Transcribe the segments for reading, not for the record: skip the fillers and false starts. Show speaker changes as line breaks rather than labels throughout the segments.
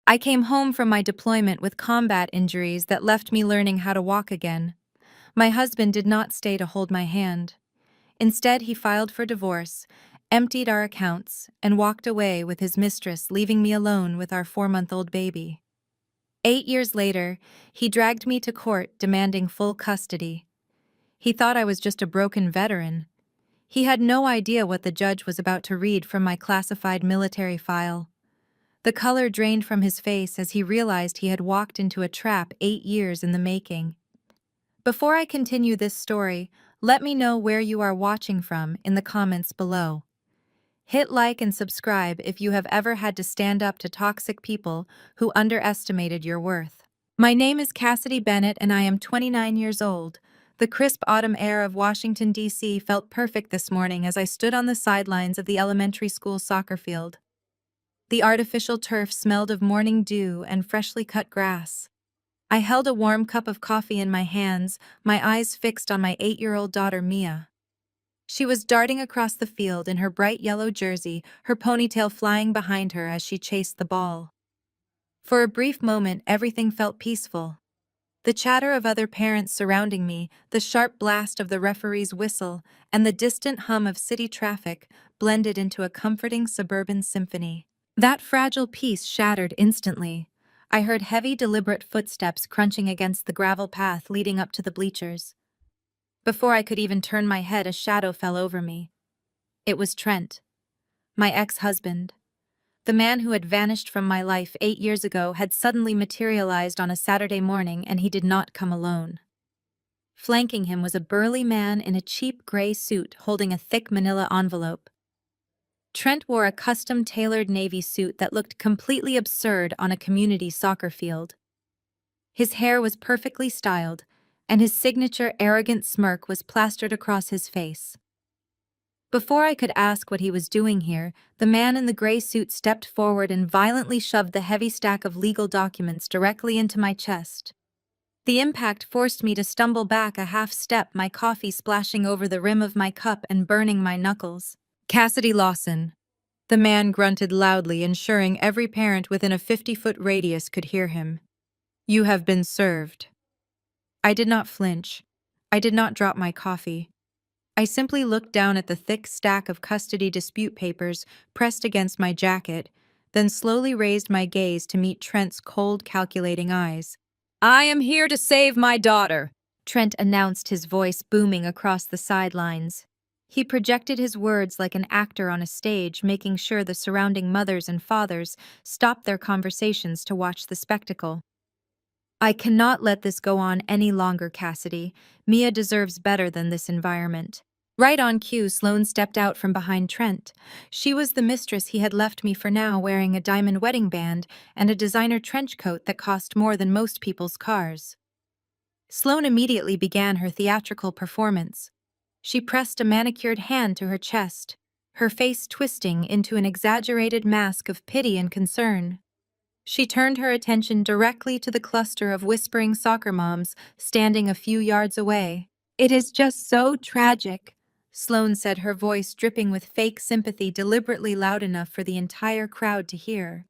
I came home from my deployment with combat injuries that left me learning how to walk again. My husband did not stay to hold my hand. Instead, he filed for divorce, emptied our accounts, and walked away with his mistress, leaving me alone with our 4-month-old baby. 8 years later, he dragged me to court demanding full custody. He thought I was just a broken veteran. He had no idea what the judge was about to read from my classified military file. The color drained from his face as he realized he had walked into a trap 8 years in the making. Before I continue this story, let me know where you are watching from in the comments below. Hit like and subscribe if you have ever had to stand up to toxic people who underestimated your worth. My name is Cassidy Bennett and I am 29 years old. The crisp autumn air of Washington, D.C. felt perfect this morning as I stood on the sidelines of the elementary school soccer field. The artificial turf smelled of morning dew and freshly cut grass. I held a warm cup of coffee in my hands, my eyes fixed on my 8-year-old daughter Mia. She was darting across the field in her bright yellow jersey, her ponytail flying behind her as she chased the ball. For a brief moment, everything felt peaceful. The chatter of other parents surrounding me, the sharp blast of the referee's whistle, and the distant hum of city traffic blended into a comforting suburban symphony. That fragile peace shattered instantly. I heard heavy, deliberate footsteps crunching against the gravel path leading up to the bleachers. Before I could even turn my head, a shadow fell over me. It was Trent, my ex-husband. The man who had vanished from my life 8 years ago had suddenly materialized on a Saturday morning, and he did not come alone. Flanking him was a burly man in a cheap gray suit holding a thick manila envelope. Trent wore a custom-tailored navy suit that looked completely absurd on a community soccer field. His hair was perfectly styled, and his signature arrogant smirk was plastered across his face. Before I could ask what he was doing here, the man in the gray suit stepped forward and violently shoved the heavy stack of legal documents directly into my chest. The impact forced me to stumble back a half step, my coffee splashing over the rim of my cup and burning my knuckles. "Cassidy Lawson," the man grunted loudly, ensuring every parent within a 50-foot radius could hear him. "You have been served." I did not flinch. I did not drop my coffee. I simply looked down at the thick stack of custody dispute papers pressed against my jacket, then slowly raised my gaze to meet Trent's cold, calculating eyes. "I am here to save my daughter," Trent announced, his voice booming across the sidelines. He projected his words like an actor on a stage, making sure the surrounding mothers and fathers stopped their conversations to watch the spectacle. "I cannot let this go on any longer, Cassidy. Mia deserves better than this environment." Right on cue, Sloane stepped out from behind Trent. She was the mistress he had left me for now, wearing a diamond wedding band and a designer trench coat that cost more than most people's cars. Sloane immediately began her theatrical performance. She pressed a manicured hand to her chest, her face twisting into an exaggerated mask of pity and concern. She turned her attention directly to the cluster of whispering soccer moms standing a few yards away. "It is just so tragic," Sloane said, her voice dripping with fake sympathy, deliberately loud enough for the entire crowd to hear.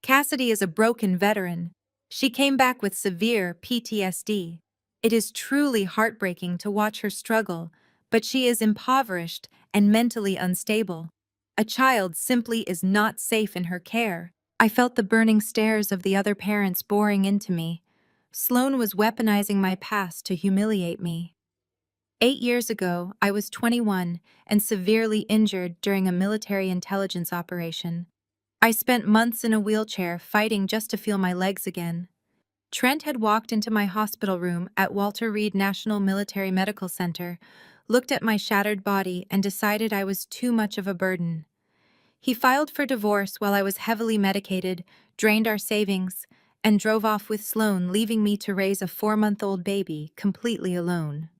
"Cassidy is a broken veteran. She came back with severe PTSD. It is truly heartbreaking to watch her struggle, but she is impoverished and mentally unstable. A child simply is not safe in her care." I felt the burning stares of the other parents boring into me. Sloane was weaponizing my past to humiliate me. 8 years ago, I was 21 and severely injured during a military intelligence operation. I spent months in a wheelchair fighting just to feel my legs again. Trent had walked into my hospital room at Walter Reed National Military Medical Center, looked at my shattered body, and decided I was too much of a burden. He filed for divorce while I was heavily medicated, drained our savings, and drove off with Sloane, leaving me to raise a 4-month-old baby completely alone.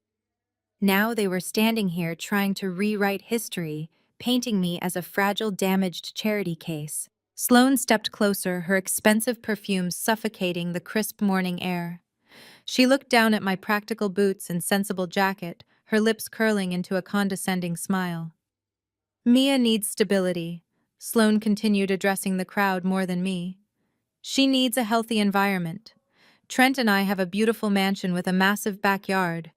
Now they were standing here trying to rewrite history, painting me as a fragile, damaged charity case. Sloane stepped closer, her expensive perfume suffocating the crisp morning air. She looked down at my practical boots and sensible jacket, her lips curling into a condescending smile. "Mia needs stability," Sloane continued, addressing the crowd more than me. She needs a healthy environment. Trent and I have a beautiful mansion with a massive backyard.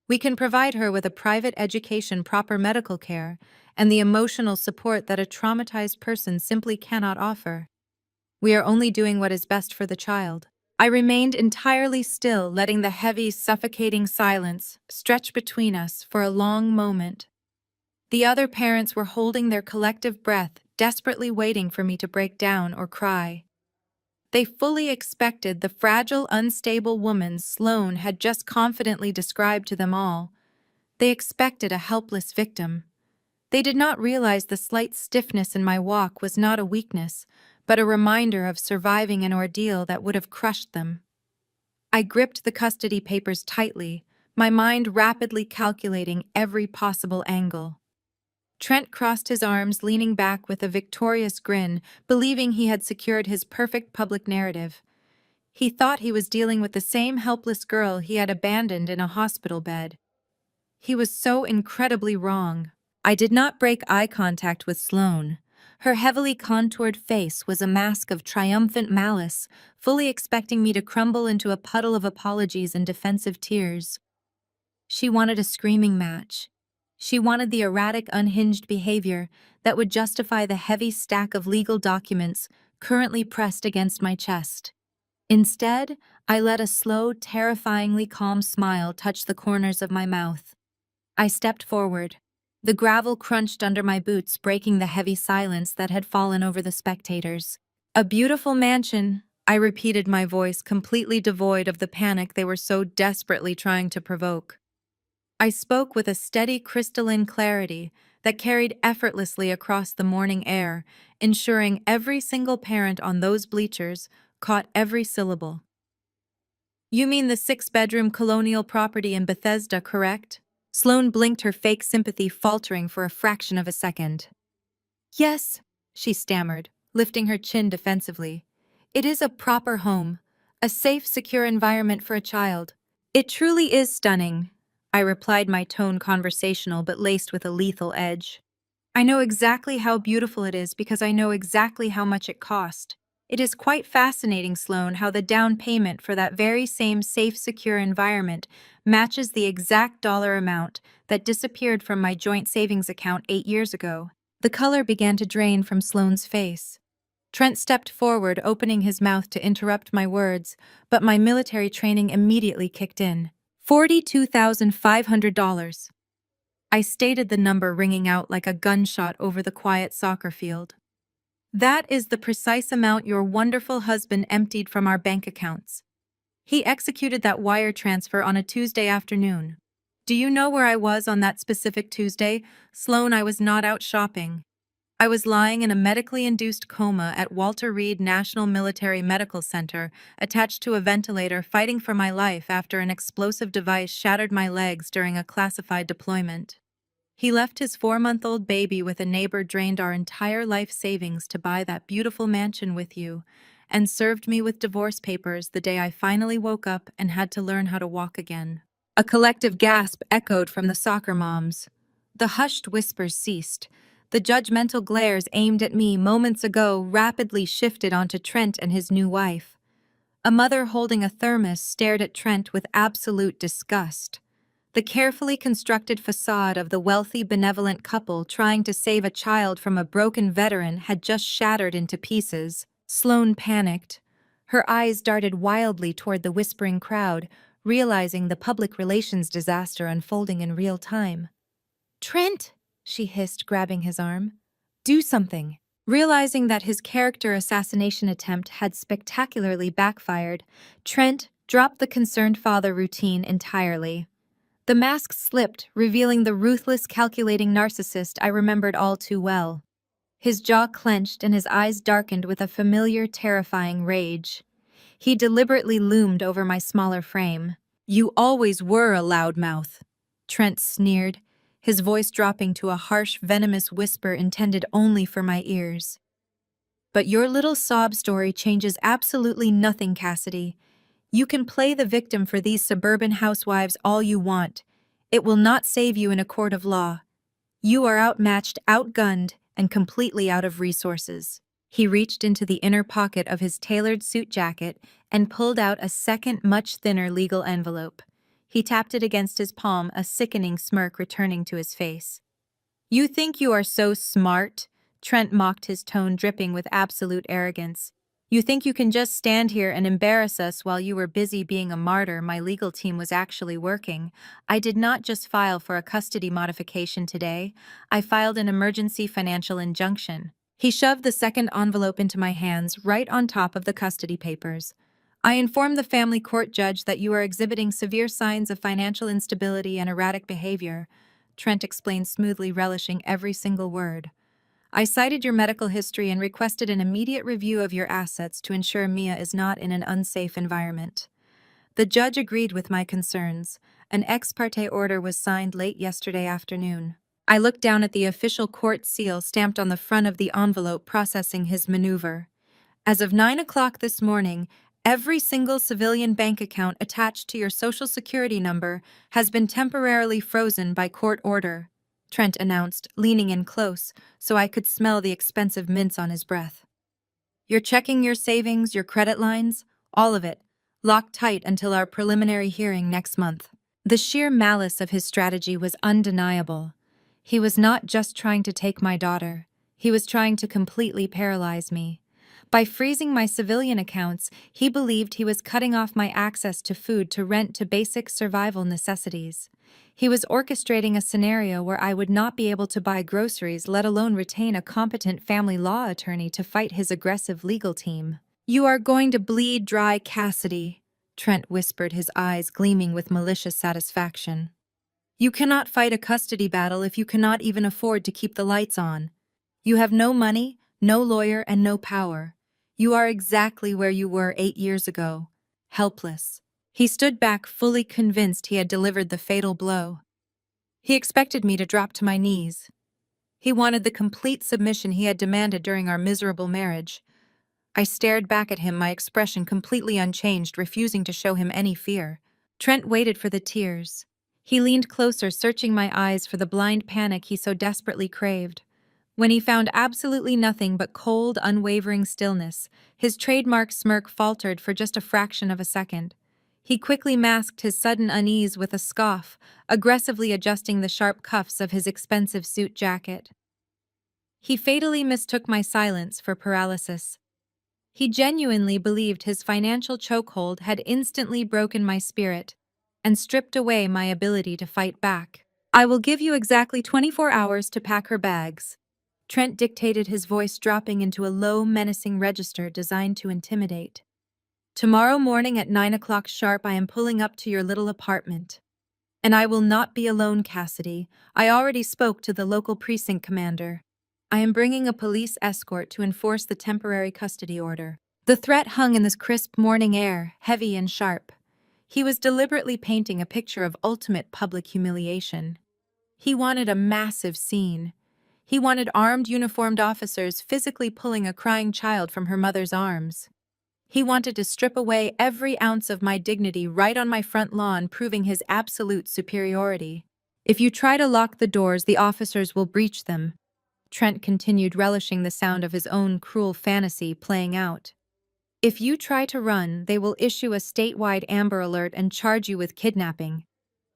We can provide her with a private education, proper medical care, and the emotional support that a traumatized person simply cannot offer. We are only doing what is best for the child. I remained entirely still, letting the heavy, suffocating silence stretch between us for a long moment. The other parents were holding their collective breath, desperately waiting for me to break down or cry. They fully expected the fragile, unstable woman Sloane had just confidently described to them all. They expected a helpless victim. They did not realize the slight stiffness in my walk was not a weakness, but a reminder of surviving an ordeal that would have crushed them. I gripped the custody papers tightly, my mind rapidly calculating every possible angle. Trent crossed his arms, leaning back with a victorious grin, believing he had secured his perfect public narrative. He thought he was dealing with the same helpless girl he had abandoned in a hospital bed. He was so incredibly wrong. I did not break eye contact with Sloane. Her heavily contoured face was a mask of triumphant malice, fully expecting me to crumble into a puddle of apologies and defensive tears. She wanted a screaming match. She wanted the erratic, unhinged behavior that would justify the heavy stack of legal documents currently pressed against my chest. Instead, I let a slow, terrifyingly calm smile touch the corners of my mouth. I stepped forward. The gravel crunched under my boots, breaking the heavy silence that had fallen over the spectators. A beautiful mansion, I repeated, my voice completely devoid of the panic they were so desperately trying to provoke. I spoke with a steady, crystalline clarity that carried effortlessly across the morning air, ensuring every single parent on those bleachers caught every syllable. You mean the 6-bedroom colonial property in Bethesda, correct? Sloane blinked, her fake sympathy faltering for a fraction of a second. Yes, she stammered, lifting her chin defensively. It is a proper home, a safe, secure environment for a child. It truly is stunning, I replied, my tone conversational but laced with a lethal edge. I know exactly how beautiful it is because I know exactly how much it cost. It is quite fascinating, Sloane, how the down payment for that very same safe, secure environment matches the exact dollar amount that disappeared from my joint savings account 8 years ago. The color began to drain from Sloane's face. Trent stepped forward, opening his mouth to interrupt my words, but my military training immediately kicked in. $42,500. I stated the number, ringing out like a gunshot over the quiet soccer field. That is the precise amount your wonderful husband emptied from our bank accounts. He executed that wire transfer on a Tuesday afternoon. Do you know where I was on that specific Tuesday? Sloane, I was not out shopping. I was lying in a medically induced coma at Walter Reed National Military Medical Center, attached to a ventilator, fighting for my life after an explosive device shattered my legs during a classified deployment. He left his 4-month-old baby with a neighbor, drained our entire life savings to buy that beautiful mansion with you, and served me with divorce papers the day I finally woke up and had to learn how to walk again. A collective gasp echoed from the soccer moms. The hushed whispers ceased. The judgmental glares aimed at me moments ago rapidly shifted onto Trent and his new wife. A mother holding a thermos stared at Trent with absolute disgust. The carefully constructed facade of the wealthy, benevolent couple trying to save a child from a broken veteran had just shattered into pieces. Sloane panicked. Her eyes darted wildly toward the whispering crowd, realizing the public relations disaster unfolding in real time. "Trent!" she hissed, grabbing his arm. "Do something." Realizing that his character assassination attempt had spectacularly backfired, Trent dropped the concerned father routine entirely. The mask slipped, revealing the ruthless, calculating narcissist I remembered all too well. His jaw clenched and his eyes darkened with a familiar, terrifying rage. He deliberately loomed over my smaller frame. "You always were a loudmouth," Trent sneered, his voice dropping to a harsh, venomous whisper intended only for my ears. "But your little sob story changes absolutely nothing, Cassidy. You can play the victim for these suburban housewives all you want. It will not save you in a court of law. You are outmatched, outgunned, and completely out of resources." He reached into the inner pocket of his tailored suit jacket and pulled out a second, much thinner legal envelope. He tapped it against his palm, a sickening smirk returning to his face. "You think you are so smart?" Trent mocked, his tone dripping with absolute arrogance. "You think you can just stand here and embarrass us while you were busy being a martyr? My legal team was actually working. I did not just file for a custody modification today. I filed an emergency financial injunction." He shoved the second envelope into my hands, right on top of the custody papers. "I informed the family court judge that you are exhibiting severe signs of financial instability and erratic behavior," Trent explained smoothly, relishing every single word. "I cited your medical history and requested an immediate review of your assets to ensure Mia is not in an unsafe environment." The judge agreed with my concerns. An ex parte order was signed late yesterday afternoon. I looked down at the official court seal stamped on the front of the envelope, processing his maneuver. "As of 9 o'clock this morning, every single civilian bank account attached to your Social Security number has been temporarily frozen by court order," Trent announced, leaning in close so I could smell the expensive mints on his breath. "You're checking your savings, your credit lines, all of it, locked tight until our preliminary hearing next month." The sheer malice of his strategy was undeniable. He was not just trying to take my daughter, he was trying to completely paralyze me. By freezing my civilian accounts, he believed he was cutting off my access to food, to rent, to basic survival necessities. He was orchestrating a scenario where I would not be able to buy groceries, let alone retain a competent family law attorney to fight his aggressive legal team. "You are going to bleed dry, Cassidy," Trent whispered, his eyes gleaming with malicious satisfaction. "You cannot fight a custody battle if you cannot even afford to keep the lights on. You have no money, no lawyer, and no power. You are exactly where you were 8 years ago, helpless." He stood back, fully convinced he had delivered the fatal blow. He expected me to drop to my knees. He wanted the complete submission he had demanded during our miserable marriage. I stared back at him, my expression completely unchanged, refusing to show him any fear. Trent waited for the tears. He leaned closer, searching my eyes for the blind panic he so desperately craved. When he found absolutely nothing but cold, unwavering stillness, his trademark smirk faltered for just a fraction of a second. He quickly masked his sudden unease with a scoff, aggressively adjusting the sharp cuffs of his expensive suit jacket. He fatally mistook my silence for paralysis. He genuinely believed his financial chokehold had instantly broken my spirit and stripped away my ability to fight back. "I will give you exactly 24 hours to pack her bags," Trent dictated, his voice dropping into a low, menacing register designed to intimidate. "Tomorrow morning at 9 o'clock sharp, I am pulling up to your little apartment. And I will not be alone, Cassidy. I already spoke to the local precinct commander. I am bringing a police escort to enforce the temporary custody order." The threat hung in this crisp morning air, heavy and sharp. He was deliberately painting a picture of ultimate public humiliation. He wanted a massive scene. He wanted armed, uniformed officers physically pulling a crying child from her mother's arms. He wanted to strip away every ounce of my dignity right on my front lawn, proving his absolute superiority. "If you try to lock the doors, the officers will breach them," Trent continued, relishing the sound of his own cruel fantasy playing out. "If you try to run, they will issue a statewide Amber Alert and charge you with kidnapping.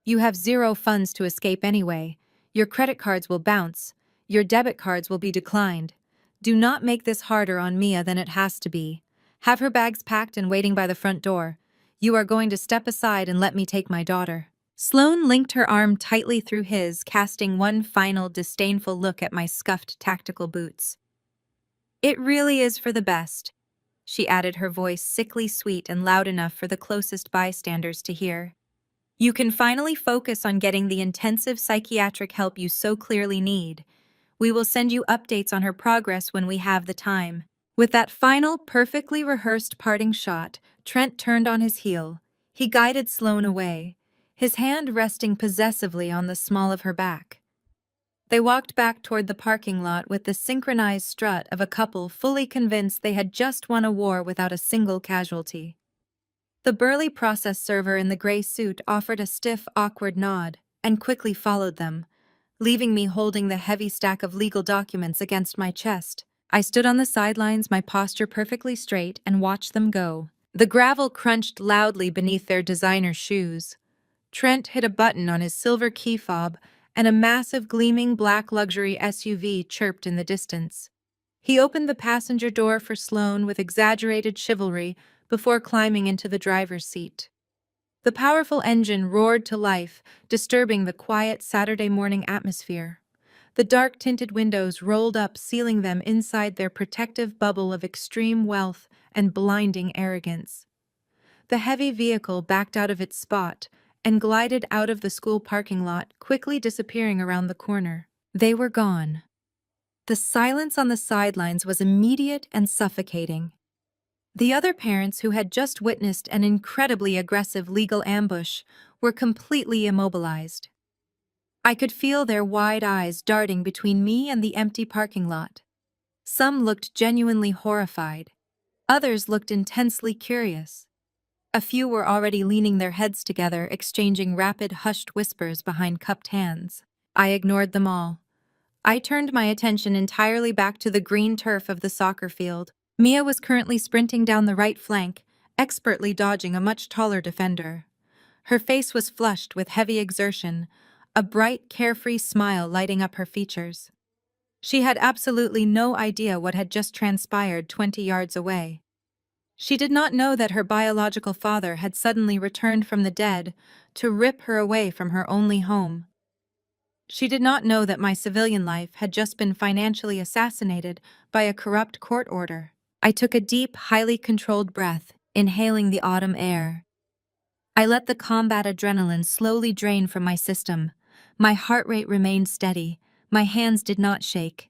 You have zero funds to escape anyway. Your credit cards will bounce. Your debit cards will be declined. Do not make this harder on Mia than it has to be. Have her bags packed and waiting by the front door. You are going to step aside and let me take my daughter." Sloane linked her arm tightly through his, casting one final disdainful look at my scuffed tactical boots. "It really is for the best," she added, her voice sickly sweet and loud enough for the closest bystanders to hear. "You can finally focus on getting the intensive psychiatric help you so clearly need. We will send you updates on her progress when we have the time." With that final, perfectly rehearsed parting shot, Trent turned on his heel. He guided Sloane away, his hand resting possessively on the small of her back. They walked back toward the parking lot with the synchronized strut of a couple fully convinced they had just won a war without a single casualty. The burly process server in the gray suit offered a stiff, awkward nod and quickly followed them, leaving me holding the heavy stack of legal documents against my chest. I stood on the sidelines, my posture perfectly straight, and watched them go. The gravel crunched loudly beneath their designer shoes. Trent hit a button on his silver key fob, and a massive gleaming black luxury SUV chirped in the distance. He opened the passenger door for Sloane with exaggerated chivalry before climbing into the driver's seat. The powerful engine roared to life, disturbing the quiet Saturday morning atmosphere. The dark-tinted windows rolled up, sealing them inside their protective bubble of extreme wealth and blinding arrogance. The heavy vehicle backed out of its spot and glided out of the school parking lot, quickly disappearing around the corner. They were gone. The silence on the sidelines was immediate and suffocating. The other parents, who had just witnessed an incredibly aggressive legal ambush, were completely immobilized. I could feel their wide eyes darting between me and the empty parking lot. Some looked genuinely horrified. Others looked intensely curious. A few were already leaning their heads together, exchanging rapid, hushed whispers behind cupped hands. I ignored them all. I turned my attention entirely back to the green turf of the soccer field. Mia was currently sprinting down the right flank, expertly dodging a much taller defender. Her face was flushed with heavy exertion, a bright, carefree smile lighting up her features. She had absolutely no idea what had just transpired 20 yards away. She did not know that her biological father had suddenly returned from the dead to rip her away from her only home. She did not know that my civilian life had just been financially assassinated by a corrupt court order. I took a deep, highly controlled breath, inhaling the autumn air. I let the combat adrenaline slowly drain from my system. My heart rate remained steady. My hands did not shake.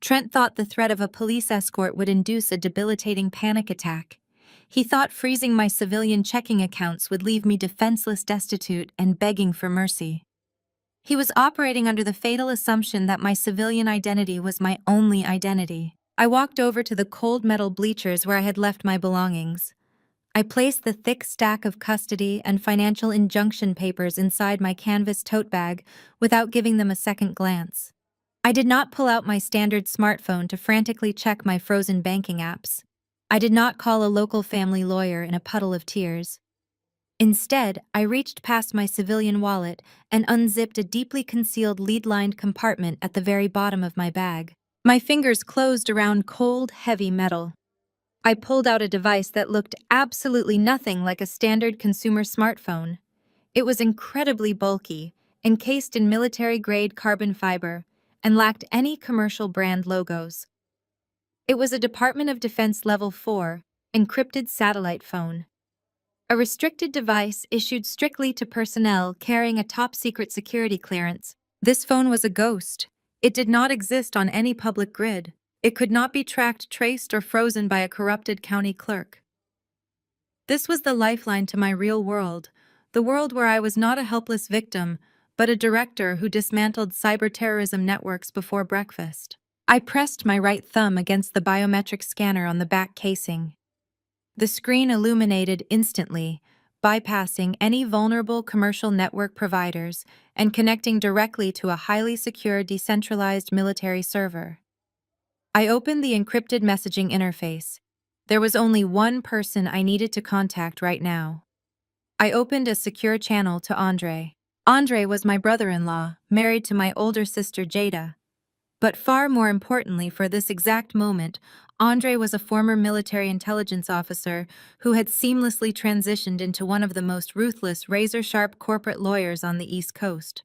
Trent thought the threat of a police escort would induce a debilitating panic attack. He thought freezing my civilian checking accounts would leave me defenseless, destitute, and begging for mercy. He was operating under the fatal assumption that my civilian identity was my only identity. I walked over to the cold metal bleachers where I had left my belongings. I placed the thick stack of custody and financial injunction papers inside my canvas tote bag without giving them a second glance. I did not pull out my standard smartphone to frantically check my frozen banking apps. I did not call a local family lawyer in a puddle of tears. Instead, I reached past my civilian wallet and unzipped a deeply concealed lead-lined compartment at the very bottom of my bag. My fingers closed around cold, heavy metal. I pulled out a device that looked absolutely nothing like a standard consumer smartphone. It was incredibly bulky, encased in military-grade carbon fiber, and lacked any commercial brand logos. It was a Department of Defense Level 4, encrypted satellite phone. A restricted device issued strictly to personnel carrying a top-secret security clearance. This phone was a ghost. It did not exist on any public grid. It could not be tracked, traced, or frozen by a corrupted county clerk. This was the lifeline to my real world, the world where I was not a helpless victim, but a director who dismantled cyber-terrorism networks before breakfast. I pressed my right thumb against the biometric scanner on the back casing. The screen illuminated instantly, bypassing any vulnerable commercial network providers and connecting directly to a highly secure decentralized military server. I opened the encrypted messaging interface. There was only one person I needed to contact right now. I opened a secure channel to Andre. Andre was my brother-in-law, married to my older sister Jada. But far more importantly for this exact moment, Andre was a former military intelligence officer who had seamlessly transitioned into one of the most ruthless, razor-sharp corporate lawyers on the East Coast.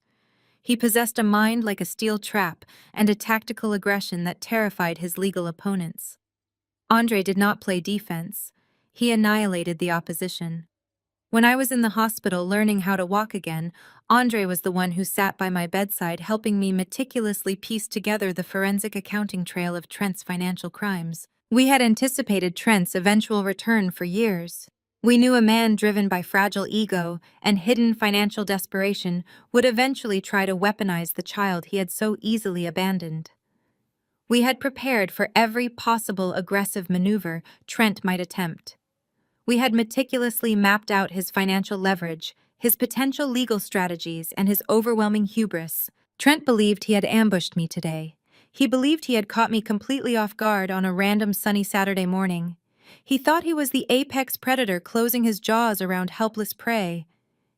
He possessed a mind like a steel trap and a tactical aggression that terrified his legal opponents. Andre did not play defense. He annihilated the opposition. When I was in the hospital learning how to walk again, Andre was the one who sat by my bedside helping me meticulously piece together the forensic accounting trail of Trent's financial crimes. We had anticipated Trent's eventual return for years. We knew a man driven by fragile ego and hidden financial desperation would eventually try to weaponize the child he had so easily abandoned. We had prepared for every possible aggressive maneuver Trent might attempt. We had meticulously mapped out his financial leverage, his potential legal strategies, and his overwhelming hubris. Trent believed he had ambushed me today. He believed he had caught me completely off guard on a random sunny Saturday morning. He thought he was the apex predator closing his jaws around helpless prey.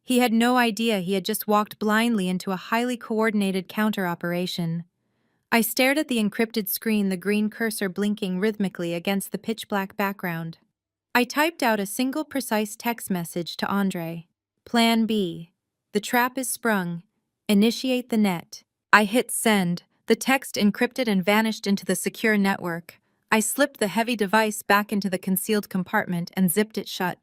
He had no idea he had just walked blindly into a highly coordinated counter-operation. I stared at the encrypted screen, the green cursor blinking rhythmically against the pitch-black background. I typed out a single precise text message to Andre. Plan B. The trap is sprung. Initiate the net. I hit send. The text encrypted and vanished into the secure network. I slipped the heavy device back into the concealed compartment and zipped it shut.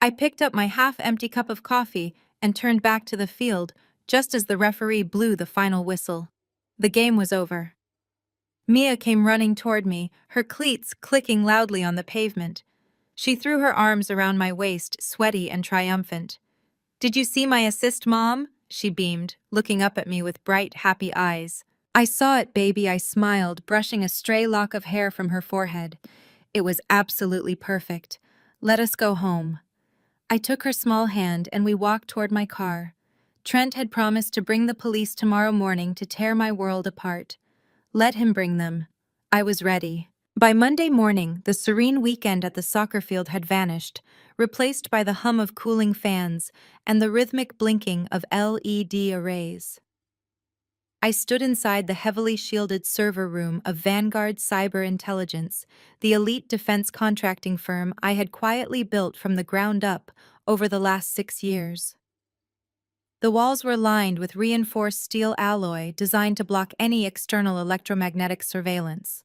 I picked up my half-empty cup of coffee and turned back to the field just as the referee blew the final whistle. The game was over. Mia came running toward me, her cleats clicking loudly on the pavement. She threw her arms around my waist, sweaty and triumphant. "Did you see my assist, Mom?" she beamed, looking up at me with bright, happy eyes. "I saw it, baby," I smiled, brushing a stray lock of hair from her forehead. "It was absolutely perfect. Let us go home." I took her small hand and we walked toward my car. Trent had promised to bring the police tomorrow morning to tear my world apart. Let him bring them. I was ready. By Monday morning, the serene weekend at the soccer field had vanished, replaced by the hum of cooling fans and the rhythmic blinking of LED arrays. I stood inside the heavily shielded server room of Vanguard Cyber Intelligence, the elite defense contracting firm I had quietly built from the ground up over the last 6 years. The walls were lined with reinforced steel alloy designed to block any external electromagnetic surveillance.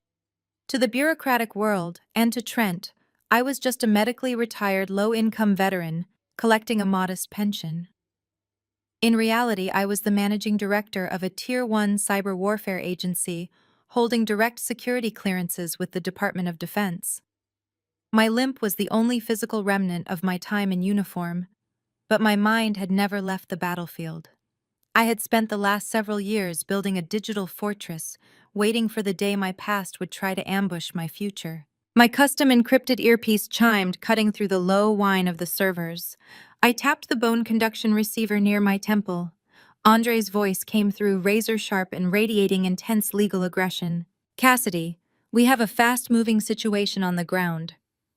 To the bureaucratic world, and to Trent, I was just a medically retired low-income veteran collecting a modest pension. In reality, I was the managing director of a Tier 1 cyber warfare agency holding direct security clearances with the Department of Defense. My limp was the only physical remnant of my time in uniform, but my mind had never left the battlefield. I had spent the last several years building a digital fortress, waiting for the day my past would try to ambush my future. My custom encrypted earpiece chimed, cutting through the low whine of the servers. I tapped the bone conduction receiver near my temple. Andre's voice came through razor-sharp and radiating intense legal aggression. "Cassidy, we have a fast-moving situation on the ground,"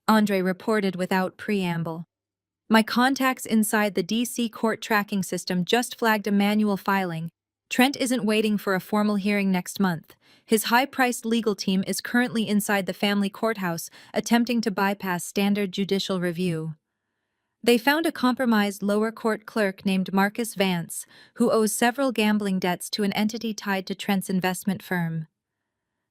Andre reported without preamble. "My contacts inside the DC court tracking system just flagged a manual filing. Trent isn't waiting for a formal hearing next month. His high-priced legal team is currently inside the family courthouse, attempting to bypass standard judicial review. They found a compromised lower court clerk named Marcus Vance, who owes several gambling debts to an entity tied to Trent's investment firm.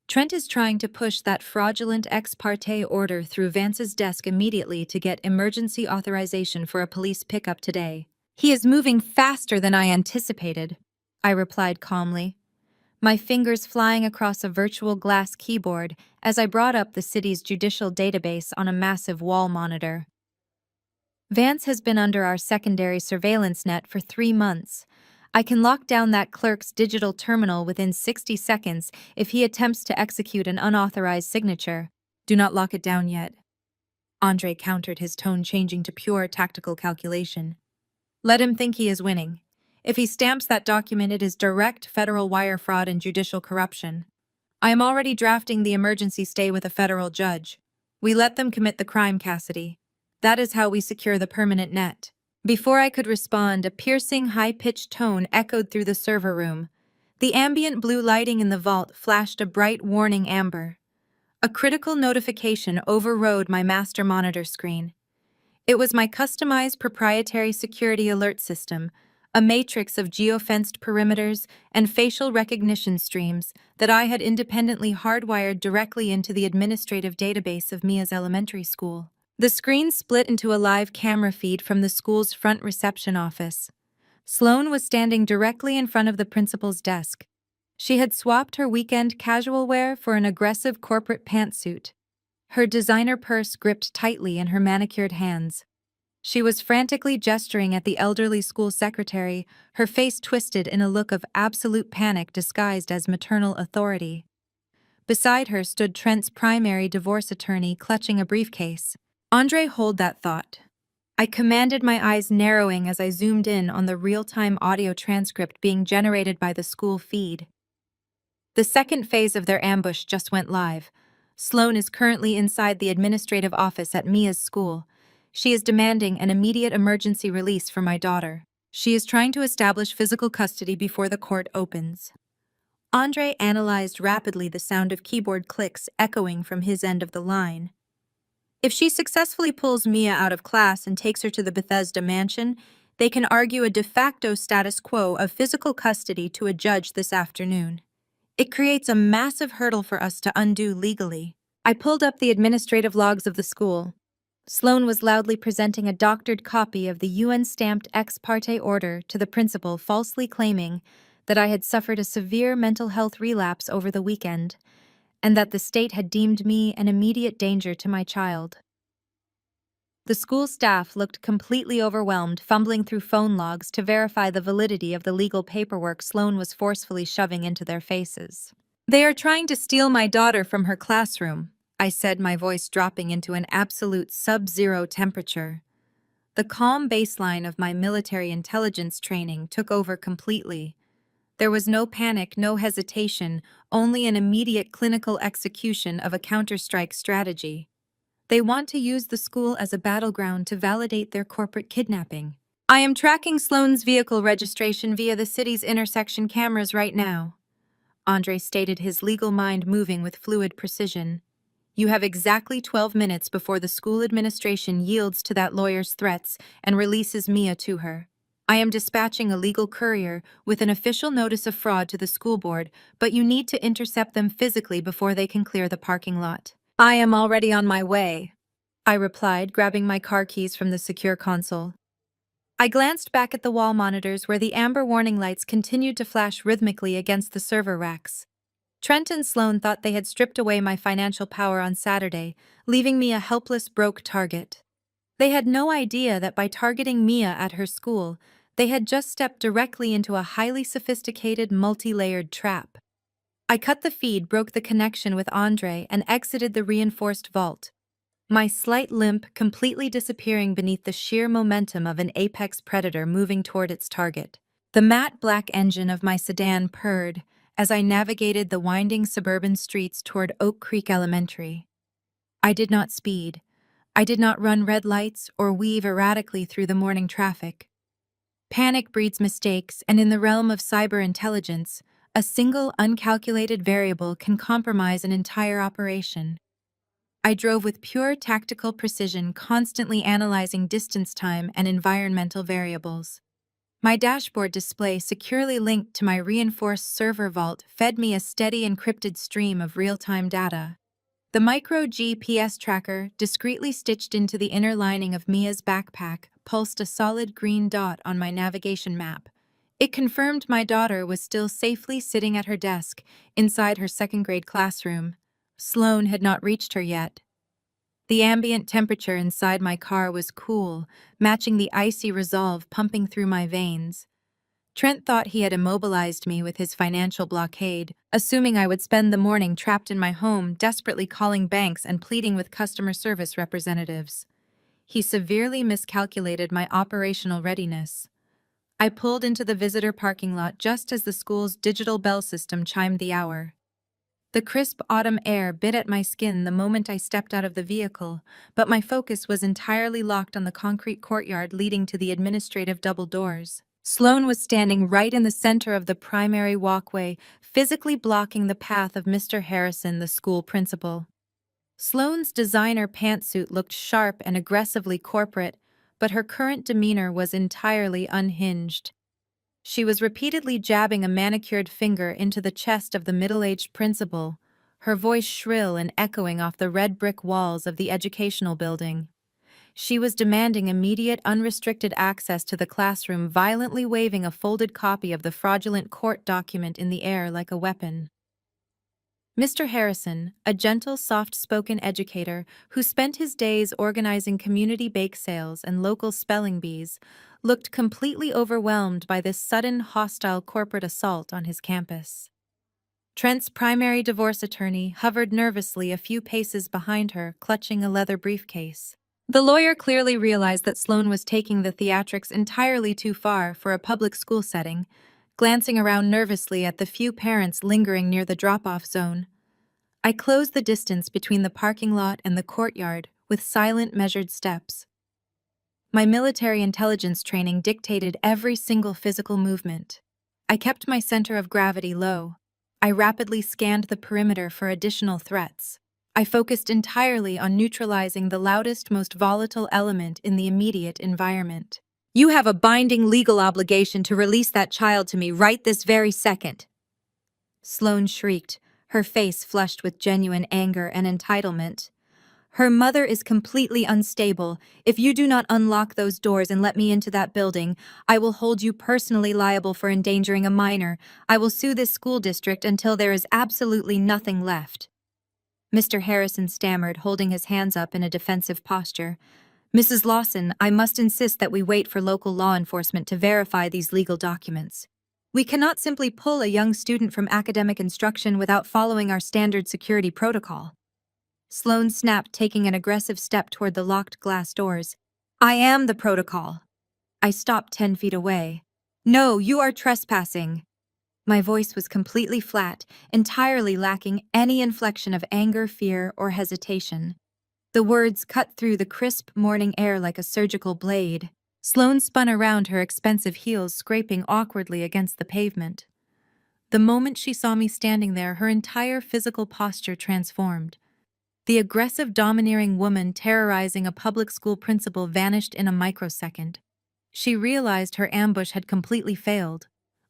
Trent is trying to push that fraudulent ex parte order through Vance's desk immediately to get emergency authorization for a police pickup today. He is moving faster than I anticipated," I replied calmly, my fingers flying across a virtual glass keyboard as I brought up the city's judicial database on a massive wall monitor. "Vance has been under our secondary surveillance net for 3 months. I can lock down that clerk's digital terminal within 60 seconds if he attempts to execute an unauthorized signature. Do not lock it down yet." Andre countered, his tone changing to pure tactical calculation. "Let him think he is winning. If he stamps that document, it is direct federal wire fraud and judicial corruption. I am already drafting the emergency stay with a federal judge. We let them commit the crime, Cassidy. That is how we secure the permanent net." Before I could respond, a piercing, high-pitched tone echoed through the server room. The ambient blue lighting in the vault flashed a bright warning amber. A critical notification overrode my master monitor screen. It was my customized proprietary security alert system, a matrix of geofenced perimeters and facial recognition streams that I had independently hardwired directly into the administrative database of Mia's elementary school. The screen split into a live camera feed from the school's front reception office. Sloane was standing directly in front of the principal's desk. She had swapped her weekend casual wear for an aggressive corporate pantsuit, her designer purse gripped tightly in her manicured hands. She was frantically gesturing at the elderly school secretary, her face twisted in a look of absolute panic disguised as maternal authority. Beside her stood Trent's primary divorce attorney, clutching a briefcase. "Andre, hold that thought." I commanded, my eyes narrowing as I zoomed in on the real-time audio transcript being generated by the school feed. The second phase of their ambush just went live. Sloan is currently inside the administrative office at Mia's school. She is demanding an immediate emergency release for my daughter. She is trying to establish physical custody before the court opens. Andre analyzed rapidly the sound of keyboard clicks echoing from his end of the line. If she successfully pulls Mia out of class and takes her to the Bethesda mansion, they can argue a de facto status quo of physical custody to a judge this afternoon. It creates a massive hurdle for us to undo legally. I pulled up the administrative logs of the school. Sloan was loudly presenting a doctored copy of the UN-stamped ex parte order to the principal, falsely claiming that I had suffered a severe mental health relapse over the weekend, and that the state had deemed me an immediate danger to my child. The school staff looked completely overwhelmed, fumbling through phone logs to verify the validity of the legal paperwork Sloan was forcefully shoving into their faces. "They are trying to steal my daughter from her classroom," I said, my voice dropping into an absolute sub-zero temperature. The calm baseline of my military intelligence training took over completely. There was no panic, no hesitation, only an immediate clinical execution of a counter-strike strategy. They want to use the school as a battleground to validate their corporate kidnapping. "I am tracking Sloan's vehicle registration via the city's intersection cameras right now," Andre stated, his legal mind moving with fluid precision. "You have exactly 12 minutes before the school administration yields to that lawyer's threats and releases Mia to her. I am dispatching a legal courier with an official notice of fraud to the school board, but you need to intercept them physically before they can clear the parking lot." "I am already on my way," I replied, grabbing my car keys from the secure console. I glanced back at the wall monitors where the amber warning lights continued to flash rhythmically against the server racks. Trent and Sloan thought they had stripped away my financial power on Saturday, leaving me a helpless, broke target. They had no idea that by targeting Mia at her school, they had just stepped directly into a highly sophisticated, multi-layered trap. I cut the feed, broke the connection with Andre, and exited the reinforced vault, my slight limp completely disappearing beneath the sheer momentum of an apex predator moving toward its target. The matte black engine of my sedan purred as I navigated the winding suburban streets toward Oak Creek Elementary. I did not speed. I did not run red lights or weave erratically through the morning traffic. Panic breeds mistakes, and in the realm of cyber intelligence, a single uncalculated variable can compromise an entire operation. I drove with pure tactical precision, constantly analyzing distance time and environmental variables. My dashboard display, securely linked to my reinforced server vault, fed me a steady encrypted stream of real-time data. The micro GPS tracker, discreetly stitched into the inner lining of Mia's backpack, pulsed a solid green dot on my navigation map. It confirmed my daughter was still safely sitting at her desk, inside her second-grade classroom. Sloan had not reached her yet. The ambient temperature inside my car was cool, matching the icy resolve pumping through my veins. Trent thought he had immobilized me with his financial blockade, assuming I would spend the morning trapped in my home, desperately calling banks and pleading with customer service representatives. He severely miscalculated my operational readiness. I pulled into the visitor parking lot just as the school's digital bell system chimed the hour. The crisp autumn air bit at my skin the moment I stepped out of the vehicle, but my focus was entirely locked on the concrete courtyard leading to the administrative double doors. Sloan was standing right in the center of the primary walkway, physically blocking the path of Mr. Harrison, the school principal. Sloan's designer pantsuit looked sharp and aggressively corporate, but her current demeanor was entirely unhinged. She was repeatedly jabbing a manicured finger into the chest of the middle-aged principal, her voice shrill and echoing off the red brick walls of the educational building. She was demanding immediate, unrestricted access to the classroom, violently waving a folded copy of the fraudulent court document in the air like a weapon. Mr. Harrison, a gentle, soft-spoken educator who spent his days organizing community bake sales and local spelling bees, looked completely overwhelmed by this sudden, hostile corporate assault on his campus. Trent's primary divorce attorney hovered nervously a few paces behind her, clutching a leather briefcase. The lawyer clearly realized that Sloan was taking the theatrics entirely too far for a public school setting, glancing around nervously at the few parents lingering near the drop-off zone. I closed the distance between the parking lot and the courtyard with silent, measured steps. My military intelligence training dictated every single physical movement. I kept my center of gravity low. I rapidly scanned the perimeter for additional threats. I focused entirely on neutralizing the loudest, most volatile element in the immediate environment. You have a binding legal obligation to release that child to me right this very second. Sloane shrieked, her face flushed with genuine anger and entitlement. Her mother is completely unstable. If you do not unlock those doors and let me into that building, I will hold you personally liable for endangering a minor. I will sue this school district until there is absolutely nothing left. Mr. Harrison stammered, holding his hands up in a defensive posture. Mrs. Lawson, I must insist that we wait for local law enforcement to verify these legal documents. We cannot simply pull a young student from academic instruction without following our standard security protocol. Sloane snapped, taking an aggressive step toward the locked glass doors. I am the protocol. I stopped 10 feet away. No, you are trespassing. My voice was completely flat, entirely lacking any inflection of anger, fear, or hesitation. The words cut through the crisp morning air like a surgical blade. Sloane spun around, her expensive heels scraping awkwardly against the pavement. The moment she saw me standing there, her entire physical posture transformed. The aggressive, domineering woman terrorizing a public school principal vanished in a microsecond. She realized her ambush had completely failed.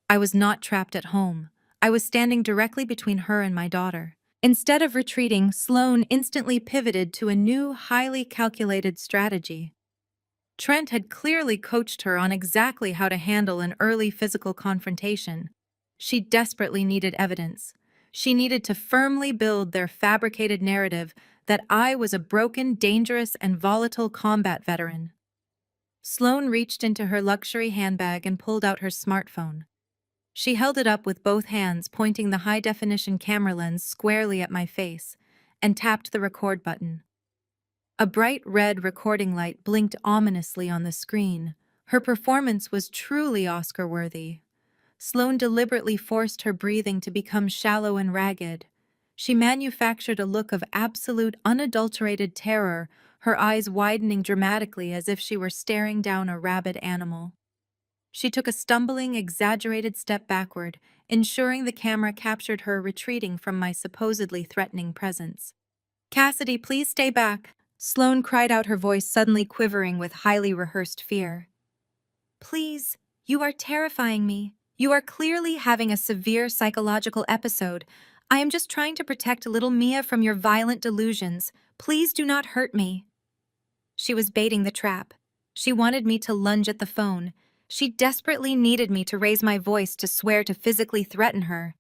I was not trapped at home. I was standing directly between her and my daughter. Instead of retreating, Sloane instantly pivoted to a new, highly calculated strategy. Trent had clearly coached her on exactly how to handle an early physical confrontation. She desperately needed evidence. She needed to firmly build their fabricated narrative that I was a broken, dangerous, and volatile combat veteran. Sloane reached into her luxury handbag and pulled out her smartphone. She held it up with both hands, pointing the high-definition camera lens squarely at my face, and tapped the record button. A bright red recording light blinked ominously on the screen. Her performance was truly Oscar-worthy. Sloane deliberately forced her breathing to become shallow and ragged. She manufactured a look of absolute, unadulterated terror, her eyes widening dramatically as if she were staring down a rabid animal. She took a stumbling, exaggerated step backward, ensuring the camera captured her retreating from my supposedly threatening presence. Cassidy, please stay back, Sloane cried out, her voice suddenly quivering with highly rehearsed fear. Please, you are terrifying me. You are clearly having a severe psychological episode. I am just trying to protect little Mia from your violent delusions. Please do not hurt me. She was baiting the trap. She wanted me to lunge at the phone. She desperately needed me to raise my voice to swear to physically threaten her.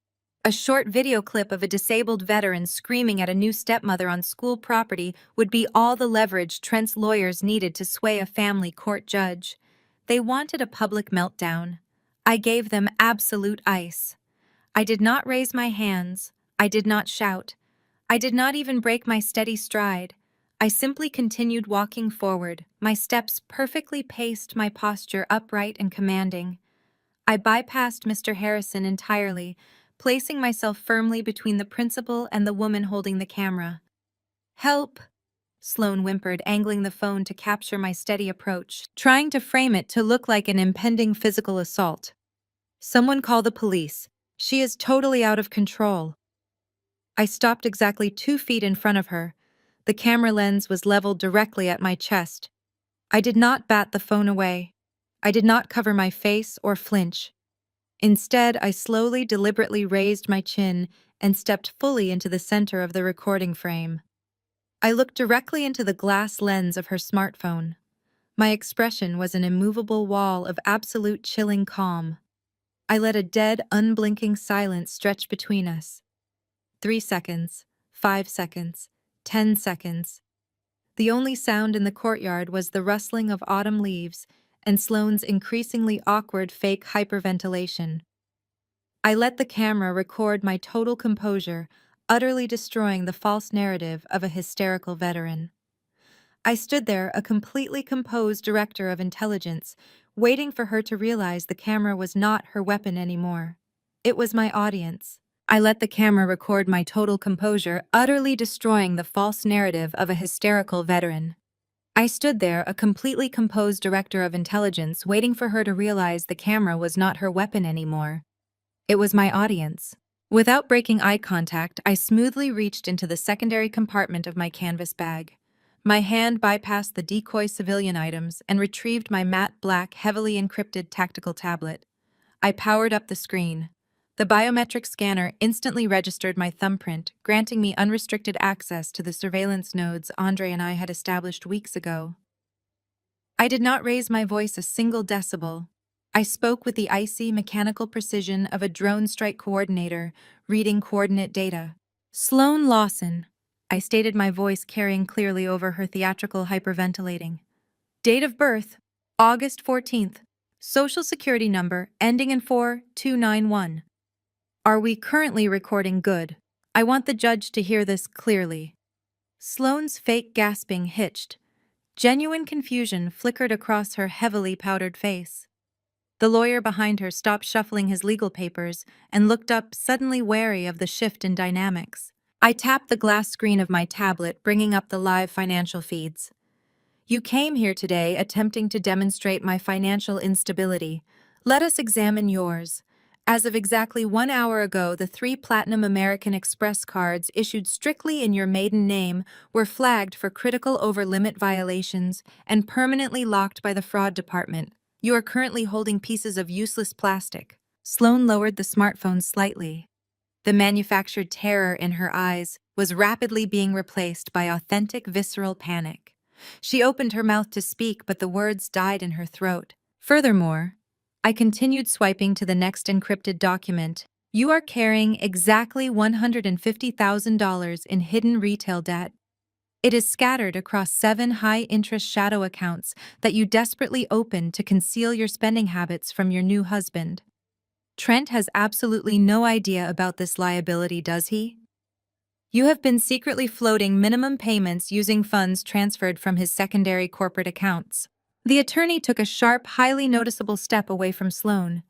A short video clip of a disabled veteran screaming at a new stepmother on school property would be all the leverage Trent's lawyers needed to sway a family court judge. They wanted a public meltdown. I gave them absolute ice. I did not raise my hands. I did not shout. I did not even break my steady stride. I simply continued walking forward, my steps perfectly paced, my posture upright and commanding. I bypassed Mr. Harrison entirely, placing myself firmly between the principal and the woman holding the camera. Help! Sloane whimpered, angling the phone to capture my steady approach, trying to frame it to look like an impending physical assault. Someone call the police. She is totally out of control. I stopped exactly 2 feet in front of her. The camera lens was leveled directly at my chest. I did not bat the phone away. I did not cover my face or flinch. Instead, I slowly, deliberately raised my chin and stepped fully into the center of the recording frame. I looked directly into the glass lens of her smartphone. My expression was an immovable wall of absolute chilling calm. I let a dead, unblinking silence stretch between us. 3 seconds, 5 seconds, 10 seconds. The only sound in the courtyard was the rustling of autumn leaves and Sloane's increasingly awkward fake hyperventilation. I let the camera record my total composure, utterly destroying the false narrative of a hysterical veteran. I stood there, a completely composed director of intelligence, waiting for her to realize the camera was not her weapon anymore. It was my audience. I let the camera record my total composure, utterly destroying the false narrative of a hysterical veteran. I stood there, a completely composed director of intelligence, waiting for her to realize the camera was not her weapon anymore. It was my audience. Without breaking eye contact, I smoothly reached into the secondary compartment of my canvas bag. My hand bypassed the decoy civilian items and retrieved my matte black, heavily encrypted tactical tablet. I powered up the screen. The biometric scanner instantly registered my thumbprint, granting me unrestricted access to the surveillance nodes Andre and I had established weeks ago. I did not raise my voice a single decibel. I spoke with the icy, mechanical precision of a drone strike coordinator, reading coordinate data. Sloan Lawson. I stated, my voice carrying clearly over her theatrical hyperventilating. Date of birth, August 14th. Social security number, ending in 4291. Are we currently recording? Good. I want the judge to hear this clearly. Sloane's fake gasping hitched. Genuine confusion flickered across her heavily powdered face. The lawyer behind her stopped shuffling his legal papers and looked up, suddenly wary of the shift in dynamics. I tapped the glass screen of my tablet, bringing up the live financial feeds. You came here today attempting to demonstrate my financial instability. Let us examine yours. As of exactly 1 hour ago, the 3 Platinum American Express cards issued strictly in your maiden name were flagged for critical over-limit violations and permanently locked by the fraud department. You are currently holding pieces of useless plastic. Sloane lowered the smartphone slightly. The manufactured terror in her eyes was rapidly being replaced by authentic visceral panic. She opened her mouth to speak, but the words died in her throat. Furthermore, I continued swiping to the next encrypted document. You are carrying exactly $150,000 in hidden retail debt. It is scattered across 7 high-interest shadow accounts that you desperately opened to conceal your spending habits from your new husband. Trent has absolutely no idea about this liability, does he? You have been secretly floating minimum payments using funds transferred from his secondary corporate accounts. The attorney took a sharp, highly noticeable step away from Sloane.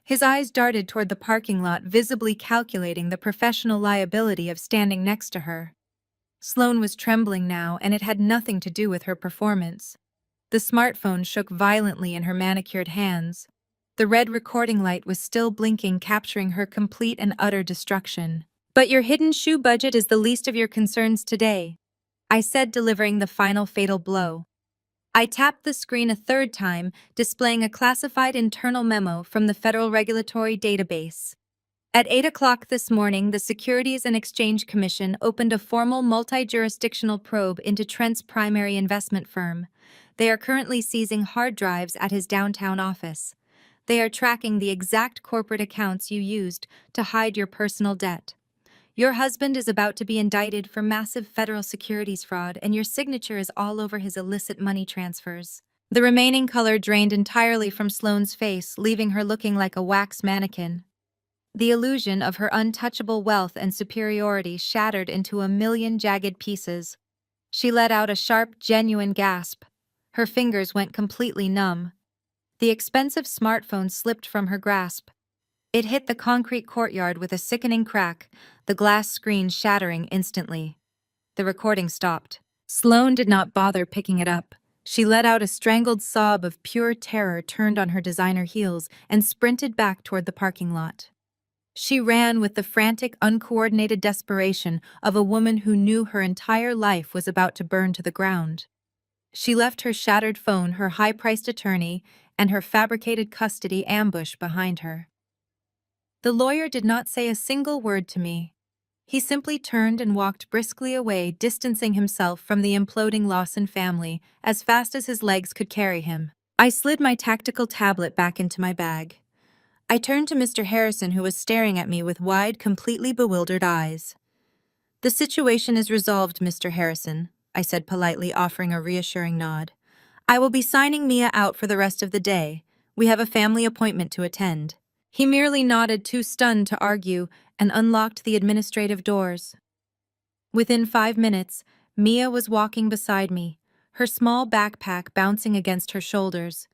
His eyes darted toward the parking lot, visibly calculating the professional liability of standing next to her. Sloane was trembling now, and it had nothing to do with her performance. The smartphone shook violently in her manicured hands. The red recording light was still blinking, capturing her complete and utter destruction. But your hidden shoe budget is the least of your concerns today, I said, delivering the final fatal blow. I tapped the screen a third time, displaying a classified internal memo from the Federal Regulatory Database. At 8 o'clock this morning, the Securities and Exchange Commission opened a formal multi-jurisdictional probe into Trent's primary investment firm. They are currently seizing hard drives at his downtown office. They are tracking the exact corporate accounts you used to hide your personal debt. Your husband is about to be indicted for massive federal securities fraud, and your signature is all over his illicit money transfers. The remaining color drained entirely from Sloane's face, leaving her looking like a wax mannequin. The illusion of her untouchable wealth and superiority shattered into a million jagged pieces. She let out a sharp, genuine gasp. Her fingers went completely numb. The expensive smartphone slipped from her grasp. It hit the concrete courtyard with a sickening crack, the glass screen shattering instantly. The recording stopped. Sloane did not bother picking it up. She let out a strangled sob of pure terror, turned on her designer heels, and sprinted back toward the parking lot. She ran with the frantic, uncoordinated desperation of a woman who knew her entire life was about to burn to the ground. She left her shattered phone, her high-priced attorney, and her fabricated custody ambush behind her. The lawyer did not say a single word to me. He simply turned and walked briskly away, distancing himself from the imploding Lawson family as fast as his legs could carry him. I slid my tactical tablet back into my bag. I turned to Mr. Harrison, who was staring at me with wide, completely bewildered eyes. "The situation is resolved, Mr. Harrison," I said politely, offering a reassuring nod. "I will be signing Mia out for the rest of the day. We have a family appointment to attend." He merely nodded, too stunned to argue, and unlocked the administrative doors. Within 5 minutes, Mia was walking beside me, her small backpack bouncing against her shoulders.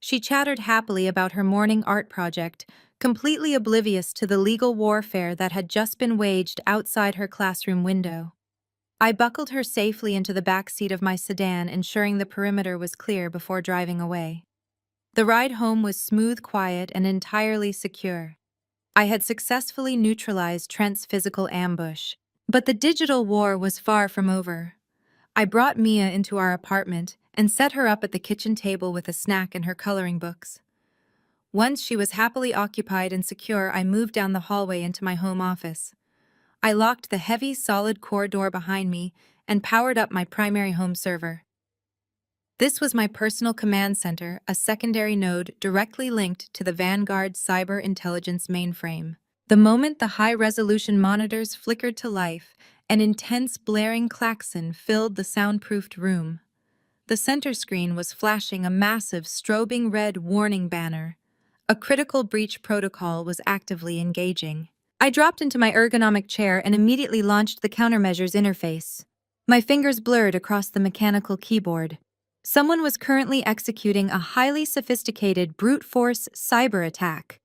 She chattered happily about her morning art project, completely oblivious to the legal warfare that had just been waged outside her classroom window. I buckled her safely into the back seat of my sedan, ensuring the perimeter was clear before driving away. The ride home was smooth, quiet, and entirely secure. I had successfully neutralized Trent's physical ambush. But the digital war was far from over. I brought Mia into our apartment and set her up at the kitchen table with a snack and her coloring books. Once she was happily occupied and secure, I moved down the hallway into my home office. I locked the heavy, solid core door behind me and powered up my primary home server. This was my personal command center, a secondary node directly linked to the Vanguard cyber intelligence mainframe. The moment the high-resolution monitors flickered to life, an intense blaring klaxon filled the soundproofed room. The center screen was flashing a massive, strobing red warning banner. A critical breach protocol was actively engaging. I dropped into my ergonomic chair and immediately launched the countermeasures interface. My fingers blurred across the mechanical keyboard. Someone was currently executing a highly sophisticated brute force cyber attack.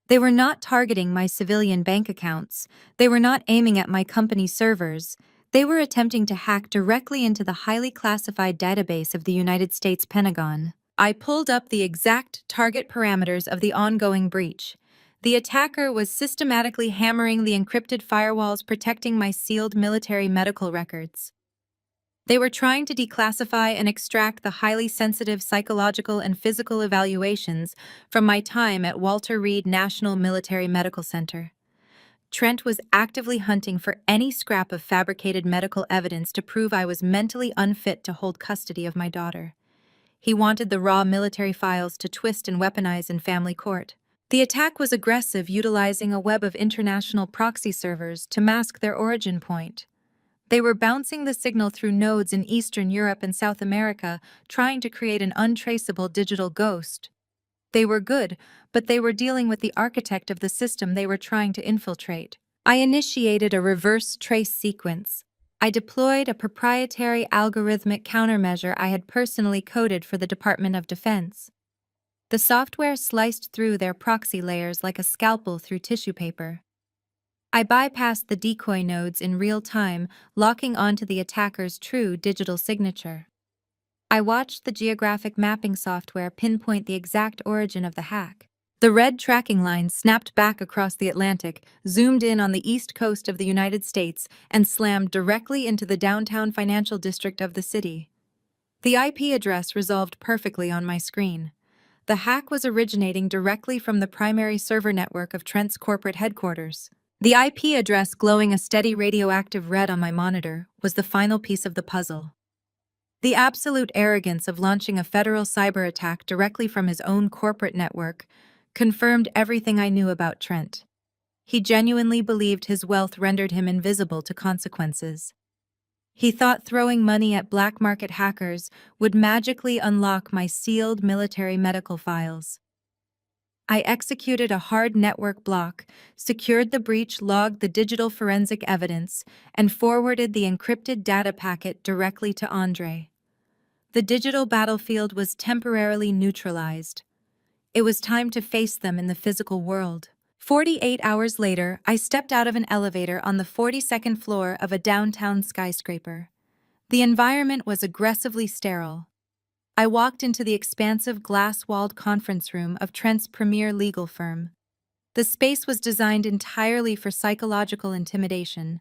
They were not targeting my civilian bank accounts. They were not aiming at my company servers. They were attempting to hack directly into the highly classified database of the United States Pentagon. I pulled up the exact target parameters of the ongoing breach. The attacker was systematically hammering the encrypted firewalls protecting my sealed military medical records. They were trying to declassify and extract the highly sensitive psychological and physical evaluations from my time at Walter Reed National Military Medical Center. Trent was actively hunting for any scrap of fabricated medical evidence to prove I was mentally unfit to hold custody of my daughter. He wanted the raw military files to twist and weaponize in family court. The attack was aggressive, utilizing a web of international proxy servers to mask their origin point. They were bouncing the signal through nodes in Eastern Europe and South America, trying to create an untraceable digital ghost. They were good, but they were dealing with the architect of the system they were trying to infiltrate. I initiated a reverse trace sequence. I deployed a proprietary algorithmic countermeasure I had personally coded for the Department of Defense. The software sliced through their proxy layers like a scalpel through tissue paper. I bypassed the decoy nodes in real time, locking onto the attacker's true digital signature. I watched the geographic mapping software pinpoint the exact origin of the hack. The red tracking line snapped back across the Atlantic, zoomed in on the east coast of the United States, and slammed directly into the downtown financial district of the city. The IP address resolved perfectly on my screen. The hack was originating directly from the primary server network of Trent's corporate headquarters. The IP address glowing a steady radioactive red on my monitor was the final piece of the puzzle. The absolute arrogance of launching a federal cyber attack directly from his own corporate network confirmed everything I knew about Trent. He genuinely believed his wealth rendered him invisible to consequences. He thought throwing money at black market hackers would magically unlock my sealed military medical files. I executed a hard network block, secured the breach, logged the digital forensic evidence, and forwarded the encrypted data packet directly to Andre. The digital battlefield was temporarily neutralized. It was time to face them in the physical world. 48 hours later, I stepped out of an elevator on the 42nd floor of a downtown skyscraper. The environment was aggressively sterile. I walked into the expansive glass-walled conference room of Trent's premier legal firm. The space was designed entirely for psychological intimidation.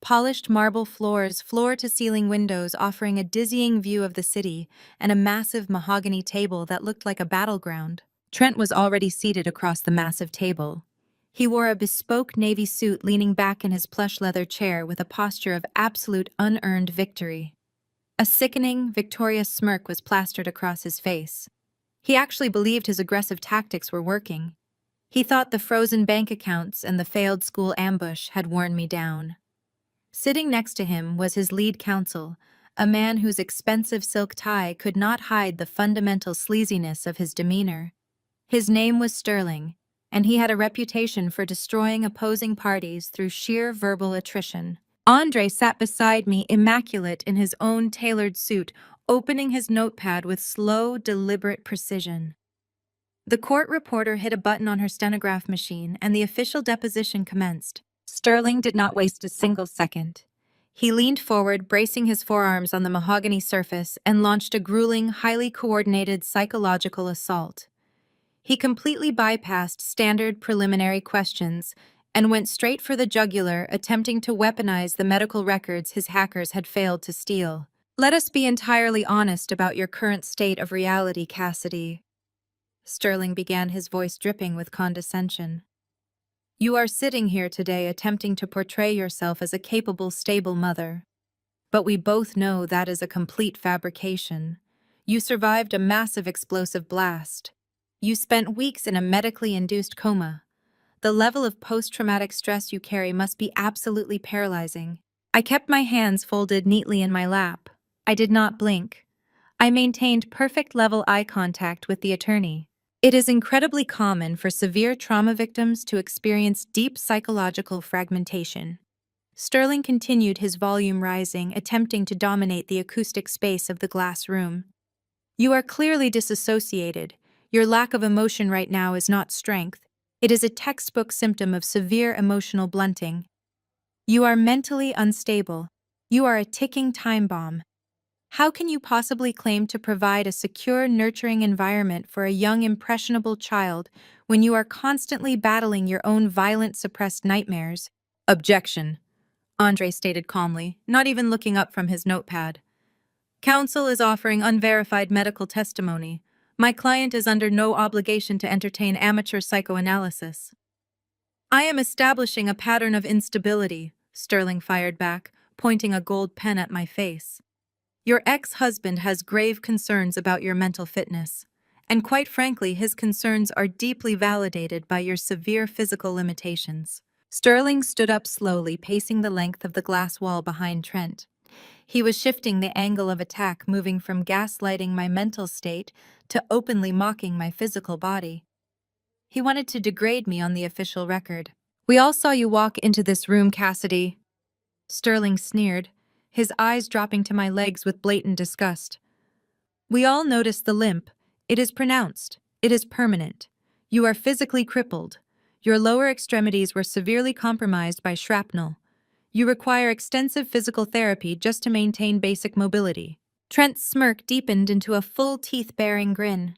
Polished marble floors, floor-to-ceiling windows offering a dizzying view of the city, and a massive mahogany table that looked like a battleground. Trent was already seated across the massive table. He wore a bespoke navy suit, leaning back in his plush leather chair with a posture of absolute unearned victory. A sickening, victorious smirk was plastered across his face. He actually believed his aggressive tactics were working. He thought the frozen bank accounts and the failed school ambush had worn me down. Sitting next to him was his lead counsel, a man whose expensive silk tie could not hide the fundamental sleaziness of his demeanor. His name was Sterling, and he had a reputation for destroying opposing parties through sheer verbal attrition. Andre sat beside me, immaculate in his own tailored suit, opening his notepad with slow, deliberate precision. The court reporter hit a button on her stenograph machine, and the official deposition commenced. Sterling did not waste a single second. He leaned forward, bracing his forearms on the mahogany surface, and launched a grueling, highly coordinated psychological assault. He completely bypassed standard preliminary questions and went straight for the jugular, attempting to weaponize the medical records his hackers had failed to steal. Let us be entirely honest about your current state of reality, Cassidy. Sterling began, his voice dripping with condescension. You are sitting here today attempting to portray yourself as a capable, stable mother. But we both know that is a complete fabrication. You survived a massive explosive blast. You spent weeks in a medically induced coma. The level of post-traumatic stress you carry must be absolutely paralyzing. I kept my hands folded neatly in my lap. I did not blink. I maintained perfect level eye contact with the attorney. It is incredibly common for severe trauma victims to experience deep psychological fragmentation. Sterling continued, his volume rising, attempting to dominate the acoustic space of the glass room. You are clearly disassociated. Your lack of emotion right now is not strength. It is a textbook symptom of severe emotional blunting. You are mentally unstable. You are a ticking time bomb. How can you possibly claim to provide a secure, nurturing environment for a young, impressionable child when you are constantly battling your own violent, suppressed nightmares? Objection, Andre stated calmly, not even looking up from his notepad. Counsel is offering unverified medical testimony. My client is under no obligation to entertain amateur psychoanalysis. I am establishing a pattern of instability, Sterling fired back, pointing a gold pen at my face. Your ex-husband has grave concerns about your mental fitness, and quite frankly, his concerns are deeply validated by your severe physical limitations. Sterling stood up slowly, pacing the length of the glass wall behind Trent. He was shifting the angle of attack, moving from gaslighting my mental state to openly mocking my physical body. He wanted to degrade me on the official record. We all saw you walk into this room, Cassidy. Sterling sneered, his eyes dropping to my legs with blatant disgust. We all noticed the limp. It is pronounced. It is permanent. You are physically crippled. Your lower extremities were severely compromised by shrapnel. You require extensive physical therapy just to maintain basic mobility. Trent's smirk deepened into a full teeth-baring grin.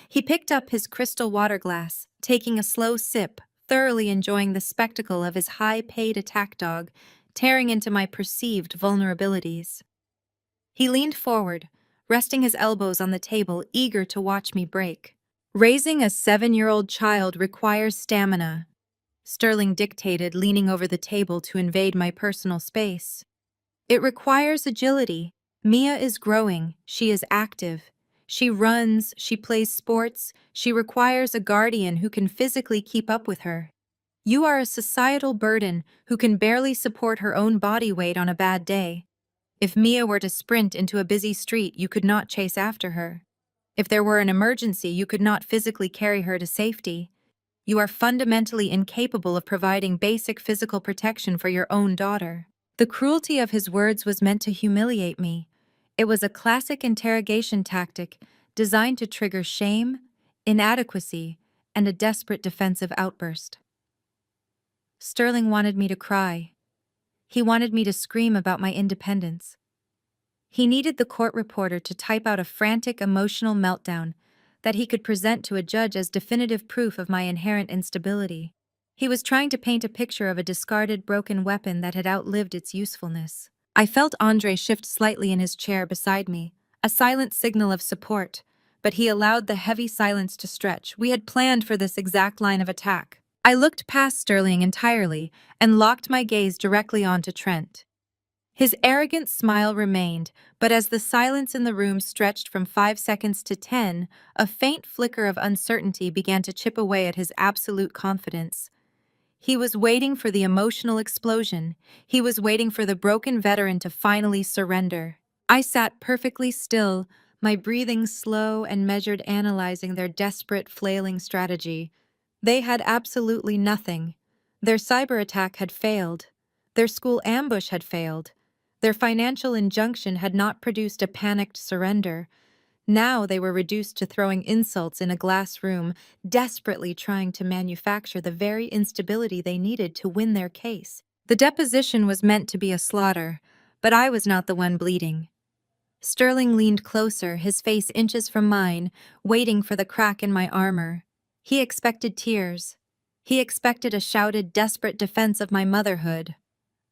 He picked up his crystal water glass, taking a slow sip, thoroughly enjoying the spectacle of his high-paid attack dog tearing into my perceived vulnerabilities. He leaned forward, resting his elbows on the table, eager to watch me break. Raising a 7-year-old child requires stamina, Sterling dictated, leaning over the table to invade my personal space. It requires agility. Mia is growing. She is active. She runs, she plays sports, she requires a guardian who can physically keep up with her. You are a societal burden who can barely support her own body weight on a bad day. If Mia were to sprint into a busy street, you could not chase after her. If there were an emergency, you could not physically carry her to safety. You are fundamentally incapable of providing basic physical protection for your own daughter. The cruelty of his words was meant to humiliate me. It was a classic interrogation tactic designed to trigger shame, inadequacy, and a desperate defensive outburst. Sterling wanted me to cry. He wanted me to scream about my independence. He needed the court reporter to type out a frantic emotional meltdown that he could present to a judge as definitive proof of my inherent instability. He was trying to paint a picture of a discarded, broken weapon that had outlived its usefulness. I felt Andre shift slightly in his chair beside me, a silent signal of support, but he allowed the heavy silence to stretch. We had planned for this exact line of attack. I looked past Sterling entirely and locked my gaze directly onto Trent. His arrogant smile remained, but as the silence in the room stretched from 5 seconds to 10, a faint flicker of uncertainty began to chip away at his absolute confidence. He was waiting for the emotional explosion. He was waiting for the broken veteran to finally surrender. I sat perfectly still, my breathing slow and measured, analyzing their desperate, flailing strategy. They had absolutely nothing. Their cyber attack had failed. Their school ambush had failed. Their financial injunction had not produced a panicked surrender. Now they were reduced to throwing insults in a glass room, desperately trying to manufacture the very instability they needed to win their case. The deposition was meant to be a slaughter, but I was not the one bleeding. Sterling leaned closer, his face inches from mine, waiting for the crack in my armor. He expected tears. He expected a shouted, desperate defense of my motherhood.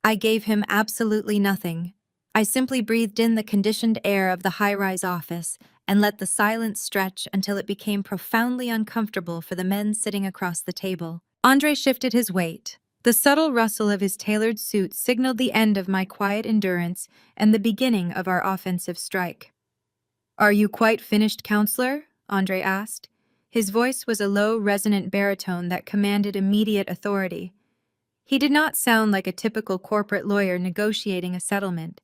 I gave him absolutely nothing. I simply breathed in the conditioned air of the high-rise office and let the silence stretch until it became profoundly uncomfortable for the men sitting across the table. Andre shifted his weight. The subtle rustle of his tailored suit signaled the end of my quiet endurance and the beginning of our offensive strike. "Are you quite finished, counselor?" Andre asked. His voice was a low, resonant baritone that commanded immediate authority. He did not sound like a typical corporate lawyer negotiating a settlement.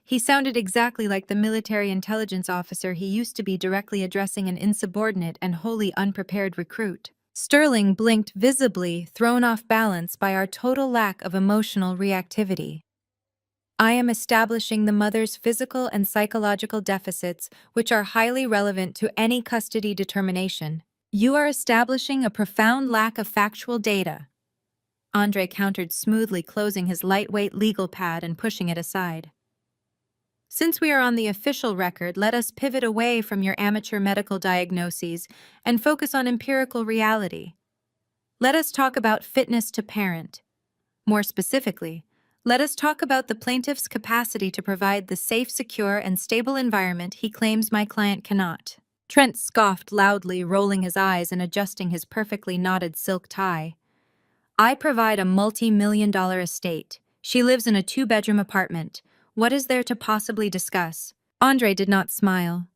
He sounded exactly like the military intelligence officer he used to be directly addressing an insubordinate and wholly unprepared recruit. Sterling blinked visibly, thrown off balance by our total lack of emotional reactivity. "I am establishing the mother's physical and psychological deficits, which are highly relevant to any custody determination. You are establishing a profound lack of factual data." Andre countered smoothly, closing his lightweight legal pad and pushing it aside. "Since we are on the official record, let us pivot away from your amateur medical diagnoses and focus on empirical reality. Let us talk about fitness to parent. More specifically, let us talk about the plaintiff's capacity to provide the safe, secure, and stable environment he claims my client cannot." Trent scoffed loudly, rolling his eyes and adjusting his perfectly knotted silk tie. "I provide a multi-million-dollar estate. She lives in a 2-bedroom apartment. What is there to possibly discuss?" Andre did not smile.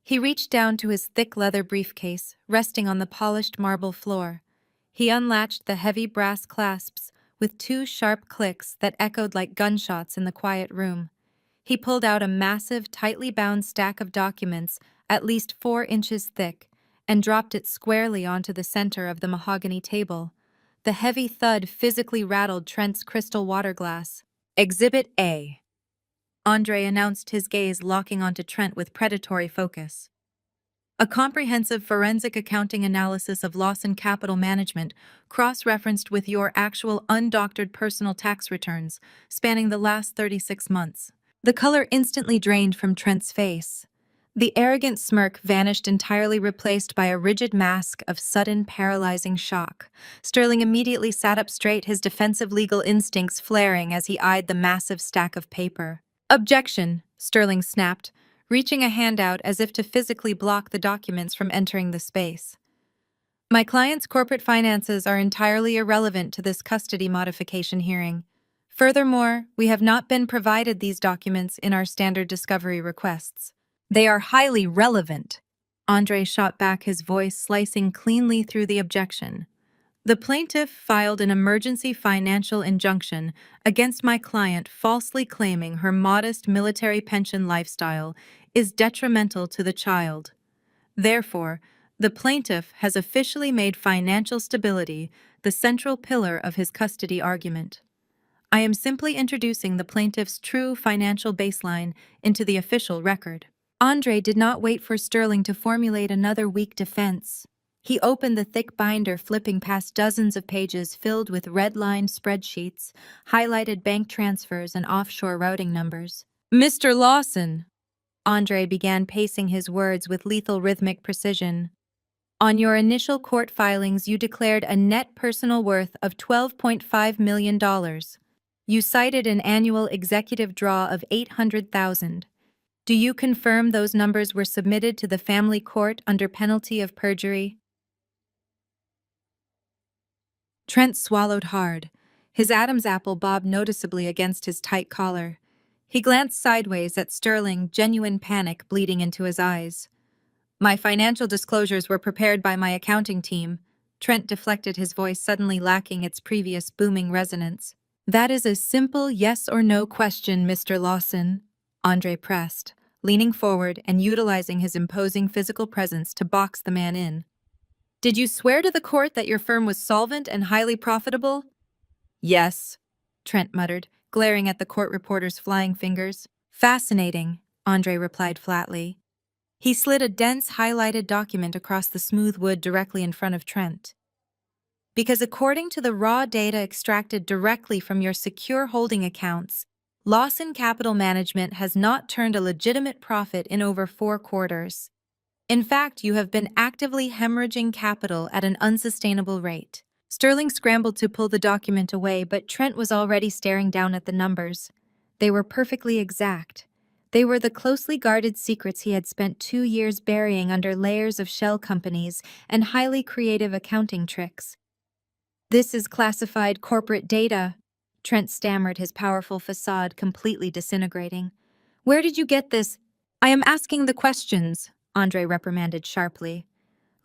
He reached down to his thick leather briefcase, resting on the polished marble floor. He unlatched the heavy brass clasps with 2 sharp clicks that echoed like gunshots in the quiet room. He pulled out a massive, tightly bound stack of documents, at least 4 inches thick, and dropped it squarely onto the center of the mahogany table. The heavy thud physically rattled Trent's crystal water glass. "Exhibit A." Andre announced, his gaze locking onto Trent with predatory focus. "A comprehensive forensic accounting analysis of loss and capital management, cross-referenced with your actual undoctored personal tax returns, spanning the last 36 months. The color instantly drained from Trent's face. The arrogant smirk vanished entirely, replaced by a rigid mask of sudden, paralyzing shock. Sterling immediately sat up straight, his defensive legal instincts flaring as he eyed the massive stack of paper. "Objection," Sterling snapped, reaching a hand out as if to physically block the documents from entering the space. "My client's corporate finances are entirely irrelevant to this custody modification hearing. Furthermore, we have not been provided these documents in our standard discovery requests." "They are highly relevant," Andre shot back, his voice slicing cleanly through the objection. "The plaintiff filed an emergency financial injunction against my client, falsely claiming her modest military pension lifestyle is detrimental to the child. Therefore, the plaintiff has officially made financial stability the central pillar of his custody argument. I am simply introducing the plaintiff's true financial baseline into the official record." Andre did not wait for Sterling to formulate another weak defense. He opened the thick binder, flipping past dozens of pages filled with red-lined spreadsheets, highlighted bank transfers, and offshore routing numbers. "Mr. Lawson," Andre began, pacing his words with lethal rhythmic precision, "on your initial court filings you declared a net personal worth of $12.5 million. You cited an annual executive draw of $800,000. Do you confirm those numbers were submitted to the family court under penalty of perjury?" Trent swallowed hard. His Adam's apple bobbed noticeably against his tight collar. He glanced sideways at Sterling, genuine panic bleeding into his eyes. "My financial disclosures were prepared by my accounting team." Trent deflected, his voice suddenly lacking its previous booming resonance. "That is a simple yes or no question, Mr. Lawson," Andre pressed, leaning forward and utilizing his imposing physical presence to box the man in. "Did you swear to the court that your firm was solvent and highly profitable?" "Yes," Trent muttered, glaring at the court reporter's flying fingers. "Fascinating," Andre replied flatly. He slid a dense, highlighted document across the smooth wood directly in front of Trent. Because according to the raw data extracted directly from your secure holding accounts, Lawson Capital Management has not turned a legitimate profit in over 4 quarters. In fact, you have been actively hemorrhaging capital at an unsustainable rate. Sterling scrambled to pull the document away, but Trent was already staring down at the numbers. They were perfectly exact. They were the closely guarded secrets he had spent 2 years burying under layers of shell companies and highly creative accounting tricks. "This is classified corporate data," Trent stammered, his powerful facade completely disintegrating. "Where did you get this?" "I am asking the questions," Andre reprimanded sharply.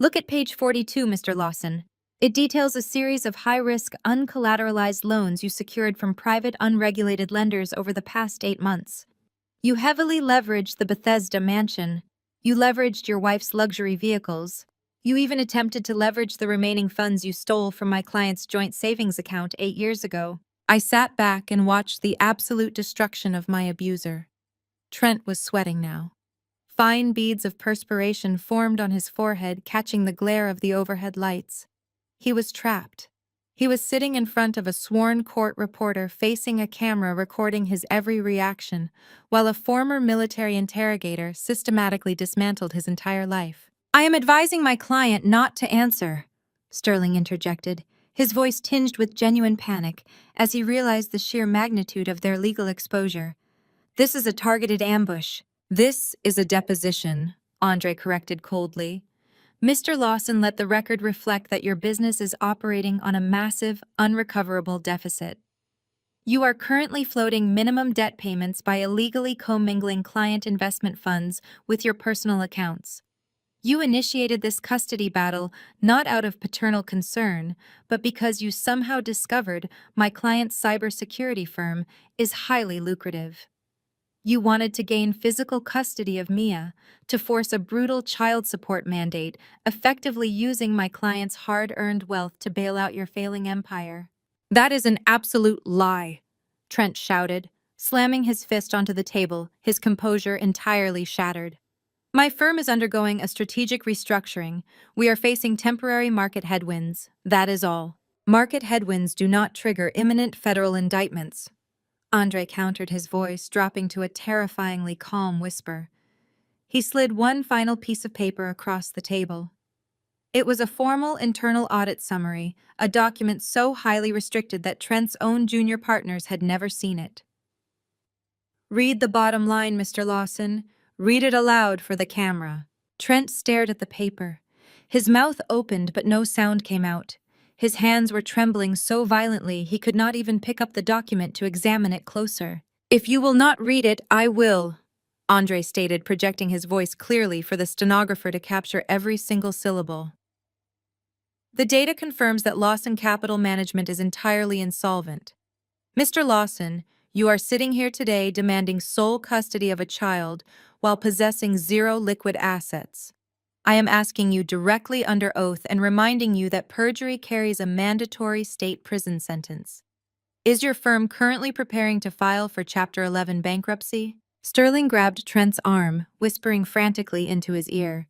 "Look at page 42, Mr. Lawson. It details a series of high-risk, uncollateralized loans you secured from private, unregulated lenders over the past 8 months. You heavily leveraged the Bethesda mansion. You leveraged your wife's luxury vehicles. You even attempted to leverage the remaining funds you stole from my client's joint savings account 8 years ago." I sat back and watched the absolute destruction of my abuser. Trent was sweating now. Fine beads of perspiration formed on his forehead, catching the glare of the overhead lights. He was trapped. He was sitting in front of a sworn court reporter facing a camera recording his every reaction, while a former military interrogator systematically dismantled his entire life. "I am advising my client not to answer," Sterling interjected, his voice tinged with genuine panic as he realized the sheer magnitude of their legal exposure. "This is a targeted ambush." "This is a deposition," Andre corrected coldly. "Mr. Lawson, let the record reflect that your business is operating on a massive, unrecoverable deficit. You are currently floating minimum debt payments by illegally commingling client investment funds with your personal accounts. You initiated this custody battle not out of paternal concern, but because you somehow discovered my client's cybersecurity firm is highly lucrative. You wanted to gain physical custody of Mia, to force a brutal child support mandate, effectively using my client's hard-earned wealth to bail out your failing empire." "That is an absolute lie," Trent shouted, slamming his fist onto the table, his composure entirely shattered. "My firm is undergoing a strategic restructuring. We are facing temporary market headwinds. That is all. Market headwinds do not trigger imminent federal indictments." Andre countered, his voice dropping to a terrifyingly calm whisper. He slid one final piece of paper across the table. It was a formal internal audit summary, a document so highly restricted that Trent's own junior partners had never seen it. "Read the bottom line, Mr. Lawson. Read it aloud for the camera." Trent stared at the paper. His mouth opened, but no sound came out. His hands were trembling so violently he could not even pick up the document to examine it closer. "If you will not read it, I will," Andre stated, projecting his voice clearly for the stenographer to capture every single syllable. "The data confirms that Lawson Capital Management is entirely insolvent. Mr. Lawson, you are sitting here today demanding sole custody of a child while possessing zero liquid assets. I am asking you directly under oath and reminding you that perjury carries a mandatory state prison sentence. Is your firm currently preparing to file for Chapter 11 bankruptcy?" Sterling grabbed Trent's arm, whispering frantically into his ear.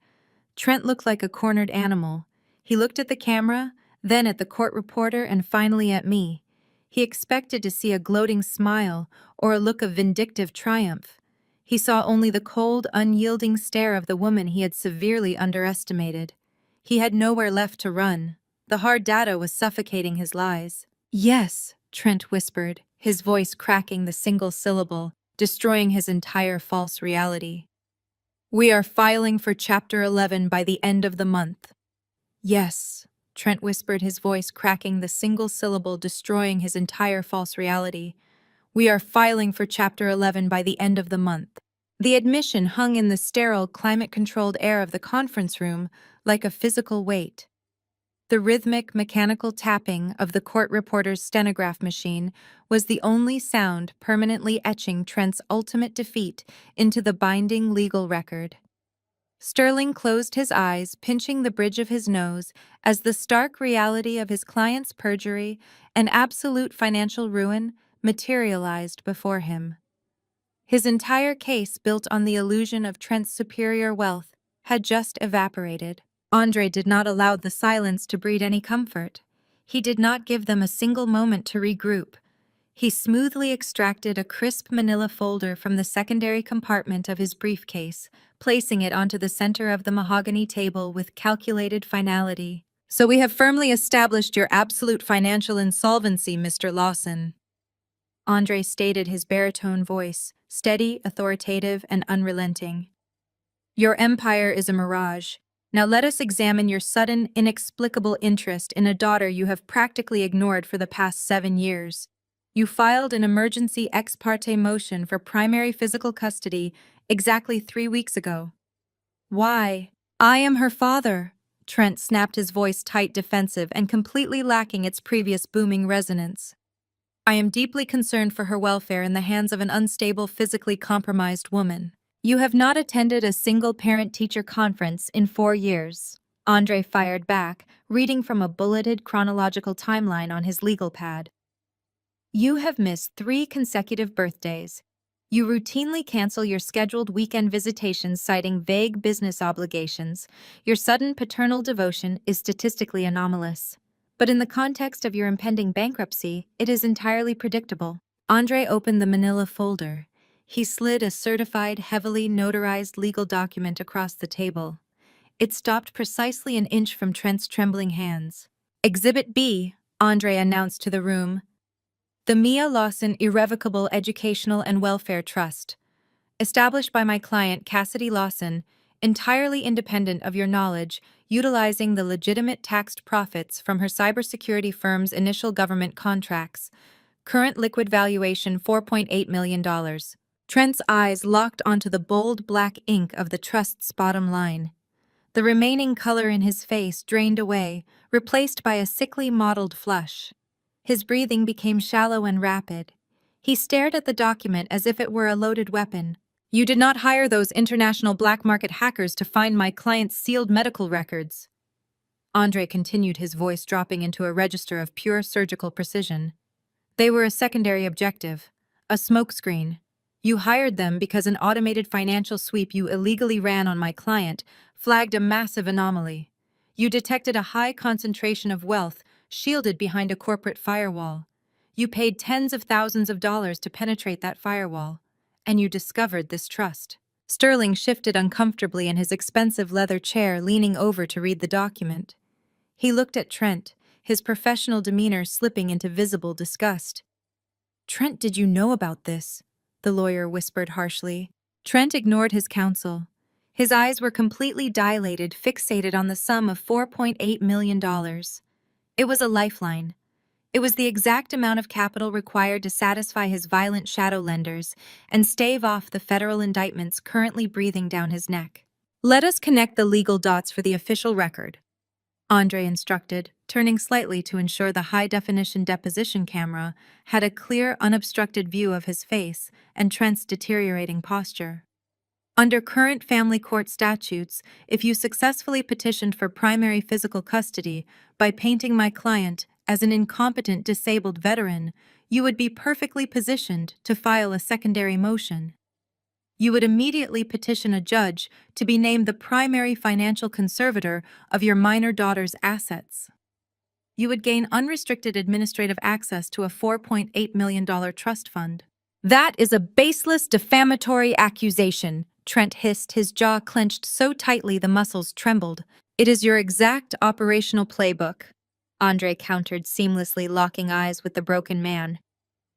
Trent looked like a cornered animal. He looked at the camera, then at the court reporter, and finally at me. He expected to see a gloating smile or a look of vindictive triumph. He saw only the cold, unyielding stare of the woman he had severely underestimated. He had nowhere left to run. The hard data was suffocating his lies. "Yes," Trent whispered, his voice cracking the single syllable, destroying his entire false reality. "We are filing for Chapter 11 by the end of the month." "Yes," Trent whispered, his voice cracking the single syllable, destroying his entire false reality. "We are filing for Chapter 11 by the end of the month." The admission hung in the sterile, climate-controlled air of the conference room like a physical weight. The rhythmic, mechanical tapping of the court reporter's stenograph machine was the only sound permanently etching Trent's ultimate defeat into the binding legal record. Sterling closed his eyes, pinching the bridge of his nose, as the stark reality of his client's perjury and absolute financial ruin materialized before him. His entire case built on the illusion of Trent's superior wealth, had just evaporated. Andre did not allow the silence to breed any comfort. He did not give them a single moment to regroup. He smoothly extracted a crisp manila folder from the secondary compartment of his briefcase, placing it onto the center of the mahogany table with calculated finality. "So we have firmly established your absolute financial insolvency, Mr. Lawson," Andre stated, his baritone voice, steady, authoritative, and unrelenting. "Your empire is a mirage. Now let us examine your sudden, inexplicable interest in a daughter you have practically ignored for the past 7 years. You filed an emergency ex parte motion for primary physical custody exactly 3 weeks ago. Why? I am her father." Trent snapped, his voice tight, defensive, and completely lacking its previous booming resonance. "I am deeply concerned for her welfare in the hands of an unstable, physically compromised woman. You have not attended a single parent-teacher conference in 4 years." Andre fired back, reading from a bulleted chronological timeline on his legal pad. "You have missed 3 consecutive birthdays. You routinely cancel your scheduled weekend visitations citing vague business obligations. Your sudden paternal devotion is statistically anomalous. But in the context of your impending bankruptcy, it is entirely predictable." Andre opened the manila folder. He slid a certified, heavily notarized legal document across the table. It stopped precisely an inch from Trent's trembling hands. "Exhibit B," Andre announced to the room. "The Mia Lawson Irrevocable Educational and Welfare Trust, established by my client Cassidy Lawson, entirely independent of your knowledge, utilizing the legitimate taxed profits from her cybersecurity firm's initial government contracts. Current liquid valuation $4.8 million. Trent's eyes locked onto the bold black ink of the trust's bottom line. The remaining color in his face drained away, replaced by a sickly mottled flush. His breathing became shallow and rapid. He stared at the document as if it were a loaded weapon. "You did not hire those international black market hackers to find my client's sealed medical records." Andre continued, his voice dropping into a register of pure surgical precision. "They were a secondary objective, a smokescreen. You hired them because an automated financial sweep you illegally ran on my client flagged a massive anomaly. You detected a high concentration of wealth shielded behind a corporate firewall. You paid tens of thousands of dollars to penetrate that firewall, and you discovered this trust." Sterling shifted uncomfortably in his expensive leather chair, leaning over to read the document. He looked at Trent, his professional demeanor slipping into visible disgust. "Trent, did you know about this?" the lawyer whispered harshly. Trent ignored his counsel. His eyes were completely dilated, fixated on the sum of $4.8 million. It was a lifeline. It was the exact amount of capital required to satisfy his violent shadow lenders and stave off the federal indictments currently breathing down his neck. "Let us connect the legal dots for the official record," Andre instructed, turning slightly to ensure the high-definition deposition camera had a clear, unobstructed view of his face and Trent's deteriorating posture. "Under current family court statutes, if you successfully petitioned for primary physical custody by painting my client as an incompetent disabled veteran, you would be perfectly positioned to file a secondary motion. You would immediately petition a judge to be named the primary financial conservator of your minor daughter's assets. You would gain unrestricted administrative access to a $4.8 million trust fund." "That is a baseless, defamatory accusation," Trent hissed, his jaw clenched so tightly the muscles trembled. "It is your exact operational playbook," Andre countered, seamlessly locking eyes with the broken man.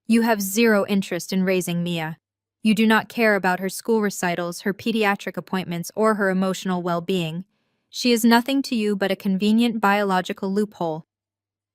"You have zero interest in raising Mia. You do not care about her school recitals, her pediatric appointments, or her emotional well-being. She is nothing to you but a convenient biological loophole.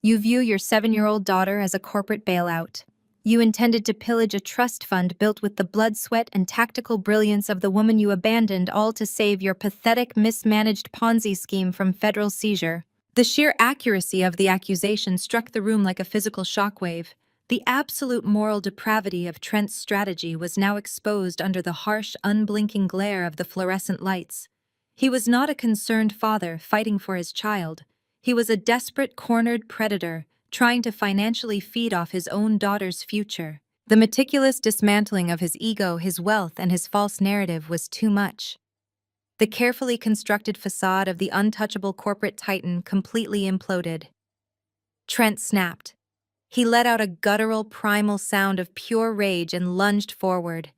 You view your 7-year-old daughter as a corporate bailout. You intended to pillage a trust fund built with the blood, sweat, and tactical brilliance of the woman you abandoned, all to save your pathetic, mismanaged Ponzi scheme from federal seizure." The sheer accuracy of the accusation struck the room like a physical shockwave. The absolute moral depravity of Trent's strategy was now exposed under the harsh, unblinking glare of the fluorescent lights. He was not a concerned father fighting for his child. He was a desperate, cornered predator trying to financially feed off his own daughter's future. The meticulous dismantling of his ego, his wealth, and his false narrative was too much. The carefully constructed facade of the untouchable corporate titan completely imploded. Trent snapped. He let out a guttural, primal sound of pure rage and lunged forward.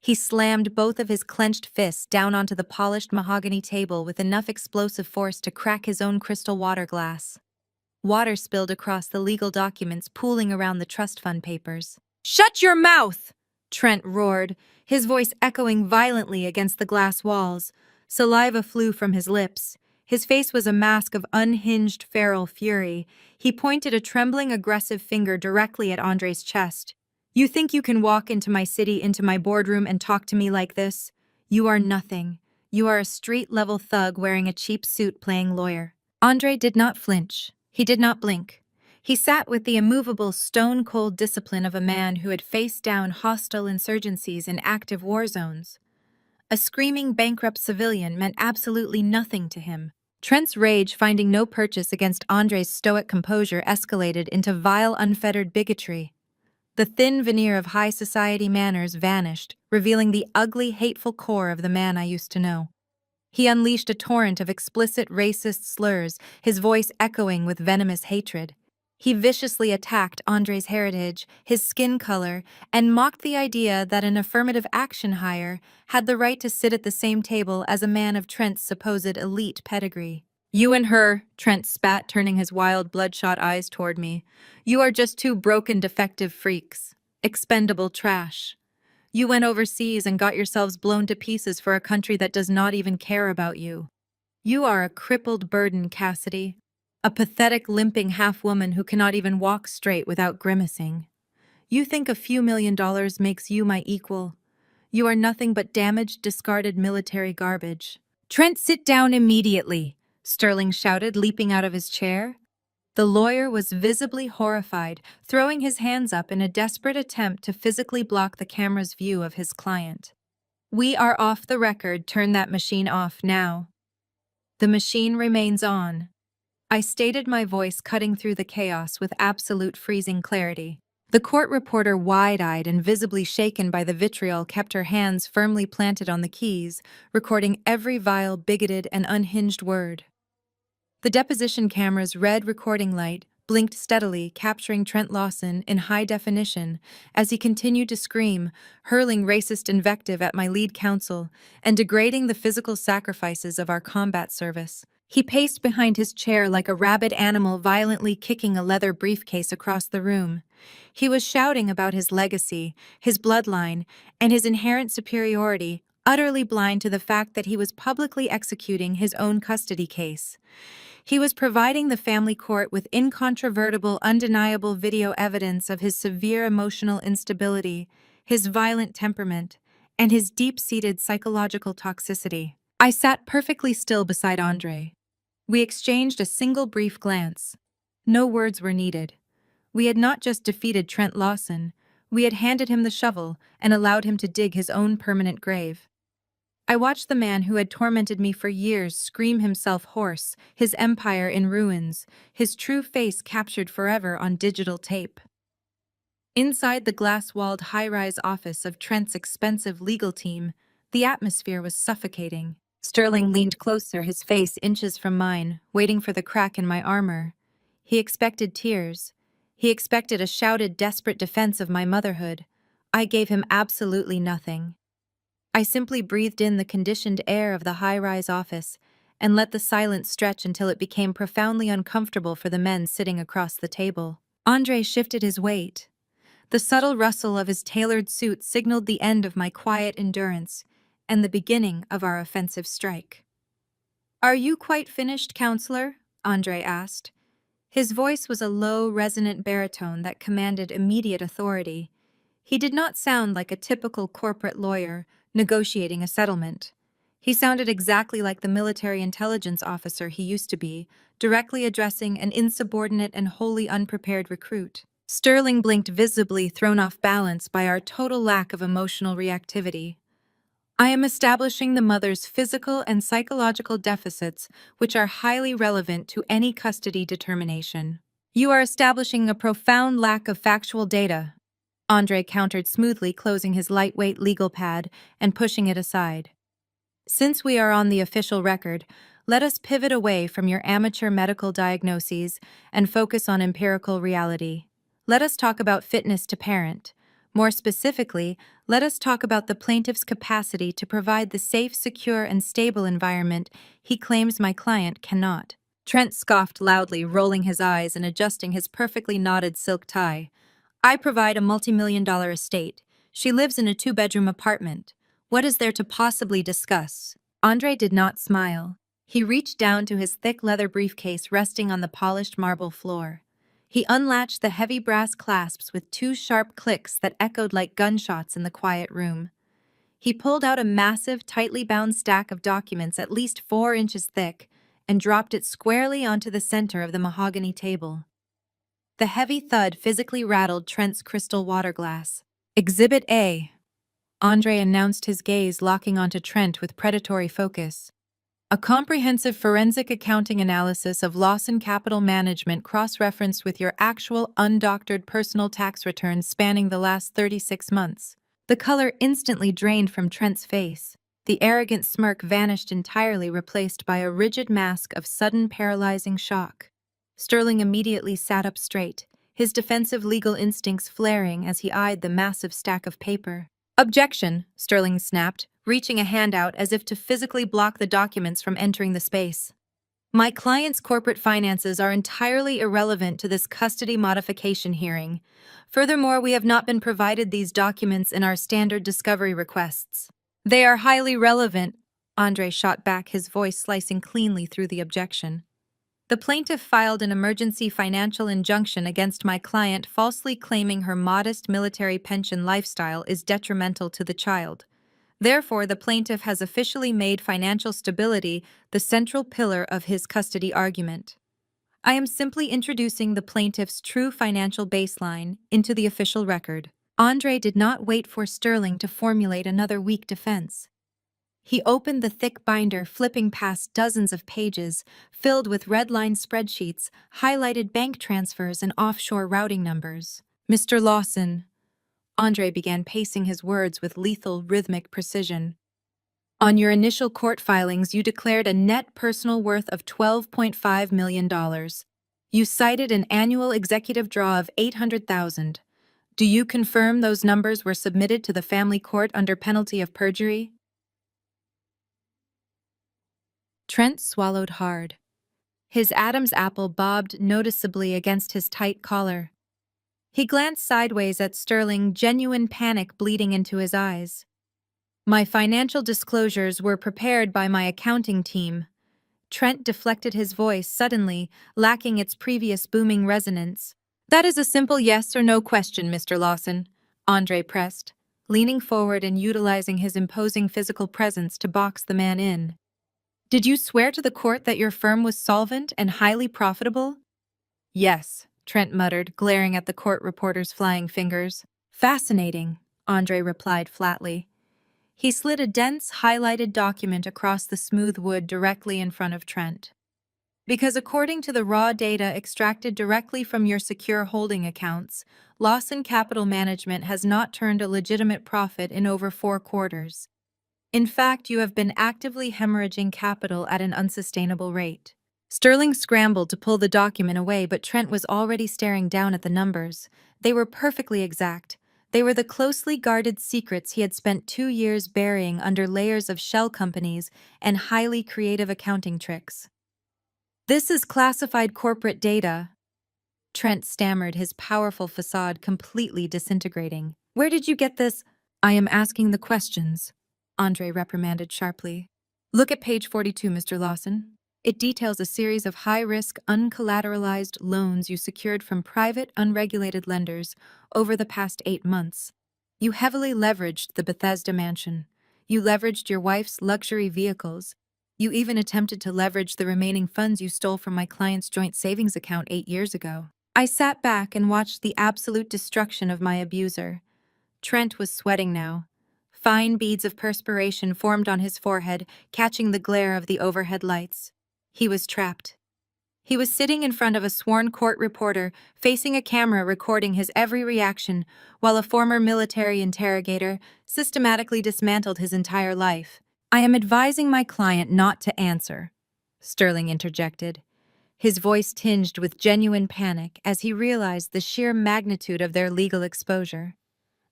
He slammed both of his clenched fists down onto the polished mahogany table with enough explosive force to crack his own crystal water glass. Water spilled across the legal documents pooling around the trust fund papers. "Shut your mouth!" Trent roared, his voice echoing violently against the glass walls. Saliva flew from his lips. His face was a mask of unhinged feral fury. He pointed a trembling, aggressive finger directly at Andre's chest. "You think you can walk into my city, into my boardroom, and talk to me like this? You are nothing. You are a street-level thug wearing a cheap suit playing lawyer." Andre did not flinch. He did not blink. He sat with the immovable, stone-cold discipline of a man who had faced down hostile insurgencies in active war zones. A screaming, bankrupt civilian meant absolutely nothing to him. Trent's rage, finding no purchase against Andre's stoic composure, escalated into vile, unfettered bigotry. The thin veneer of high society manners vanished, revealing the ugly, hateful core of the man I used to know. He unleashed a torrent of explicit racist slurs, his voice echoing with venomous hatred. He viciously attacked Andre's heritage, his skin color, and mocked the idea that an affirmative action hire had the right to sit at the same table as a man of Trent's supposed elite pedigree. "You and her," Trent spat, turning his wild, bloodshot eyes toward me. "You are just two broken, defective freaks. Expendable trash. You went overseas and got yourselves blown to pieces for a country that does not even care about you. You are a crippled burden, Cassidy. A pathetic, limping half-woman who cannot even walk straight without grimacing. You think a few $1,000,000 makes you my equal. You are nothing but damaged, discarded military garbage." "Trent, sit down immediately," Sterling shouted, leaping out of his chair. The lawyer was visibly horrified, throwing his hands up in a desperate attempt to physically block the camera's view of his client. "We are off the record. Turn that machine off now." "The machine remains on," I stated, my voice cutting through the chaos with absolute freezing clarity. The court reporter, wide-eyed and visibly shaken by the vitriol, kept her hands firmly planted on the keys, recording every vile, bigoted, and unhinged word. The deposition camera's red recording light blinked steadily, capturing Trent Lawson in high definition as he continued to scream, hurling racist invective at my lead counsel and degrading the physical sacrifices of our combat service. He paced behind his chair like a rabid animal, violently kicking a leather briefcase across the room. He was shouting about his legacy, his bloodline, and his inherent superiority, utterly blind to the fact that he was publicly executing his own custody case. He was providing the family court with incontrovertible, undeniable video evidence of his severe emotional instability, his violent temperament, and his deep-seated psychological toxicity. I sat perfectly still beside Andre. We exchanged a single brief glance. No words were needed. We had not just defeated Trent Lawson, we had handed him the shovel and allowed him to dig his own permanent grave. I watched the man who had tormented me for years scream himself hoarse, his empire in ruins, his true face captured forever on digital tape. Inside the glass-walled high-rise office of Trent's expensive legal team, the atmosphere was suffocating. Sterling leaned closer, his face inches from mine, waiting for the crack in my armor. He expected tears. He expected a shouted, desperate defense of my motherhood. I gave him absolutely nothing. I simply breathed in the conditioned air of the high-rise office and let the silence stretch until it became profoundly uncomfortable for the men sitting across the table. Andre shifted his weight. The subtle rustle of his tailored suit signaled the end of my quiet endurance and the beginning of our offensive strike. "Are you quite finished, counselor?" Andre asked. His voice was a low, resonant baritone that commanded immediate authority. He did not sound like a typical corporate lawyer negotiating a settlement. He sounded exactly like the military intelligence officer he used to be, directly addressing an insubordinate and wholly unprepared recruit. Sterling blinked, visibly thrown off balance by our total lack of emotional reactivity. "I am establishing the mother's physical and psychological deficits, which are highly relevant to any custody determination." "You are establishing a profound lack of factual data," Andre countered smoothly, closing his lightweight legal pad and pushing it aside. Since we are on the official record, let us pivot away from your amateur medical diagnoses and focus on empirical reality. Let us talk about fitness to parent. More specifically, let us talk about the plaintiff's capacity to provide the safe, secure, and stable environment he claims my client cannot. Trent scoffed loudly, rolling his eyes and adjusting his perfectly knotted silk tie. I provide a multi-million-dollar estate. She lives in a two-bedroom apartment. What is there to possibly discuss? Andre did not smile. He reached down to his thick leather briefcase resting on the polished marble floor. He unlatched the heavy brass clasps with two sharp clicks that echoed like gunshots in the quiet room. He pulled out a massive, tightly bound stack of documents at least 4 inches thick and dropped it squarely onto the center of the mahogany table. The heavy thud physically rattled Trent's crystal water glass. Exhibit A. Andre announced, his gaze locking onto Trent with predatory focus. A comprehensive forensic accounting analysis of Lawson Capital Management cross-referenced with your actual undoctored personal tax returns spanning the last 36 months. The color instantly drained from Trent's face. The arrogant smirk vanished entirely, replaced by a rigid mask of sudden paralyzing shock. Sterling immediately sat up straight, his defensive legal instincts flaring as he eyed the massive stack of paper. "Objection," Sterling snapped, reaching a hand out as if to physically block the documents from entering the space. "My client's corporate finances are entirely irrelevant to this custody modification hearing. Furthermore, we have not been provided these documents in our standard discovery requests." "They are highly relevant," Andre shot back, his voice slicing cleanly through the objection. "The plaintiff filed an emergency financial injunction against my client, falsely claiming her modest military pension lifestyle is detrimental to the child. Therefore, the plaintiff has officially made financial stability the central pillar of his custody argument. I am simply introducing the plaintiff's true financial baseline into the official record." Andre did not wait for Sterling to formulate another weak defense. He opened the thick binder, flipping past dozens of pages filled with red-line spreadsheets, highlighted bank transfers, and offshore routing numbers. "Mr. Lawson," Andre began, pacing his words with lethal, rhythmic precision. "On your initial court filings, you declared a net personal worth of $12.5 million. You cited an annual executive draw of $800,000. Do you confirm those numbers were submitted to the family court under penalty of perjury?" Trent swallowed hard. His Adam's apple bobbed noticeably against his tight collar. He glanced sideways at Sterling, genuine panic bleeding into his eyes. "My financial disclosures were prepared by my accounting team." Trent deflected his voice suddenly, lacking its previous booming resonance. "That is a simple yes or no question, Mr. Lawson," Andre pressed, leaning forward and utilizing his imposing physical presence to box the man in. "Did you swear to the court that your firm was solvent and highly profitable?" "Yes," Trent muttered, glaring at the court reporter's flying fingers. "Fascinating," Andre replied flatly. He slid a dense, highlighted document across the smooth wood directly in front of Trent. "Because according to the raw data extracted directly from your secure holding accounts, Lawson Capital Management has not turned a legitimate profit in over 4 quarters. In fact, you have been actively hemorrhaging capital at an unsustainable rate." Sterling scrambled to pull the document away, but Trent was already staring down at the numbers. They were perfectly exact. They were the closely guarded secrets he had spent 2 years burying under layers of shell companies and highly creative accounting tricks. "This is classified corporate data," Trent stammered, his powerful facade completely disintegrating. "Where did you get this?" "I am asking the questions," Andre reprimanded sharply. "Look at page 42, Mr. Lawson. It details a series of high-risk, uncollateralized loans you secured from private, unregulated lenders over the past 8 months. You heavily leveraged the Bethesda mansion. You leveraged your wife's luxury vehicles. You even attempted to leverage the remaining funds you stole from my client's joint savings account 8 years ago." I sat back and watched the absolute destruction of my abuser. Trent was sweating now. Fine beads of perspiration formed on his forehead, catching the glare of the overhead lights. He was trapped. He was sitting in front of a sworn court reporter, facing a camera recording his every reaction, while a former military interrogator systematically dismantled his entire life. I am advising my client not to answer, Sterling interjected, his voice tinged with genuine panic as he realized the sheer magnitude of their legal exposure.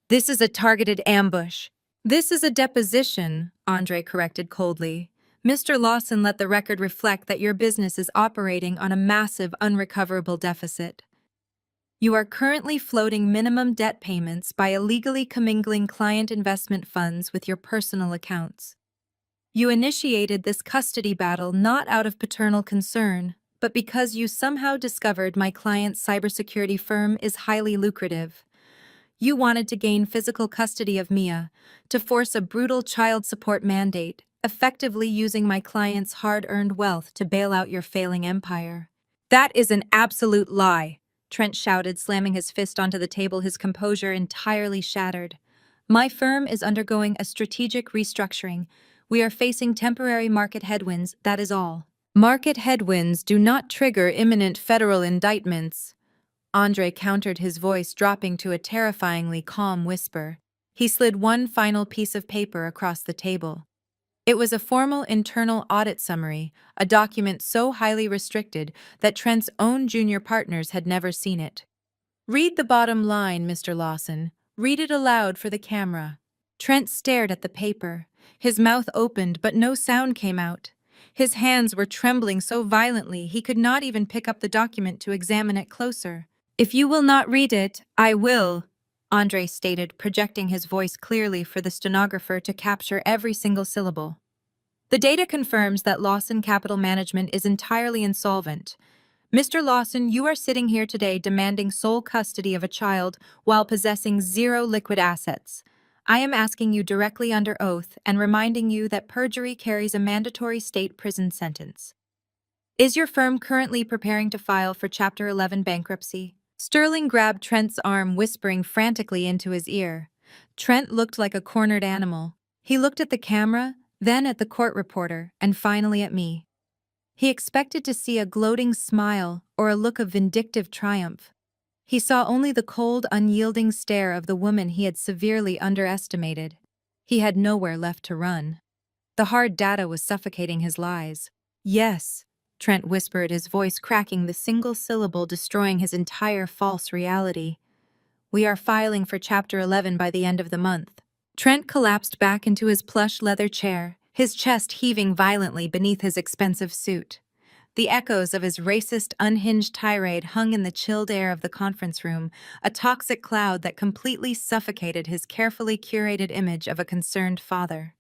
This is a targeted ambush. This is a deposition, Andre corrected coldly. Mr. Lawson let the record reflect that your business is operating on a massive unrecoverable deficit. You are currently floating minimum debt payments by illegally commingling client investment funds with your personal accounts. You initiated this custody battle not out of paternal concern, but because you somehow discovered my client's cybersecurity firm is highly lucrative. You wanted to gain physical custody of Mia, to force a brutal child support mandate, effectively using my client's hard-earned wealth to bail out your failing empire. That is an absolute lie, Trent shouted, slamming his fist onto the table, his composure entirely shattered. My firm is undergoing a strategic restructuring. We are facing temporary market headwinds, that is all. Market headwinds do not trigger imminent federal indictments. Andre countered, his voice dropping to a terrifyingly calm whisper. He slid one final piece of paper across the table. It was a formal internal audit summary, a document so highly restricted that Trent's own junior partners had never seen it. Read the bottom line, Mr. Lawson. Read it aloud for the camera. Trent stared at the paper. His mouth opened, but no sound came out. His hands were trembling so violently he could not even pick up the document to examine it closer. If you will not read it, I will, Andre stated, projecting his voice clearly for the stenographer to capture every single syllable. The data confirms that Lawson Capital Management is entirely insolvent. Mr. Lawson, you are sitting here today demanding sole custody of a child while possessing zero liquid assets. I am asking you directly under oath and reminding you that perjury carries a mandatory state prison sentence. Is your firm currently preparing to file for Chapter 11 bankruptcy? Sterling grabbed Trent's arm, whispering frantically into his ear. Trent looked like a cornered animal. He looked at the camera, then at the court reporter, and finally at me. He expected to see a gloating smile or a look of vindictive triumph. He saw only the cold, unyielding stare of the woman he had severely underestimated. He had nowhere left to run. The hard data was suffocating his lies. Yes, Trent whispered, his voice cracking, the single syllable destroying his entire false reality. We are filing for Chapter 11 by the end of the month. Trent collapsed back into his plush leather chair, his chest heaving violently beneath his expensive suit. The echoes of his racist, unhinged tirade hung in the chilled air of the conference room, a toxic cloud that completely suffocated his carefully curated image of a concerned father.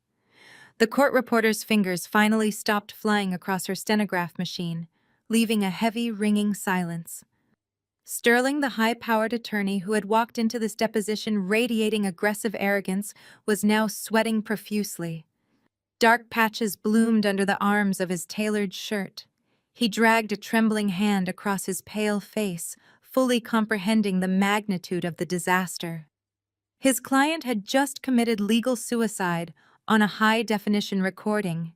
The court reporter's fingers finally stopped flying across her stenograph machine, leaving a heavy, ringing silence. Sterling, the high-powered attorney who had walked into this deposition radiating aggressive arrogance, was now sweating profusely. Dark patches bloomed under the arms of his tailored shirt. He dragged a trembling hand across his pale face, fully comprehending the magnitude of the disaster. His client had just committed legal suicide on a high-definition recording.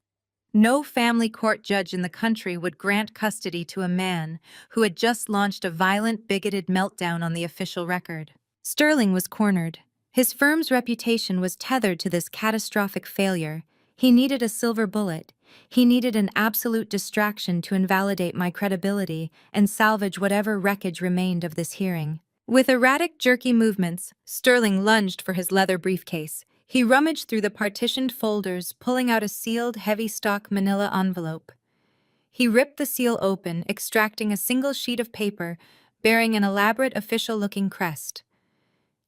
No family court judge in the country would grant custody to a man who had just launched a violent, bigoted meltdown on the official record. Sterling was cornered. His firm's reputation was tethered to this catastrophic failure. He needed a silver bullet. He needed an absolute distraction to invalidate my credibility and salvage whatever wreckage remained of this hearing. With erratic, jerky movements, Sterling lunged for his leather briefcase. He rummaged through the partitioned folders, pulling out a sealed, heavy-stock manila envelope. He ripped the seal open, extracting a single sheet of paper bearing an elaborate, official-looking crest.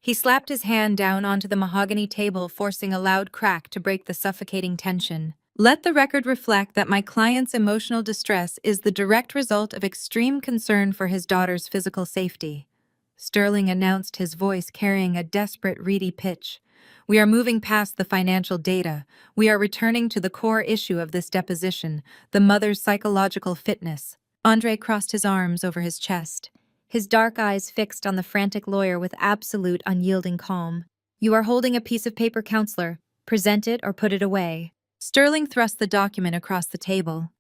He slapped his hand down onto the mahogany table, forcing a loud crack to break the suffocating tension. Let the record reflect that my client's emotional distress is the direct result of extreme concern for his daughter's physical safety, Sterling announced, his voice carrying a desperate, reedy pitch. We are moving past the financial data. We are returning to the core issue of this deposition, the mother's psychological fitness. Andre crossed his arms over his chest, his dark eyes fixed on the frantic lawyer with absolute, unyielding calm. You are holding a piece of paper, counselor. Present it or put it away. Sterling thrust the document across the table.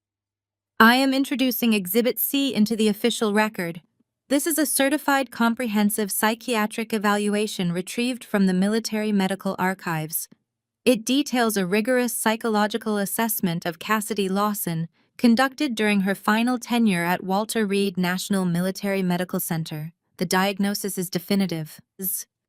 I am introducing Exhibit C into the official record. This is a certified comprehensive psychiatric evaluation retrieved from the Military Medical Archives. It details a rigorous psychological assessment of Cassidy Lawson conducted during her final tenure at Walter Reed National Military Medical Center. The diagnosis is definitive.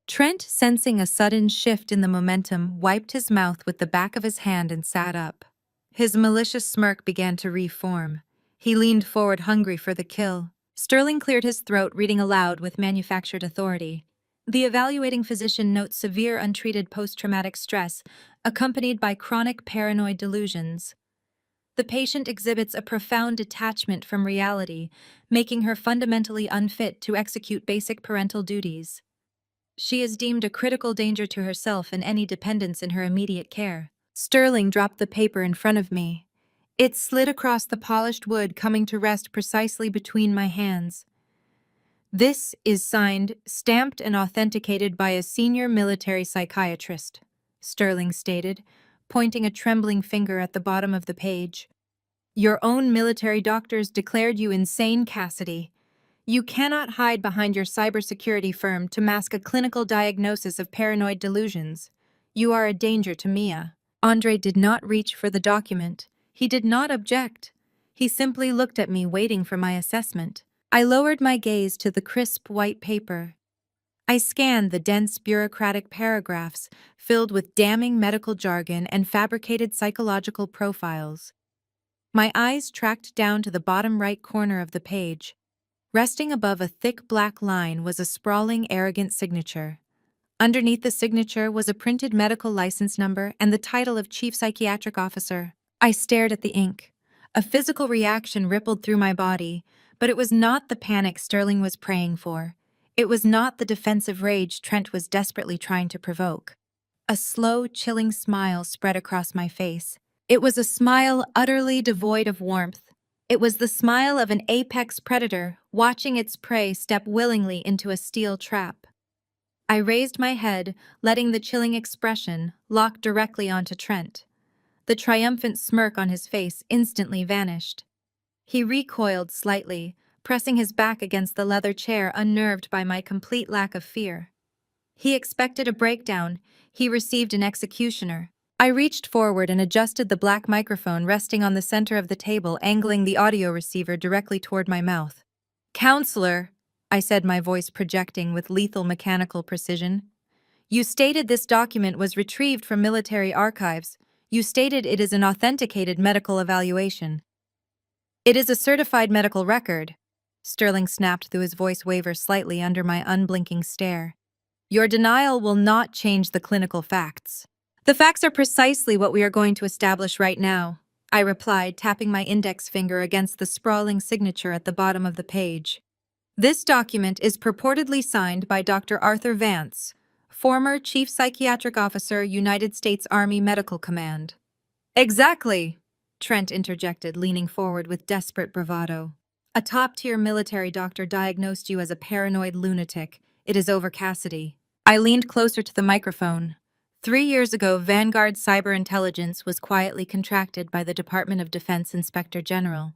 Trent, sensing a sudden shift in the momentum, wiped his mouth with the back of his hand and sat up. His malicious smirk began to reform. He leaned forward, hungry for the kill. Sterling cleared his throat, reading aloud with manufactured authority. The evaluating physician notes severe untreated post-traumatic stress, accompanied by chronic paranoid delusions. The patient exhibits a profound detachment from reality, making her fundamentally unfit to execute basic parental duties. She is deemed a critical danger to herself and any dependents in her immediate care. Sterling dropped the paper in front of me. It slid across the polished wood, coming to rest precisely between my hands. This is signed, stamped, and authenticated by a senior military psychiatrist, Sterling stated, pointing a trembling finger at the bottom of the page. Your own military doctors declared you insane, Cassidy. You cannot hide behind your cybersecurity firm to mask a clinical diagnosis of paranoid delusions. You are a danger to Mia. Andre did not reach for the document. He did not object. He simply looked at me, waiting for my assessment. I lowered my gaze to the crisp white paper. I scanned the dense bureaucratic paragraphs filled with damning medical jargon and fabricated psychological profiles. My eyes tracked down to the bottom right corner of the page. Resting above a thick black line was a sprawling, arrogant signature. Underneath the signature was a printed medical license number and the title of Chief Psychiatric Officer. I stared at the ink. A physical reaction rippled through my body, but it was not the panic Sterling was praying for. It was not the defensive rage Trent was desperately trying to provoke. A slow, chilling smile spread across my face. It was a smile utterly devoid of warmth. It was the smile of an apex predator watching its prey step willingly into a steel trap. I raised my head, letting the chilling expression lock directly onto Trent. The triumphant smirk on his face instantly vanished. He recoiled slightly, pressing his back against the leather chair, unnerved by my complete lack of fear. He expected a breakdown. He received an executioner. I reached forward and adjusted the black microphone resting on the center of the table, angling the audio receiver directly toward my mouth. "Counselor," I said, my voice projecting with lethal mechanical precision. "You stated this document was retrieved from military archives. You stated it is an authenticated medical evaluation." "It is a certified medical record," Sterling snapped through his voice waver slightly under my unblinking stare. "Your denial will not change the clinical facts." "The facts are precisely what we are going to establish right now," I replied, tapping my index finger against the sprawling signature at the bottom of the page. "This document is purportedly signed by Dr. Arthur Vance, former Chief Psychiatric Officer, United States Army Medical Command." "Exactly," Trent interjected, leaning forward with desperate bravado. "A top-tier military doctor diagnosed you as a paranoid lunatic. It is over, Cassidy." I leaned closer to the microphone. 3 years ago, Vanguard Cyber Intelligence was quietly contracted by the Department of Defense Inspector General.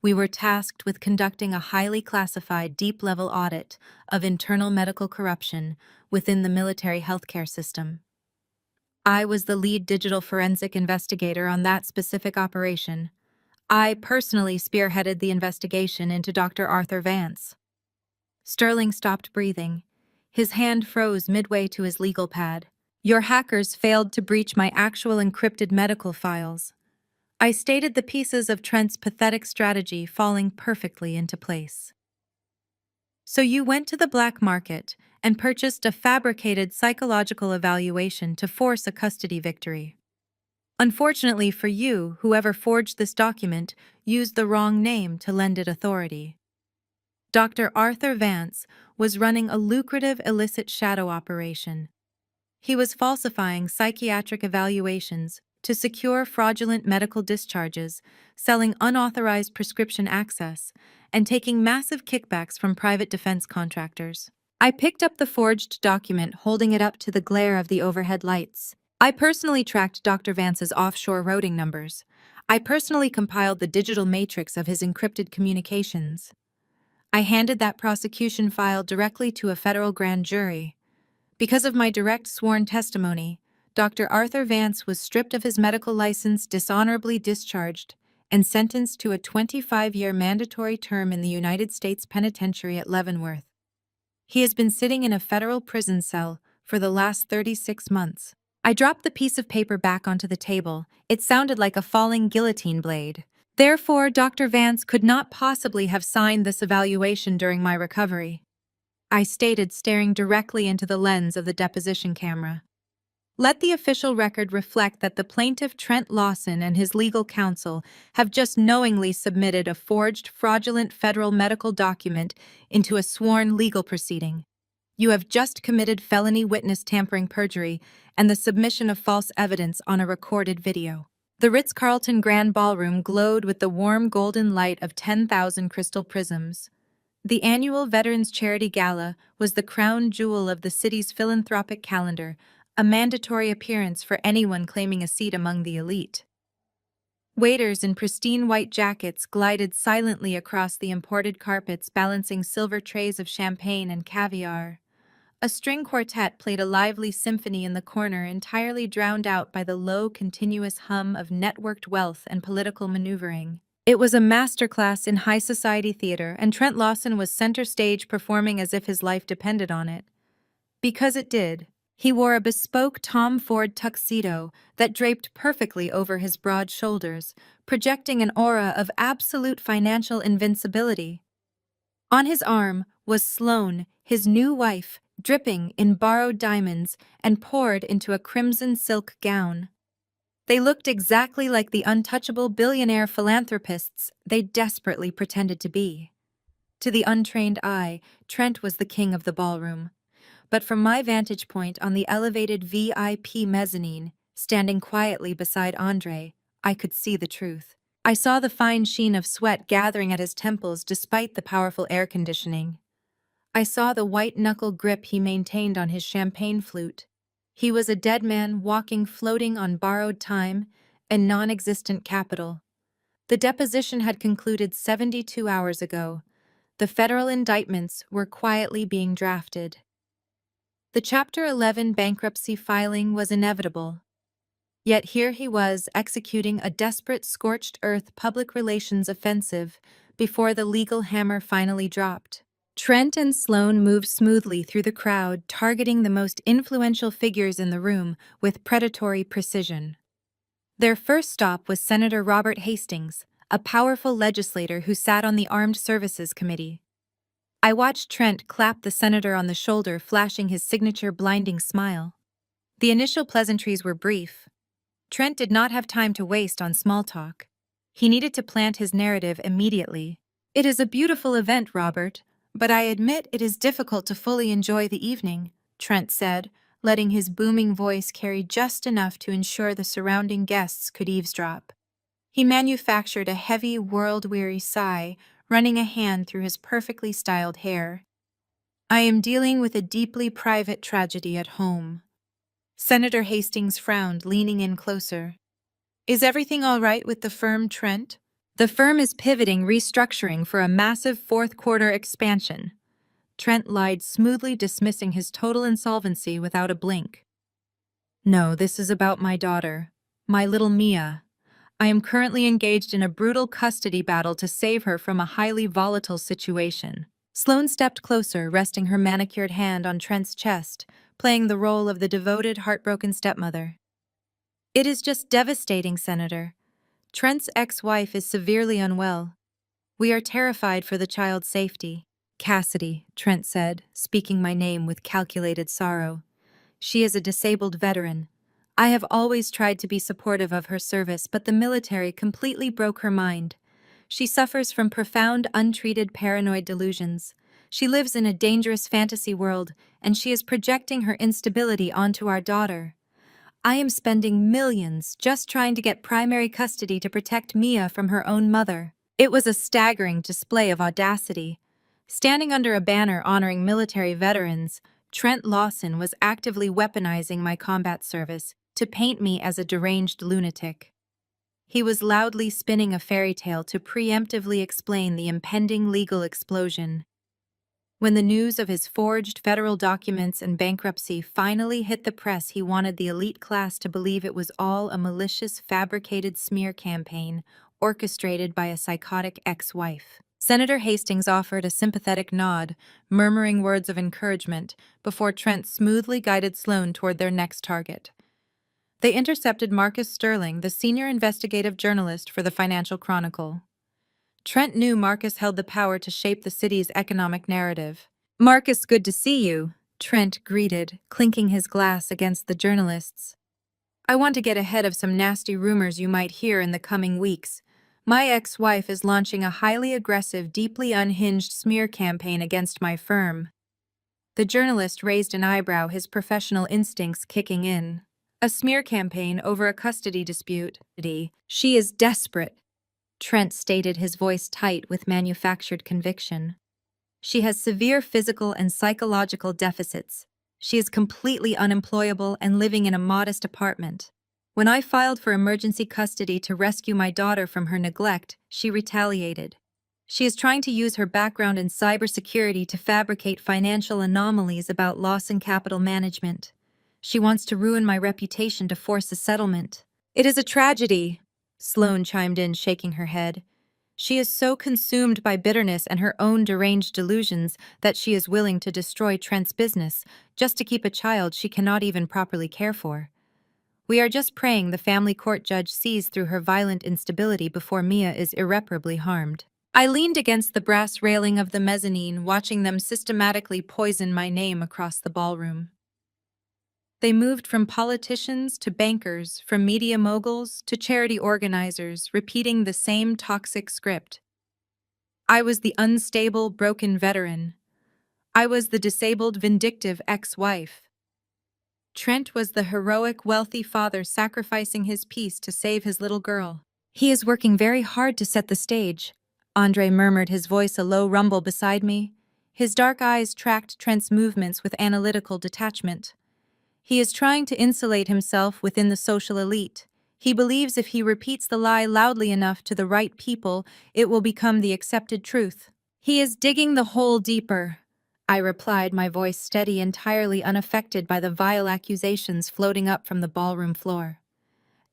We were tasked with conducting a highly classified, deep-level audit of internal medical corruption within the military healthcare system. I was the lead digital forensic investigator on that specific operation. I personally spearheaded the investigation into Dr. Arthur Vance. Sterling stopped breathing. His hand froze midway to his legal pad. "Your hackers failed to breach my actual encrypted medical files." I stated, the pieces of Trent's pathetic strategy falling perfectly into place. "So you went to the black market and purchased a fabricated psychological evaluation to force a custody victory. Unfortunately for you, whoever forged this document used the wrong name to lend it authority. Dr. Arthur Vance was running a lucrative illicit shadow operation. He was falsifying psychiatric evaluations to secure fraudulent medical discharges, selling unauthorized prescription access, and taking massive kickbacks from private defense contractors." I picked up the forged document, holding it up to the glare of the overhead lights. "I personally tracked Dr. Vance's offshore routing numbers. I personally compiled the digital matrix of his encrypted communications. I handed that prosecution file directly to a federal grand jury. Because of my direct sworn testimony, Dr. Arthur Vance was stripped of his medical license, dishonorably discharged, and sentenced to a 25-year mandatory term in the United States Penitentiary at Leavenworth. He has been sitting in a federal prison cell for the last 36 months. I dropped the piece of paper back onto the table. It sounded like a falling guillotine blade. Therefore, Dr. Vance could not possibly have signed this evaluation during my recovery, I stated, staring directly into the lens of the deposition camera. Let the official record reflect that the plaintiff Trent Lawson and his legal counsel have just knowingly submitted a forged, fraudulent federal medical document into a sworn legal proceeding. You have just committed felony witness tampering, perjury, and the submission of false evidence on a recorded video. The Ritz-Carlton Grand Ballroom glowed with the warm golden light of 10,000 crystal prisms. The annual Veterans Charity Gala was the crown jewel of the city's philanthropic calendar, a mandatory appearance for anyone claiming a seat among the elite. Waiters in pristine white jackets glided silently across the imported carpets, balancing silver trays of champagne and caviar. A string quartet played a lively symphony in the corner, entirely drowned out by the low, continuous hum of networked wealth and political maneuvering. It was a masterclass in high society theater, and Trent Lawson was center stage, performing as if his life depended on it. Because it did. He wore a bespoke Tom Ford tuxedo that draped perfectly over his broad shoulders, projecting an aura of absolute financial invincibility. On his arm was Sloane, his new wife, dripping in borrowed diamonds and poured into a crimson silk gown. They looked exactly like the untouchable billionaire philanthropists they desperately pretended to be. To the untrained eye, Trent was the king of the ballroom. But from my vantage point on the elevated VIP mezzanine, standing quietly beside Andre, I could see the truth. I saw the fine sheen of sweat gathering at his temples despite the powerful air conditioning. I saw the white-knuckle grip he maintained on his champagne flute. He was a dead man walking, floating on borrowed time and non-existent capital. The deposition had concluded 72 hours ago. The federal indictments were quietly being drafted. The Chapter 11 bankruptcy filing was inevitable. Yet here he was, executing a desperate scorched-earth public relations offensive before the legal hammer finally dropped. Trent and Sloane moved smoothly through the crowd, targeting the most influential figures in the room with predatory precision. Their first stop was Senator Robert Hastings, a powerful legislator who sat on the Armed Services Committee. I watched Trent clap the senator on the shoulder, flashing his signature blinding smile. The initial pleasantries were brief. Trent did not have time to waste on small talk. He needed to plant his narrative immediately. "It is a beautiful event, Robert, but I admit it is difficult to fully enjoy the evening," Trent said, letting his booming voice carry just enough to ensure the surrounding guests could eavesdrop. He manufactured a heavy, world-weary sigh, running a hand through his perfectly styled hair. "I am dealing with a deeply private tragedy at home." Senator Hastings frowned, leaning in closer. "Is everything all right with the firm, Trent?" "The firm is pivoting, restructuring for a massive fourth-quarter expansion." Trent lied, smoothly dismissing his total insolvency without a blink. "No, this is about my daughter, my little Mia. I am currently engaged in a brutal custody battle to save her from a highly volatile situation." Sloane stepped closer, resting her manicured hand on Trent's chest, playing the role of the devoted, heartbroken stepmother. "It is just devastating, Senator. Trent's ex-wife is severely unwell. We are terrified for the child's safety." "Cassidy," Trent said, speaking my name with calculated sorrow. "She is a disabled veteran. I have always tried to be supportive of her service, but the military completely broke her mind. She suffers from profound, untreated paranoid delusions. She lives in a dangerous fantasy world, and she is projecting her instability onto our daughter. I am spending millions just trying to get primary custody to protect Mia from her own mother." It was a staggering display of audacity. Standing under a banner honoring military veterans, Trent Lawson was actively weaponizing my combat service to paint me as a deranged lunatic. He was loudly spinning a fairy tale to preemptively explain the impending legal explosion. When the news of his forged federal documents and bankruptcy finally hit the press, he wanted the elite class to believe it was all a malicious, fabricated smear campaign orchestrated by a psychotic ex-wife. Senator Hastings offered a sympathetic nod, murmuring words of encouragement, before Trent smoothly guided Sloan toward their next target. They intercepted Marcus Sterling, the senior investigative journalist for the Financial Chronicle. Trent knew Marcus held the power to shape the city's economic narrative. "Marcus, good to see you," Trent greeted, clinking his glass against the journalist's. "I want to get ahead of some nasty rumors you might hear in the coming weeks. My ex-wife is launching a highly aggressive, deeply unhinged smear campaign against my firm." The journalist raised an eyebrow, his professional instincts kicking in. "A smear campaign over a custody dispute. She is desperate," Trent stated, his voice tight with manufactured conviction. "She has severe physical and psychological deficits. She is completely unemployable and living in a modest apartment. When I filed for emergency custody to rescue my daughter from her neglect, she retaliated. She is trying to use her background in cybersecurity to fabricate financial anomalies about loss and capital management. She wants to ruin my reputation to force a settlement." "It is a tragedy," Sloan chimed in, shaking her head. "She is so consumed by bitterness and her own deranged delusions that she is willing to destroy Trent's business just to keep a child she cannot even properly care for. We are just praying the family court judge sees through her violent instability before Mia is irreparably harmed." I leaned against the brass railing of the mezzanine, watching them systematically poison my name across the ballroom. They moved from politicians to bankers, from media moguls to charity organizers, repeating the same toxic script. I was the unstable, broken veteran. I was the disabled, vindictive ex-wife. Trent was the heroic, wealthy father sacrificing his peace to save his little girl. "He is working very hard to set the stage," Andre murmured, his voice a low rumble beside me. His dark eyes tracked Trent's movements with analytical detachment. "He is trying to insulate himself within the social elite. He believes if he repeats the lie loudly enough to the right people, it will become the accepted truth." "He is digging the hole deeper," I replied, my voice steady, entirely unaffected by the vile accusations floating up from the ballroom floor.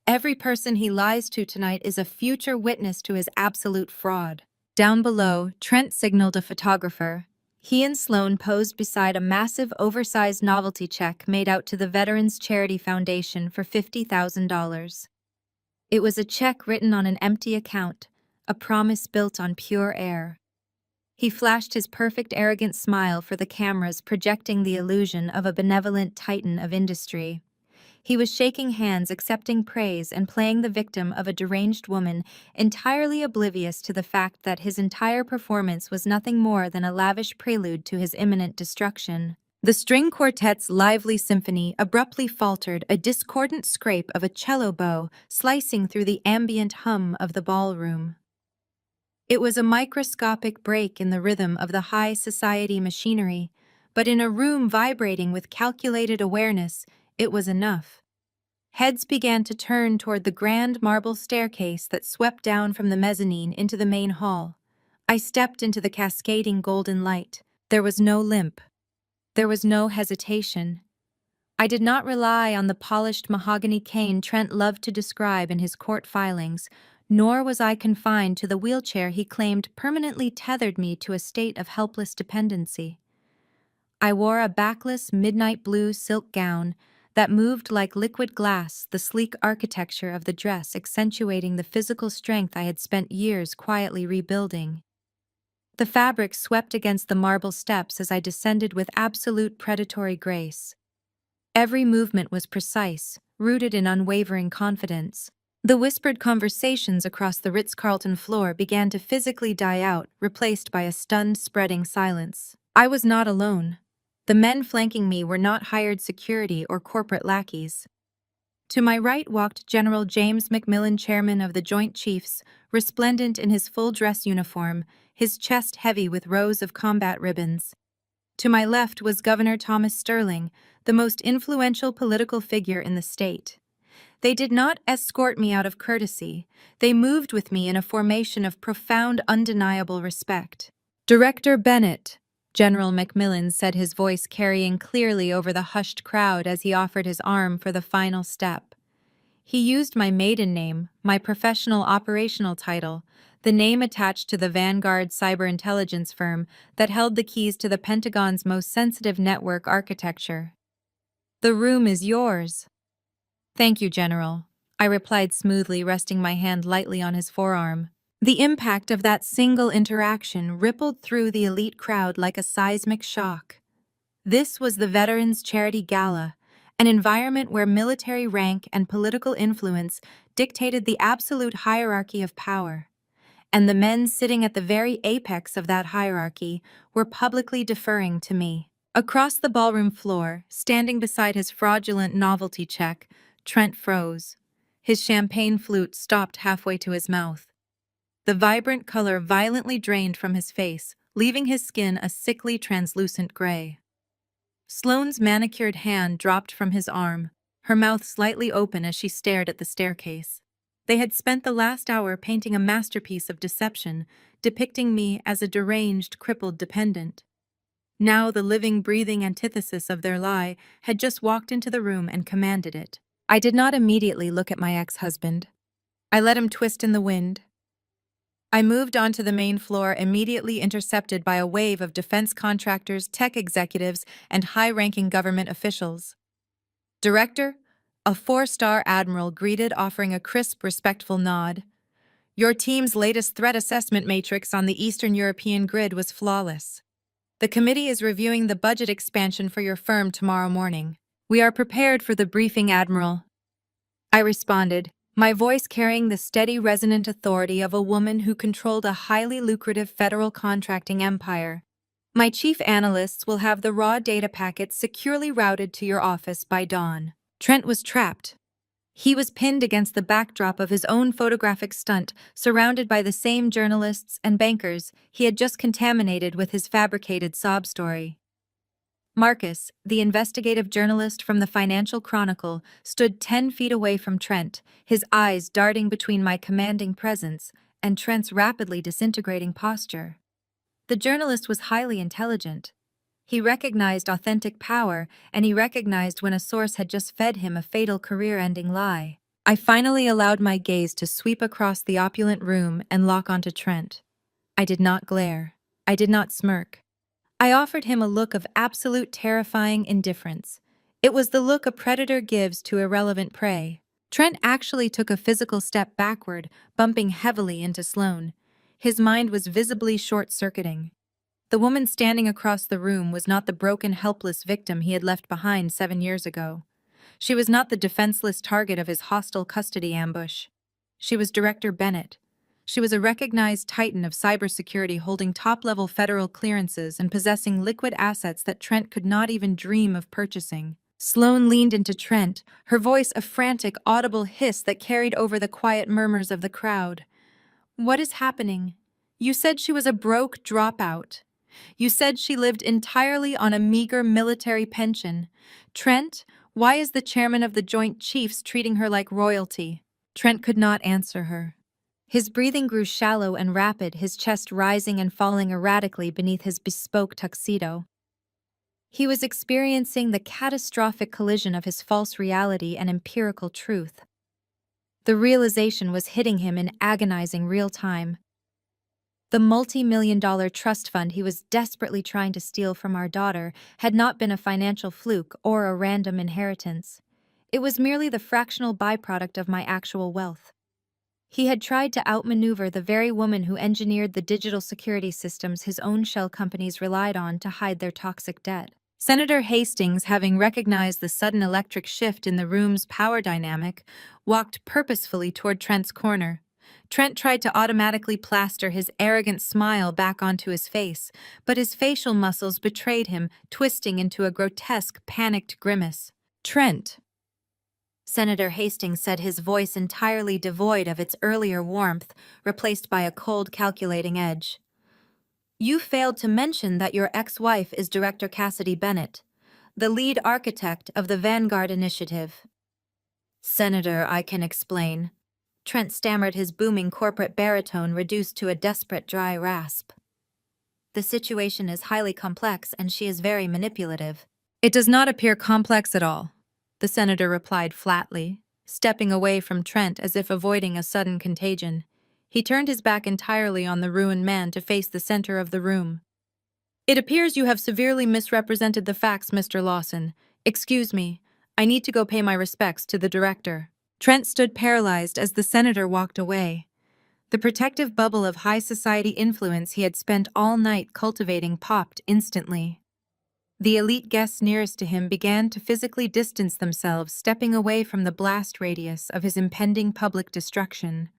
"Every person he lies to tonight is a future witness to his absolute fraud." Down below, Trent signaled a photographer. He and Sloan posed beside a massive, oversized novelty check made out to the Veterans Charity Foundation for $50,000. It was a check written on an empty account, a promise built on pure air. He flashed his perfect, arrogant smile for the cameras, projecting the illusion of a benevolent titan of industry. He was shaking hands, accepting praise, and playing the victim of a deranged woman, entirely oblivious to the fact that his entire performance was nothing more than a lavish prelude to his imminent destruction. The string quartet's lively symphony abruptly faltered, a discordant scrape of a cello bow slicing through the ambient hum of the ballroom. It was a microscopic break in the rhythm of the high society machinery, but in a room vibrating with calculated awareness, it was enough. Heads began to turn toward the grand marble staircase that swept down from the mezzanine into the main hall. I stepped into the cascading golden light. There was no limp. There was no hesitation. I did not rely on the polished mahogany cane Trent loved to describe in his court filings, nor was I confined to the wheelchair he claimed permanently tethered me to a state of helpless dependency. I wore a backless midnight blue silk gown that moved like liquid glass, the sleek architecture of the dress accentuating the physical strength I had spent years quietly rebuilding. The fabric swept against the marble steps as I descended with absolute predatory grace. Every movement was precise, rooted in unwavering confidence. The whispered conversations across the Ritz-Carlton floor began to physically die out, replaced by a stunned, spreading silence. I was not alone. The men flanking me were not hired security or corporate lackeys. To my right walked General James McMillan, chairman of the Joint Chiefs, resplendent in his full dress uniform, his chest heavy with rows of combat ribbons. To my left was Governor Thomas Sterling, the most influential political figure in the state. They did not escort me out of courtesy. They moved with me in a formation of profound, undeniable respect. "Director Bennett," General Macmillan said, his voice carrying clearly over the hushed crowd as he offered his arm for the final step. He used my maiden name, my professional operational title, the name attached to the Vanguard cyber intelligence firm that held the keys to the Pentagon's most sensitive network architecture. "The room is yours." "Thank you, General," I replied smoothly, resting my hand lightly on his forearm. The impact of that single interaction rippled through the elite crowd like a seismic shock. This was the Veterans Charity Gala, an environment where military rank and political influence dictated the absolute hierarchy of power. And the men sitting at the very apex of that hierarchy were publicly deferring to me. Across the ballroom floor, standing beside his fraudulent novelty check, Trent froze. His champagne flute stopped halfway to his mouth. The vibrant color violently drained from his face, leaving his skin a sickly translucent gray. Sloane's manicured hand dropped from his arm, her mouth slightly open as she stared at the staircase. They had spent the last hour painting a masterpiece of deception, depicting me as a deranged, crippled dependent. Now the living, breathing antithesis of their lie had just walked into the room and commanded it. I did not immediately look at my ex-husband. I let him twist in the wind. I moved onto the main floor, immediately intercepted by a wave of defense contractors, tech executives, and high-ranking government officials. "Director," a 4-star admiral greeted, offering a crisp, respectful nod. "Your team's latest threat assessment matrix on the Eastern European grid was flawless. The committee is reviewing the budget expansion for your firm tomorrow morning. We are prepared for the briefing, Admiral," I responded, my voice carrying the steady, resonant authority of a woman who controlled a highly lucrative federal contracting empire. "My chief analysts will have the raw data packets securely routed to your office by dawn." Trent was trapped. He was pinned against the backdrop of his own photographic stunt, surrounded by the same journalists and bankers he had just contaminated with his fabricated sob story. Marcus, the investigative journalist from the Financial Chronicle, stood 10 feet away from Trent, his eyes darting between my commanding presence and Trent's rapidly disintegrating posture. The journalist was highly intelligent. He recognized authentic power, and he recognized when a source had just fed him a fatal career-ending lie. I finally allowed my gaze to sweep across the opulent room and lock onto Trent. I did not glare. I did not smirk. I offered him a look of absolute terrifying indifference. It was the look a predator gives to irrelevant prey. Trent actually took a physical step backward, bumping heavily into Sloane. His mind was visibly short-circuiting. The woman standing across the room was not the broken, helpless victim he had left behind 7 years ago. She was not the defenseless target of his hostile custody ambush. She was Director Bennett. She was a recognized titan of cybersecurity, holding top-level federal clearances and possessing liquid assets that Trent could not even dream of purchasing. Sloane leaned into Trent, her voice a frantic, audible hiss that carried over the quiet murmurs of the crowd. "What is happening? You said she was a broke dropout. You said she lived entirely on a meager military pension. Trent, why is the chairman of the Joint Chiefs treating her like royalty?" Trent could not answer her. His breathing grew shallow and rapid, his chest rising and falling erratically beneath his bespoke tuxedo. He was experiencing the catastrophic collision of his false reality and empirical truth. The realization was hitting him in agonizing real time. The multi-million-dollar trust fund he was desperately trying to steal from our daughter had not been a financial fluke or a random inheritance. It was merely the fractional byproduct of my actual wealth. He had tried to outmaneuver the very woman who engineered the digital security systems his own shell companies relied on to hide their toxic debt. Senator Hastings, having recognized the sudden electric shift in the room's power dynamic, walked purposefully toward Trent's corner. Trent tried to automatically plaster his arrogant smile back onto his face, but his facial muscles betrayed him, twisting into a grotesque, panicked grimace. "Trent," Senator Hastings said, his voice entirely devoid of its earlier warmth, replaced by a cold, calculating edge. "You failed to mention that your ex-wife is Director Cassidy Bennett, the lead architect of the Vanguard Initiative." "Senator, I can explain," Trent stammered, his booming corporate baritone reduced to a desperate, dry rasp. The situation is highly complex and she is very manipulative. It does not appear complex at all, the senator replied flatly, stepping away from Trent as if avoiding a sudden contagion. He turned his back entirely on the ruined man to face the center of the room. It appears you have severely misrepresented the facts, Mr. Lawson. Excuse me. I need to go pay my respects to the director. Trent stood paralyzed as the senator walked away. The protective bubble of high society influence he had spent all night cultivating popped instantly. The elite guests nearest to him began to physically distance themselves, stepping away from the blast radius of his impending public destruction.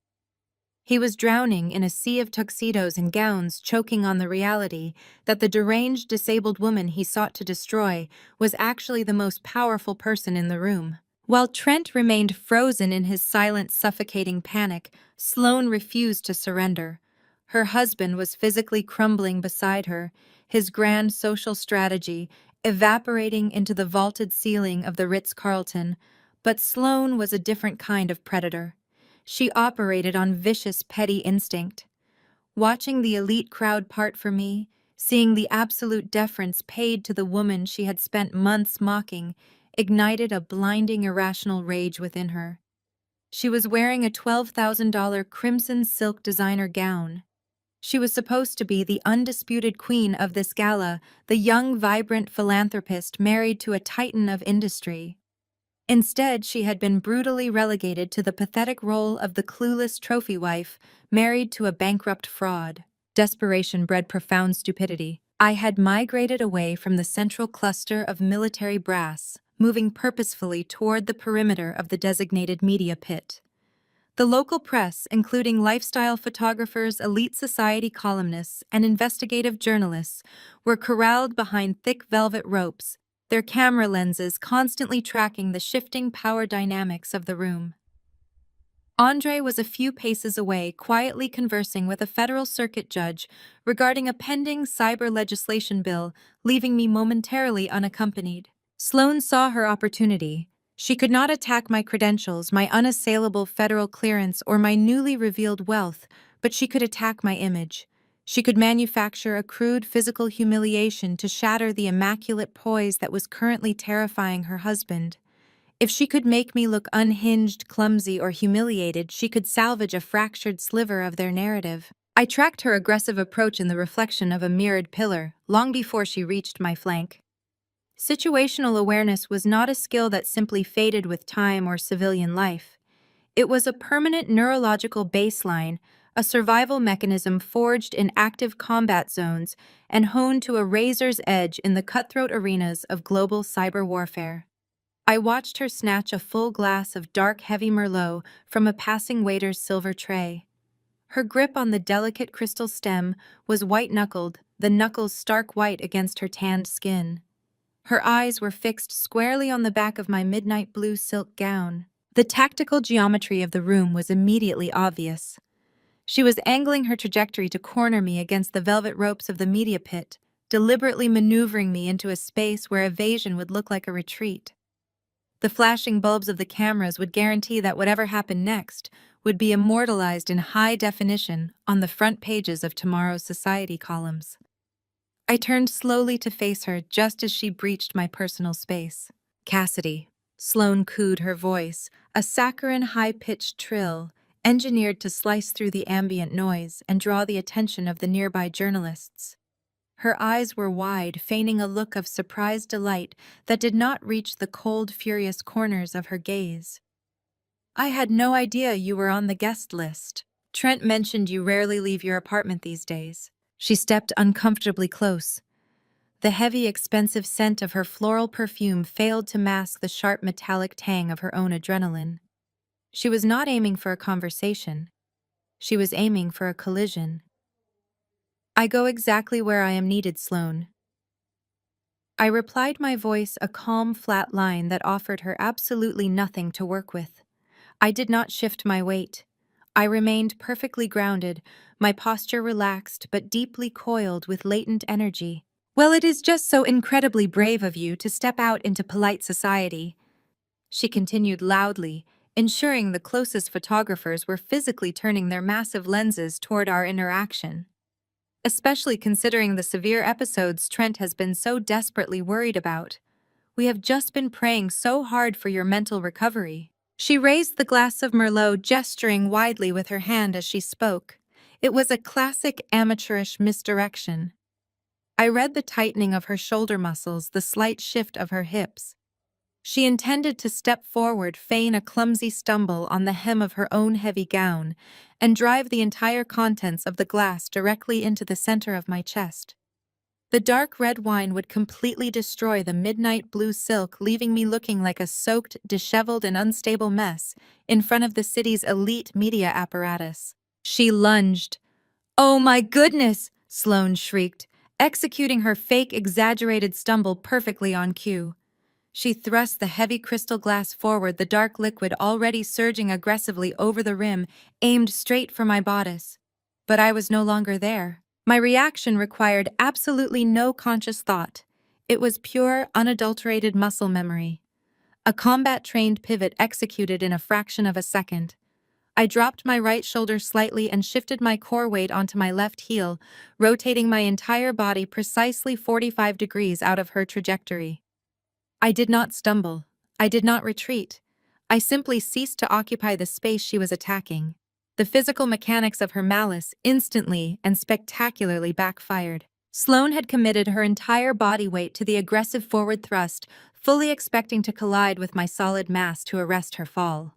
He was drowning in a sea of tuxedos and gowns, choking on the reality that the deranged, disabled woman he sought to destroy was actually the most powerful person in the room. While Trent remained frozen in his silent, suffocating panic, Sloane refused to surrender. Her husband was physically crumbling beside her, his grand social strategy evaporating into the vaulted ceiling of the Ritz-Carlton, but Sloane was a different kind of predator. She operated on vicious, petty instinct. Watching the elite crowd part for me, seeing the absolute deference paid to the woman she had spent months mocking, ignited a blinding, irrational rage within her. She was wearing a $12,000 crimson silk designer gown. She was supposed to be the undisputed queen of this gala, the young, vibrant philanthropist married to a titan of industry. Instead, she had been brutally relegated to the pathetic role of the clueless trophy wife, married to a bankrupt fraud. Desperation bred profound stupidity. I had migrated away from the central cluster of military brass, moving purposefully toward the perimeter of the designated media pit. The local press, including lifestyle photographers, elite society columnists, and investigative journalists, were corralled behind thick velvet ropes, their camera lenses constantly tracking the shifting power dynamics of the room. Andre was a few paces away, quietly conversing with a federal circuit judge regarding a pending cyber legislation bill, leaving me momentarily unaccompanied. Sloane saw her opportunity. She could not attack my credentials, my unassailable federal clearance, or my newly revealed wealth, but she could attack my image. She could manufacture a crude physical humiliation to shatter the immaculate poise that was currently terrifying her husband. If she could make me look unhinged, clumsy, or humiliated, she could salvage a fractured sliver of their narrative. I tracked her aggressive approach in the reflection of a mirrored pillar, long before she reached my flank. Situational awareness was not a skill that simply faded with time or civilian life. It was a permanent neurological baseline, a survival mechanism forged in active combat zones and honed to a razor's edge in the cutthroat arenas of global cyber warfare. I watched her snatch a full glass of dark, heavy Merlot from a passing waiter's silver tray. Her grip on the delicate crystal stem was white-knuckled, the knuckles stark white against her tanned skin. Her eyes were fixed squarely on the back of my midnight blue silk gown. The tactical geometry of the room was immediately obvious. She was angling her trajectory to corner me against the velvet ropes of the media pit, deliberately maneuvering me into a space where evasion would look like a retreat. The flashing bulbs of the cameras would guarantee that whatever happened next would be immortalized in high definition on the front pages of tomorrow's society columns. I turned slowly to face her just as she breached my personal space. Cassidy. Sloane cooed her voice, a saccharine high-pitched trill, engineered to slice through the ambient noise and draw the attention of the nearby journalists. Her eyes were wide, feigning a look of surprised delight that did not reach the cold, furious corners of her gaze. I had no idea you were on the guest list. Trent mentioned you rarely leave your apartment these days. She stepped uncomfortably close. The heavy, expensive scent of her floral perfume failed to mask the sharp metallic tang of her own adrenaline. She was not aiming for a conversation. She was aiming for a collision. I go exactly where I am needed, Sloane. I replied, my voice a calm, flat line that offered her absolutely nothing to work with. I did not shift my weight. I remained perfectly grounded, my posture relaxed but deeply coiled with latent energy. Well, it is just so incredibly brave of you to step out into polite society, she continued loudly, ensuring the closest photographers were physically turning their massive lenses toward our interaction. especially considering the severe episodes Trent has been so desperately worried about. We have just been praying so hard for your mental recovery. She raised the glass of Merlot, gesturing widely with her hand as she spoke. It was a classic amateurish misdirection. I read the tightening of her shoulder muscles, the slight shift of her hips. She intended to step forward, feign a clumsy stumble on the hem of her own heavy gown, and drive the entire contents of the glass directly into the center of my chest. The dark red wine would completely destroy the midnight blue silk, leaving me looking like a soaked, disheveled, and unstable mess in front of the city's elite media apparatus. She lunged. "Oh my goodness!" Sloane shrieked, executing her fake, exaggerated stumble perfectly on cue. She thrust the heavy crystal glass forward, the dark liquid already surging aggressively over the rim, aimed straight for my bodice. But I was no longer there. My reaction required absolutely no conscious thought. It was pure, unadulterated muscle memory. A combat-trained pivot executed in a fraction of a second. I dropped my right shoulder slightly and shifted my core weight onto my left heel, rotating my entire body precisely 45 degrees out of her trajectory. I did not stumble. I did not retreat. I simply ceased to occupy the space she was attacking. The physical mechanics of her malice instantly and spectacularly backfired. Sloane had committed her entire body weight to the aggressive forward thrust, fully expecting to collide with my solid mass to arrest her fall.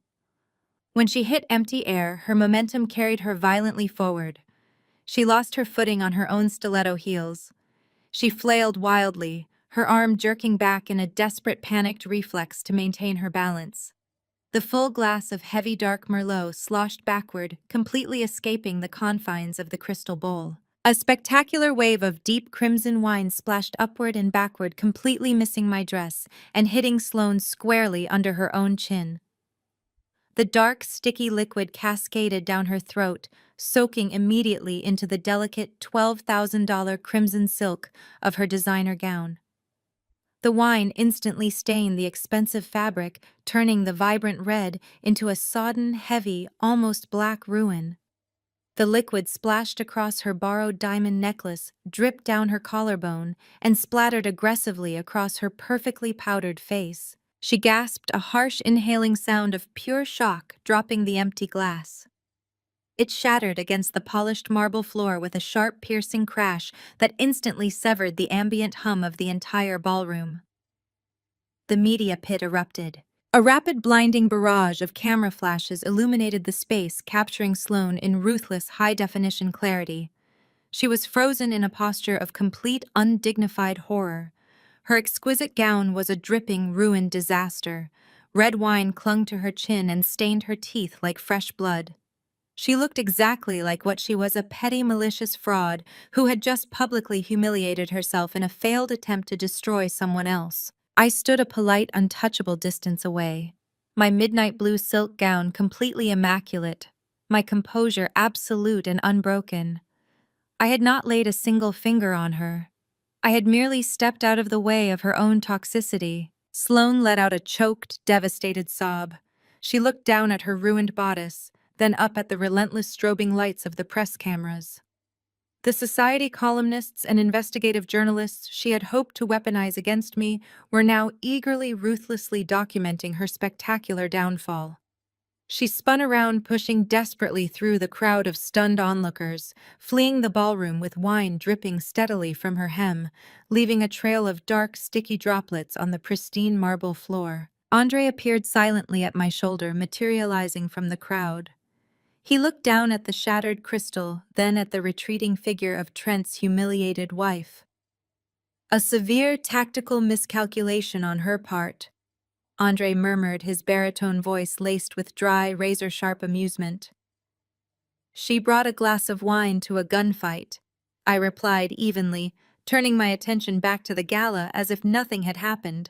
When she hit empty air, her momentum carried her violently forward. She lost her footing on her own stiletto heels. She flailed wildly, her arm jerking back in a desperate, panicked reflex to maintain her balance. The full glass of heavy dark Merlot sloshed backward, completely escaping the confines of the crystal bowl. A spectacular wave of deep crimson wine splashed upward and backward, completely missing my dress and hitting Sloane squarely under her own chin. The dark, sticky liquid cascaded down her throat, soaking immediately into the delicate $12,000 crimson silk of her designer gown. The wine instantly stained the expensive fabric, turning the vibrant red into a sodden, heavy, almost black ruin. The liquid splashed across her borrowed diamond necklace, dripped down her collarbone, and splattered aggressively across her perfectly powdered face. She gasped a harsh inhaling sound of pure shock, dropping the empty glass. It shattered against the polished marble floor with a sharp, piercing crash that instantly severed the ambient hum of the entire ballroom. The media pit erupted. A rapid, blinding barrage of camera flashes illuminated the space, capturing Sloane in ruthless, high-definition clarity. She was frozen in a posture of complete, undignified horror. Her exquisite gown was a dripping, ruined disaster. Red wine clung to her chin and stained her teeth like fresh blood. She looked exactly like what she was, a petty, malicious fraud who had just publicly humiliated herself in a failed attempt to destroy someone else. I stood a polite, untouchable distance away, my midnight blue silk gown completely immaculate, my composure absolute and unbroken. I had not laid a single finger on her. I had merely stepped out of the way of her own toxicity. Sloane let out a choked, devastated sob. She looked down at her ruined bodice, then up at the relentless strobing lights of the press cameras. The society columnists and investigative journalists she had hoped to weaponize against me were now eagerly, ruthlessly documenting her spectacular downfall. She spun around, pushing desperately through the crowd of stunned onlookers, fleeing the ballroom with wine dripping steadily from her hem, leaving a trail of dark, sticky droplets on the pristine marble floor. Andre appeared silently at my shoulder, materializing from the crowd. He looked down at the shattered crystal, then at the retreating figure of Trent's humiliated wife. A severe tactical miscalculation on her part, Andre murmured, his baritone voice laced with dry, razor-sharp amusement. She brought a glass of wine to a gunfight, I replied evenly, turning my attention back to the gala as if nothing had happened.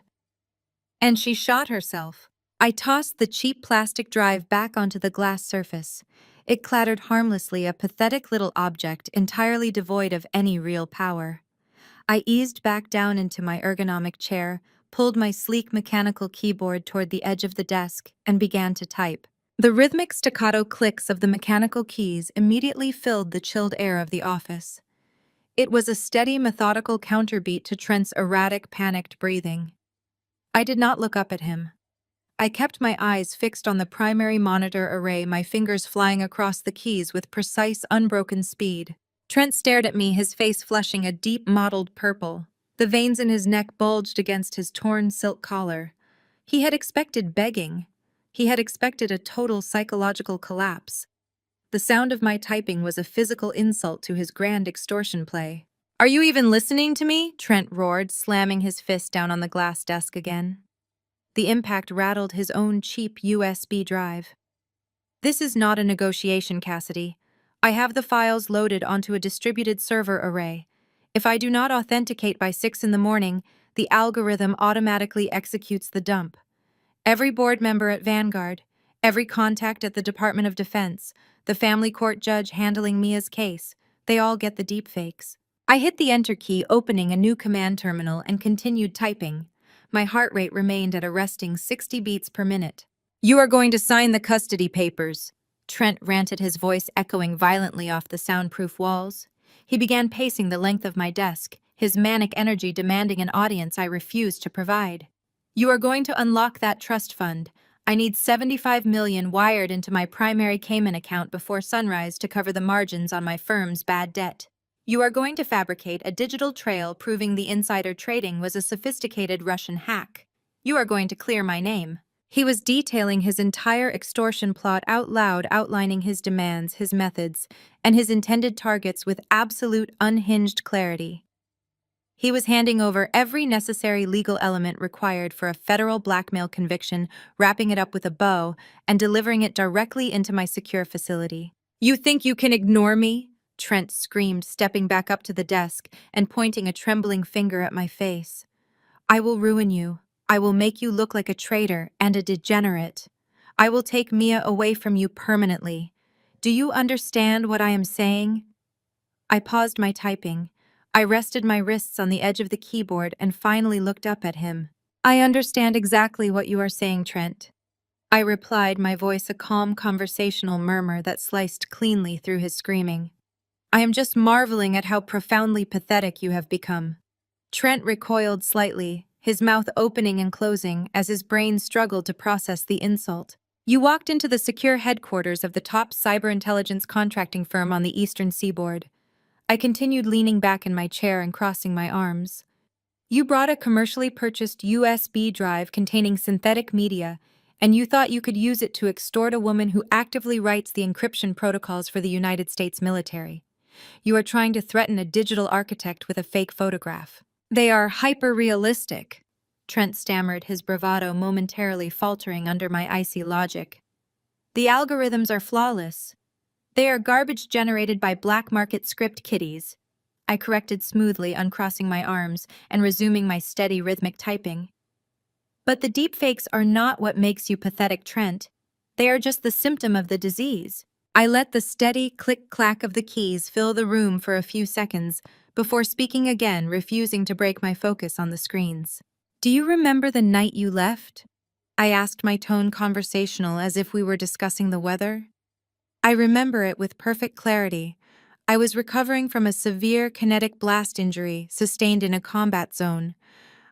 And she shot herself. I tossed the cheap plastic drive back onto the glass surface. It clattered harmlessly, a pathetic little object entirely devoid of any real power. I eased back down into my ergonomic chair, pulled my sleek mechanical keyboard toward the edge of the desk, and began to type. The rhythmic staccato clicks of the mechanical keys immediately filled the chilled air of the office. It was a steady, methodical counterbeat to Trent's erratic, panicked breathing. I did not look up at him. I kept my eyes fixed on the primary monitor array, my fingers flying across the keys with precise, unbroken speed. Trent stared at me, his face flushing a deep, mottled purple. The veins in his neck bulged against his torn silk collar. He had expected begging. He had expected a total psychological collapse. The sound of my typing was a physical insult to his grand extortion play. "Are you even listening to me?" Trent roared, slamming his fist down on the glass desk again. The impact rattled his own cheap USB drive. "This is not a negotiation, Cassidy. I have the files loaded onto a distributed server array. If I do not authenticate by 6 in the morning, the algorithm automatically executes the dump. Every board member at Vanguard, every contact at the Department of Defense, the family court judge handling Mia's case, they all get the deepfakes." I hit the enter key, opening a new command terminal, and continued typing. My heart rate remained at a resting 60 beats per minute. "You are going to sign the custody papers," Trent ranted, his voice echoing violently off the soundproof walls. He began pacing the length of my desk, his manic energy demanding an audience I refused to provide. "You are going to unlock that trust fund. I need 75 million wired into my primary Cayman account before sunrise to cover the margins on my firm's bad debt. You are going to fabricate a digital trail proving the insider trading was a sophisticated Russian hack. You are going to clear my name." He was detailing his entire extortion plot out loud, outlining his demands, his methods, and his intended targets with absolute, unhinged clarity. He was handing over every necessary legal element required for a federal blackmail conviction, wrapping it up with a bow, and delivering it directly into my secure facility. "You think you can ignore me?" Trent screamed, stepping back up to the desk and pointing a trembling finger at my face. "I will ruin you. I will make you look like a traitor and a degenerate. I will take Mia away from you permanently. Do you understand what I am saying?" I paused my typing. I rested my wrists on the edge of the keyboard and finally looked up at him. "I understand exactly what you are saying, Trent," I replied, my voice a calm conversational murmur that sliced cleanly through his screaming. "I am just marveling at how profoundly pathetic you have become." Trent recoiled slightly, his mouth opening and closing as his brain struggled to process the insult. "You walked into the secure headquarters of the top cyber intelligence contracting firm on the eastern seaboard." I continued, leaning back in my chair and crossing my arms. "You brought a commercially purchased USB drive containing synthetic media, and you thought you could use it to extort a woman who actively writes the encryption protocols for the United States military. You are trying to threaten a digital architect with a fake photograph. They are hyper-realistic," Trent stammered, his bravado momentarily faltering under my icy logic. "The algorithms are flawless. They are garbage generated by black market script kiddies," I corrected smoothly, uncrossing my arms and resuming my steady rhythmic typing. "But the deepfakes are not what makes you pathetic, Trent. They are just the symptom of the disease." I let the steady click-clack of the keys fill the room for a few seconds before speaking again, refusing to break my focus on the screens. "Do you remember the night you left?" I asked, my tone conversational as if we were discussing the weather. I remember it with perfect clarity. I was recovering from a severe kinetic blast injury sustained in a combat zone.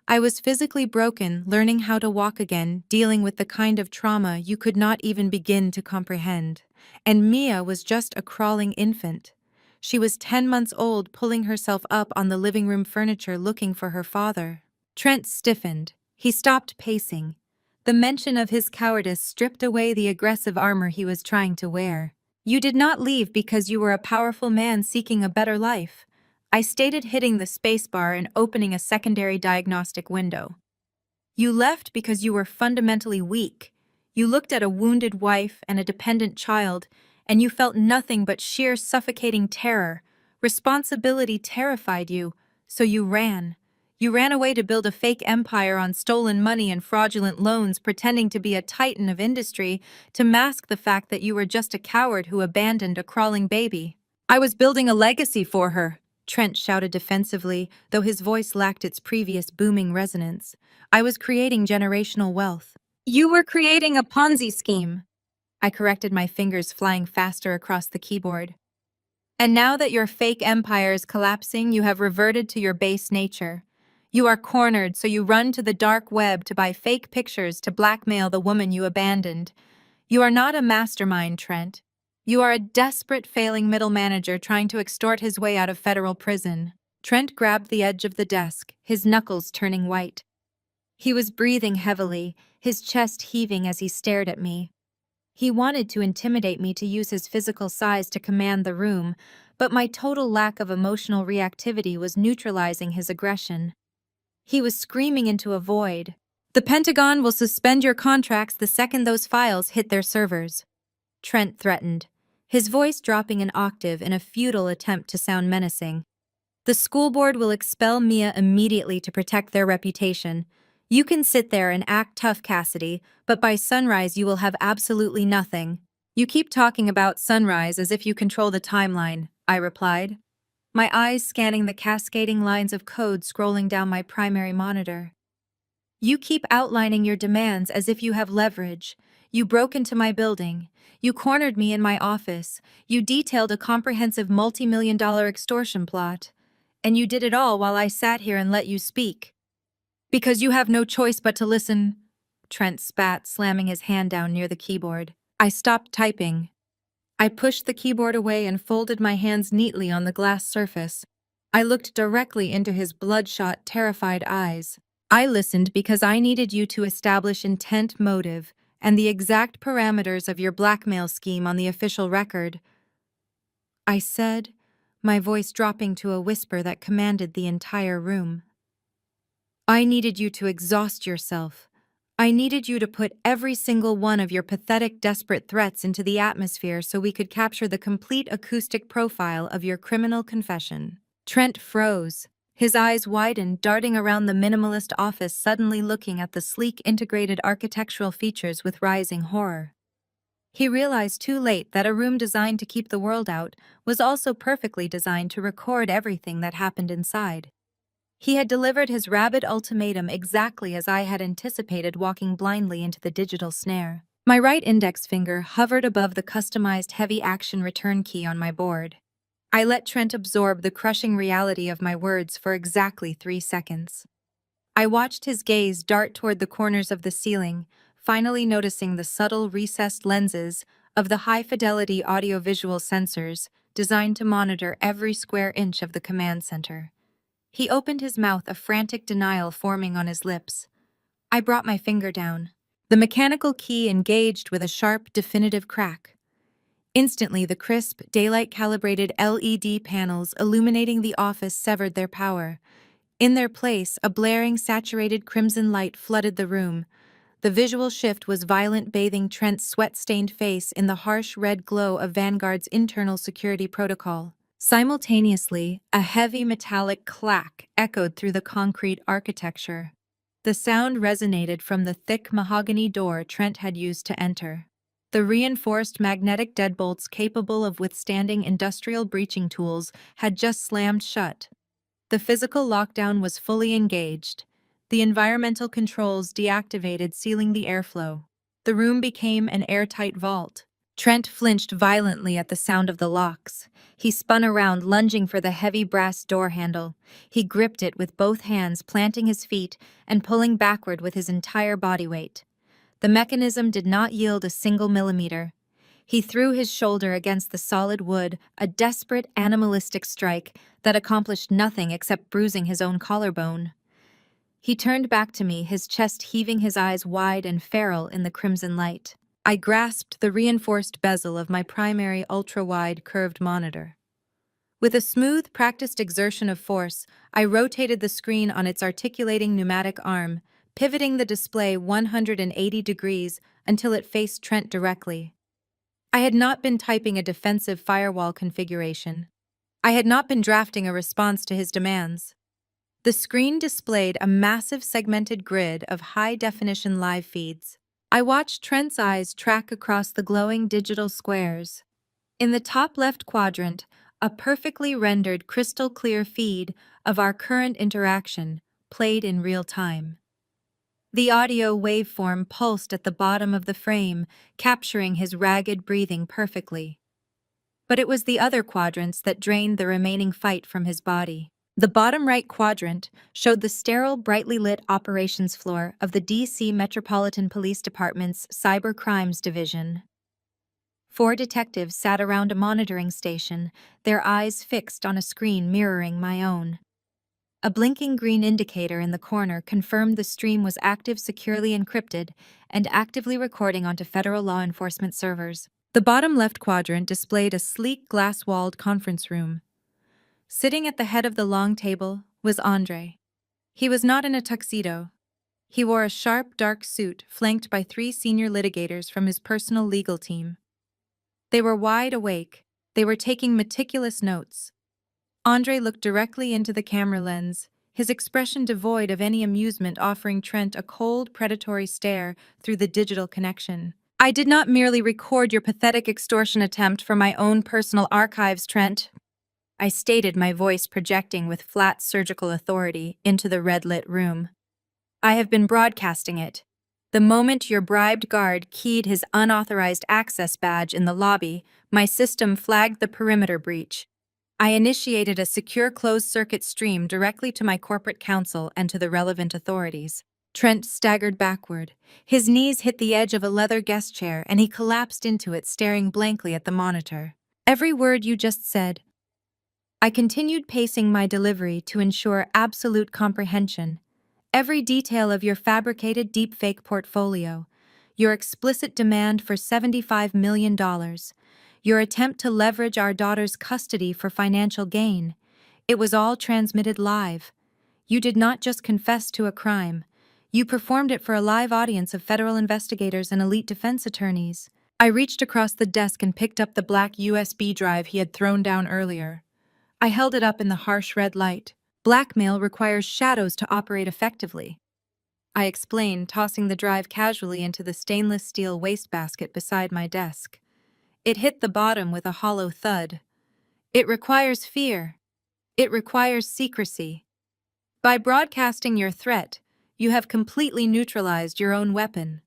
I was physically broken, learning how to walk again, dealing with the kind of trauma you could not even begin to comprehend. And Mia was just a crawling infant. She was 10 months old, pulling herself up on the living room furniture looking for her father. Trent stiffened. He stopped pacing. The mention of his cowardice stripped away the aggressive armor he was trying to wear. "You did not leave because you were a powerful man seeking a better life," I stated, hitting the spacebar and opening a secondary diagnostic window. "You left because you were fundamentally weak. You looked at a wounded wife and a dependent child, and you felt nothing but sheer suffocating terror. Responsibility terrified you, so you ran. You ran away to build a fake empire on stolen money and fraudulent loans, pretending to be a titan of industry to mask the fact that you were just a coward who abandoned a crawling baby." "I was building a legacy for her," Trent shouted defensively, though his voice lacked its previous booming resonance. "I was creating generational wealth." "You were creating a Ponzi scheme," I corrected, my fingers flying faster across the keyboard. And now that your fake empire is collapsing, you have reverted to your base nature. You are cornered, so you run to the dark web to buy fake pictures to blackmail the woman you abandoned. You are not a mastermind, Trent. You are a desperate, failing middle manager trying to extort his way out of federal prison. Trent grabbed the edge of the desk, his knuckles turning white. He was breathing heavily, his chest heaving as he stared at me. He wanted to intimidate me to use his physical size to command the room, but my total lack of emotional reactivity was neutralizing his aggression. He was screaming into a void. "The Pentagon will suspend your contracts the second those files hit their servers," Trent threatened, his voice dropping an octave in a futile attempt to sound menacing. "The school board will expel Mia immediately to protect their reputation. You can sit there and act tough, Cassidy, but by sunrise you will have absolutely nothing." "You keep talking about sunrise as if you control the timeline," I replied, my eyes scanning the cascading lines of code scrolling down my primary monitor. "You keep outlining your demands as if you have leverage. You broke into my building. You cornered me in my office. You detailed a comprehensive multi-million-dollar extortion plot. And you did it all while I sat here and let you speak. Because you have no choice but to listen," Trent spat, slamming his hand down near the keyboard. I stopped typing. I pushed the keyboard away and folded my hands neatly on the glass surface. I looked directly into his bloodshot, terrified eyes. "I listened because I needed you to establish intent, motive, and the exact parameters of your blackmail scheme on the official record," I said, my voice dropping to a whisper that commanded the entire room. "I needed you to exhaust yourself. I needed you to put every single one of your pathetic, desperate threats into the atmosphere so we could capture the complete acoustic profile of your criminal confession." Trent froze, his eyes widened, darting around the minimalist office, suddenly looking at the sleek, integrated architectural features with rising horror. He realized too late that a room designed to keep the world out was also perfectly designed to record everything that happened inside. He had delivered his rabid ultimatum exactly as I had anticipated, walking blindly into the digital snare. My right index finger hovered above the customized heavy action return key on my board. I let Trent absorb the crushing reality of my words for exactly 3 seconds. I watched his gaze dart toward the corners of the ceiling, finally noticing the subtle recessed lenses of the high-fidelity audiovisual sensors designed to monitor every square inch of the command center. He opened his mouth, a frantic denial forming on his lips. I brought my finger down. The mechanical key engaged with a sharp, definitive crack. Instantly, the crisp, daylight-calibrated LED panels illuminating the office severed their power. In their place, a blaring, saturated crimson light flooded the room. The visual shift was violent, bathing Trent's sweat-stained face in the harsh red glow of Vanguard's internal security protocol. Simultaneously, a heavy metallic clack echoed through the concrete architecture. The sound resonated from the thick mahogany door Trent had used to enter. The reinforced magnetic deadbolts capable of withstanding industrial breaching tools had just slammed shut. The physical lockdown was fully engaged. The environmental controls deactivated, sealing the airflow. The room became an airtight vault. Trent flinched violently at the sound of the locks. He spun around, lunging for the heavy brass door handle. He gripped it with both hands, planting his feet and pulling backward with his entire body weight. The mechanism did not yield a single millimeter. He threw his shoulder against the solid wood, a desperate, animalistic strike that accomplished nothing except bruising his own collarbone. He turned back to me, his chest heaving, his eyes wide and feral in the crimson light. I grasped the reinforced bezel of my primary ultra-wide curved monitor. With a smooth, practiced exertion of force, I rotated the screen on its articulating pneumatic arm, pivoting the display 180 degrees until it faced Trent directly. I had not been typing a defensive firewall configuration. I had not been drafting a response to his demands. The screen displayed a massive segmented grid of high-definition live feeds. I watched Trent's eyes track across the glowing digital squares. In the top left quadrant, a perfectly rendered crystal-clear feed of our current interaction played in real time. The audio waveform pulsed at the bottom of the frame, capturing his ragged breathing perfectly. But it was the other quadrants that drained the remaining fight from his body. The bottom right quadrant showed the sterile, brightly lit operations floor of the D.C. Metropolitan Police Department's Cyber Crimes Division. 4 detectives sat around a monitoring station, their eyes fixed on a screen mirroring my own. A blinking green indicator in the corner confirmed the stream was active, securely encrypted, and actively recording onto federal law enforcement servers. The bottom left quadrant displayed a sleek, glass-walled conference room. Sitting at the head of the long table was Andre. He was not in a tuxedo. He wore a sharp, dark suit flanked by 3 senior litigators from his personal legal team. They were wide awake. They were taking meticulous notes. Andre looked directly into the camera lens, his expression devoid of any amusement, offering Trent a cold, predatory stare through the digital connection. "I did not merely record your pathetic extortion attempt for my own personal archives, Trent," I stated, my voice projecting with flat surgical authority into the red-lit room. "I have been broadcasting it. The moment your bribed guard keyed his unauthorized access badge in the lobby, my system flagged the perimeter breach. I initiated a secure closed-circuit stream directly to my corporate counsel and to the relevant authorities." Trent staggered backward. His knees hit the edge of a leather guest chair, and he collapsed into it, staring blankly at the monitor. "Every word you just said." I continued pacing my delivery to ensure absolute comprehension. "Every detail of your fabricated deepfake portfolio, your explicit demand for $75 million, your attempt to leverage our daughter's custody for financial gain. It was all transmitted live. You did not just confess to a crime. You performed it for a live audience of federal investigators and elite defense attorneys." I reached across the desk and picked up the black USB drive he had thrown down earlier. I held it up in the harsh red light. "Blackmail requires shadows to operate effectively," I explained, tossing the drive casually into the stainless steel wastebasket beside my desk. It hit the bottom with a hollow thud. "It requires fear. It requires secrecy. By broadcasting your threat, you have completely neutralized your own weapon.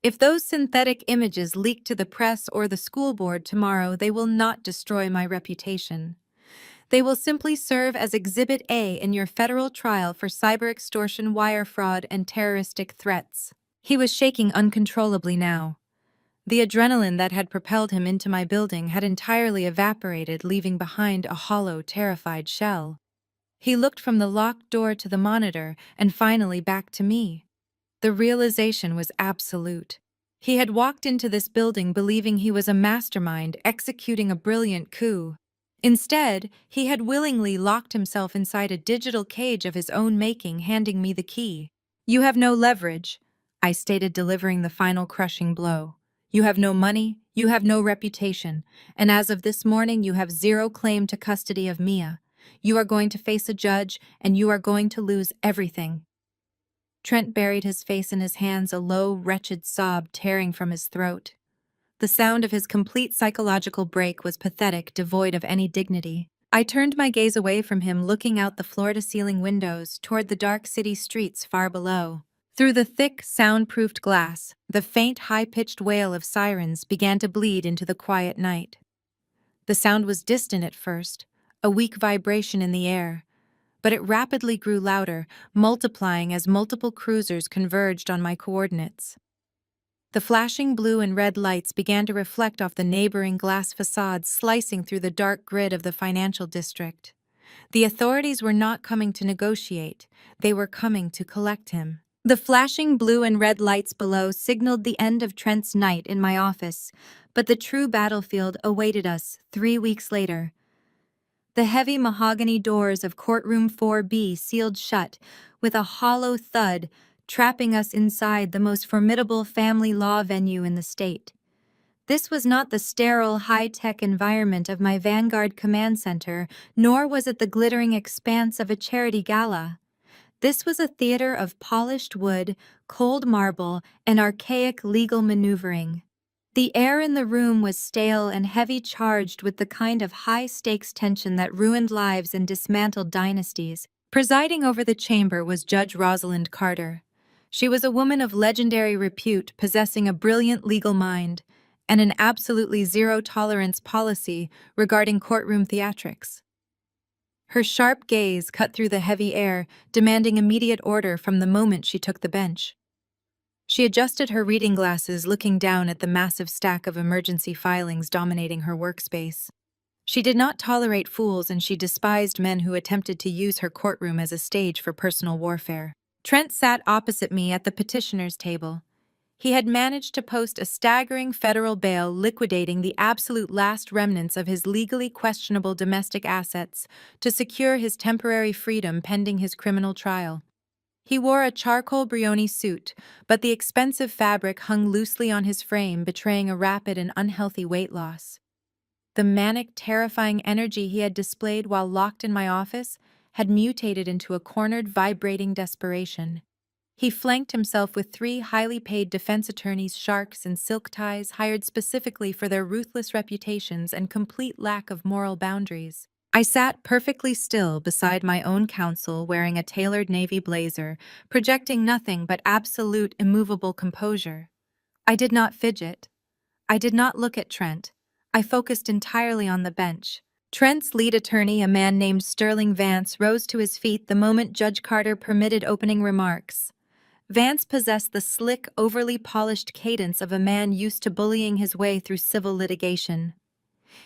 If those synthetic images leak to the press or the school board tomorrow, they will not destroy my reputation. They will simply serve as Exhibit A in your federal trial for cyber extortion, wire fraud, and terroristic threats." He was shaking uncontrollably now. The adrenaline that had propelled him into my building had entirely evaporated, leaving behind a hollow, terrified shell. He looked from the locked door to the monitor and finally back to me. The realization was absolute. He had walked into this building believing he was a mastermind executing a brilliant coup. Instead, he had willingly locked himself inside a digital cage of his own making, handing me the key. "You have no leverage," I stated, delivering the final crushing blow. "You have no money, you have no reputation, and as of this morning you have zero claim to custody of Mia. You are going to face a judge, and you are going to lose everything." Trent buried his face in his hands, a low, wretched sob tearing from his throat. The sound of his complete psychological break was pathetic, devoid of any dignity. I turned my gaze away from him, looking out the floor-to-ceiling windows toward the dark city streets far below. Through the thick, soundproofed glass, the faint, high-pitched wail of sirens began to bleed into the quiet night. The sound was distant at first, a weak vibration in the air, but it rapidly grew louder, multiplying as multiple cruisers converged on my coordinates. The flashing blue and red lights began to reflect off the neighboring glass facades, slicing through the dark grid of the financial district. The authorities were not coming to negotiate, they were coming to collect him. The flashing blue and red lights below signaled the end of Trent's night in my office, but the true battlefield awaited us 3 weeks later. The heavy mahogany doors of courtroom 4B sealed shut with a hollow thud, trapping us inside the most formidable family law venue in the state. This was not the sterile, high-tech environment of my Vanguard command center, nor was it the glittering expanse of a charity gala. This was a theater of polished wood, cold marble, and archaic legal maneuvering. The air in the room was stale and heavy, charged with the kind of high-stakes tension that ruined lives and dismantled dynasties. Presiding over the chamber was Judge Rosalind Carter. She was a woman of legendary repute, possessing a brilliant legal mind, and an absolutely zero-tolerance policy regarding courtroom theatrics. Her sharp gaze cut through the heavy air, demanding immediate order from the moment she took the bench. She adjusted her reading glasses, looking down at the massive stack of emergency filings dominating her workspace. She did not tolerate fools, and she despised men who attempted to use her courtroom as a stage for personal warfare. Trent sat opposite me at the petitioner's table. He had managed to post a staggering federal bail liquidating the absolute last remnants of his legally questionable domestic assets to secure his temporary freedom pending his criminal trial. He wore a charcoal brioni suit, but the expensive fabric hung loosely on his frame, betraying a rapid and unhealthy weight loss. The manic, terrifying energy he had displayed while locked in my office had mutated into a cornered, vibrating desperation. He flanked himself with 3 highly paid defense attorneys, sharks in silk ties, hired specifically for their ruthless reputations and complete lack of moral boundaries. I sat perfectly still beside my own counsel, wearing a tailored navy blazer, projecting nothing but absolute, immovable composure. I did not fidget. I did not look at Trent. I focused entirely on the bench. Trent's lead attorney, a man named Sterling Vance, rose to his feet the moment Judge Carter permitted opening remarks. Vance possessed the slick, overly polished cadence of a man used to bullying his way through civil litigation.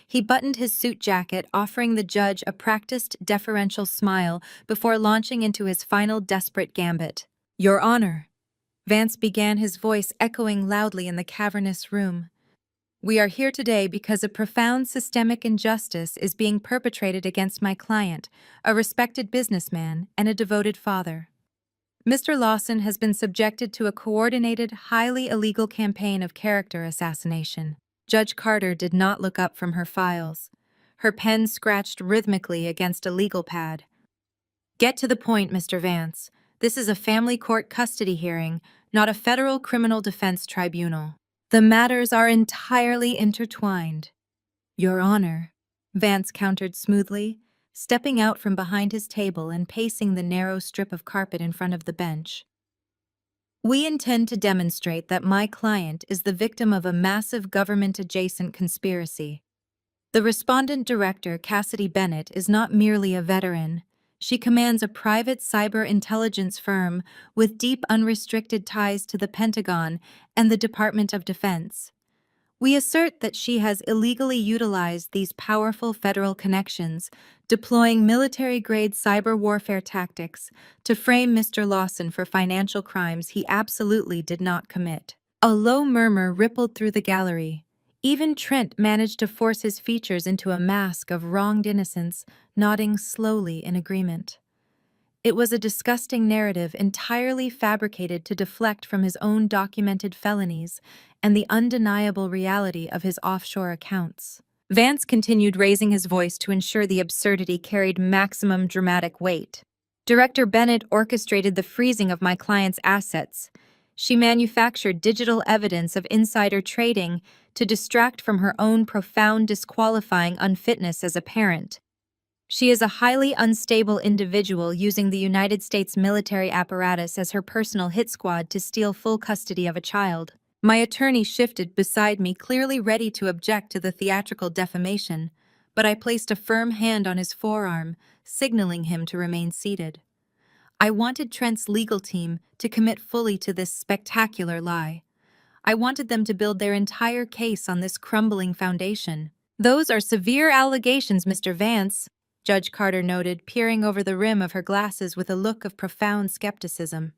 He buttoned his suit jacket, offering the judge a practiced, deferential smile before launching into his final desperate gambit. "Your Honor," Vance began, his voice echoing loudly in the cavernous room. "We are here today because a profound systemic injustice is being perpetrated against my client, a respected businessman and a devoted father. Mr. Lawson has been subjected to a coordinated, highly illegal campaign of character assassination." Judge Carter did not look up from her files. Her pen scratched rhythmically against a legal pad. "Get to the point, Mr. Vance. This is a family court custody hearing, not a federal criminal defense tribunal. The matters are entirely intertwined." "Your Honor," Vance countered smoothly, stepping out from behind his table and pacing the narrow strip of carpet in front of the bench. "We intend to demonstrate that my client is the victim of a massive government-adjacent conspiracy. The respondent director, Cassidy Bennett, is not merely a veteran. She commands a private cyber intelligence firm with deep unrestricted ties to the Pentagon and the Department of Defense. We assert that she has illegally utilized these powerful federal connections, deploying military-grade cyber warfare tactics to frame Mr. Lawson for financial crimes he absolutely did not commit." A low murmur rippled through the gallery. Even Trent managed to force his features into a mask of wronged innocence, nodding slowly in agreement. It was a disgusting narrative entirely fabricated to deflect from his own documented felonies and the undeniable reality of his offshore accounts. Vance continued, raising his voice to ensure the absurdity carried maximum dramatic weight. "Director Bennett orchestrated the freezing of my client's assets. She manufactured digital evidence of insider trading to distract from her own profound disqualifying unfitness as a parent. She is a highly unstable individual using the United States military apparatus as her personal hit squad to steal full custody of a child." My attorney shifted beside me, clearly ready to object to the theatrical defamation, but I placed a firm hand on his forearm, signaling him to remain seated. I wanted Trent's legal team to commit fully to this spectacular lie. I wanted them to build their entire case on this crumbling foundation. "Those are severe allegations, Mr. Vance," Judge Carter noted, peering over the rim of her glasses with a look of profound skepticism.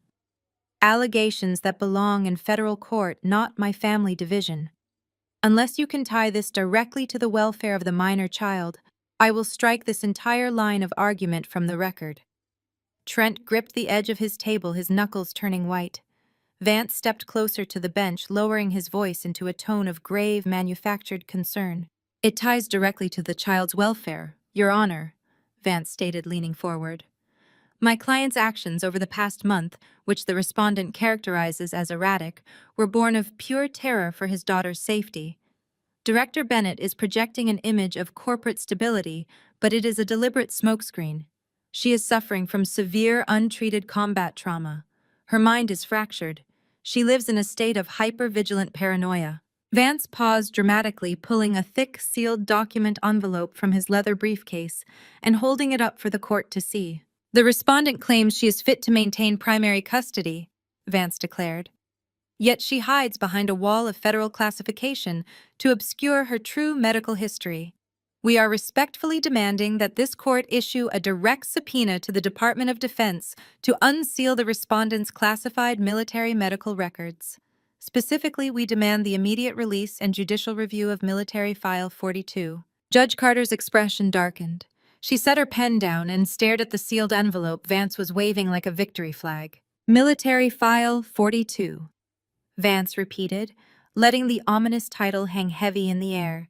"Allegations that belong in federal court, not my family division. Unless you can tie this directly to the welfare of the minor child, I will strike this entire line of argument from the record." Trent gripped the edge of his table, his knuckles turning white. Vance stepped closer to the bench, lowering his voice into a tone of grave, manufactured concern. "It ties directly to the child's welfare, Your Honor," Vance stated, leaning forward. "My client's actions over the past month, which the respondent characterizes as erratic, were born of pure terror for his daughter's safety. Director Bennett is projecting an image of corporate stability, but it is a deliberate smokescreen. She is suffering from severe, untreated combat trauma. Her mind is fractured. She lives in a state of hyper-vigilant paranoia. Vance paused dramatically, pulling a thick, sealed document envelope from his leather briefcase and holding it up for the court to see. The respondent claims she is fit to maintain primary custody, Vance declared. Yet she hides behind a wall of federal classification to obscure her true medical history. We are respectfully demanding that this court issue a direct subpoena to the Department of Defense to unseal the respondent's classified military medical records. Specifically, we demand the immediate release and judicial review of Military File 42. Judge Carter's expression darkened. She set her pen down and stared at the sealed envelope Vance was waving like a victory flag. Military File 42. Vance repeated, letting the ominous title hang heavy in the air.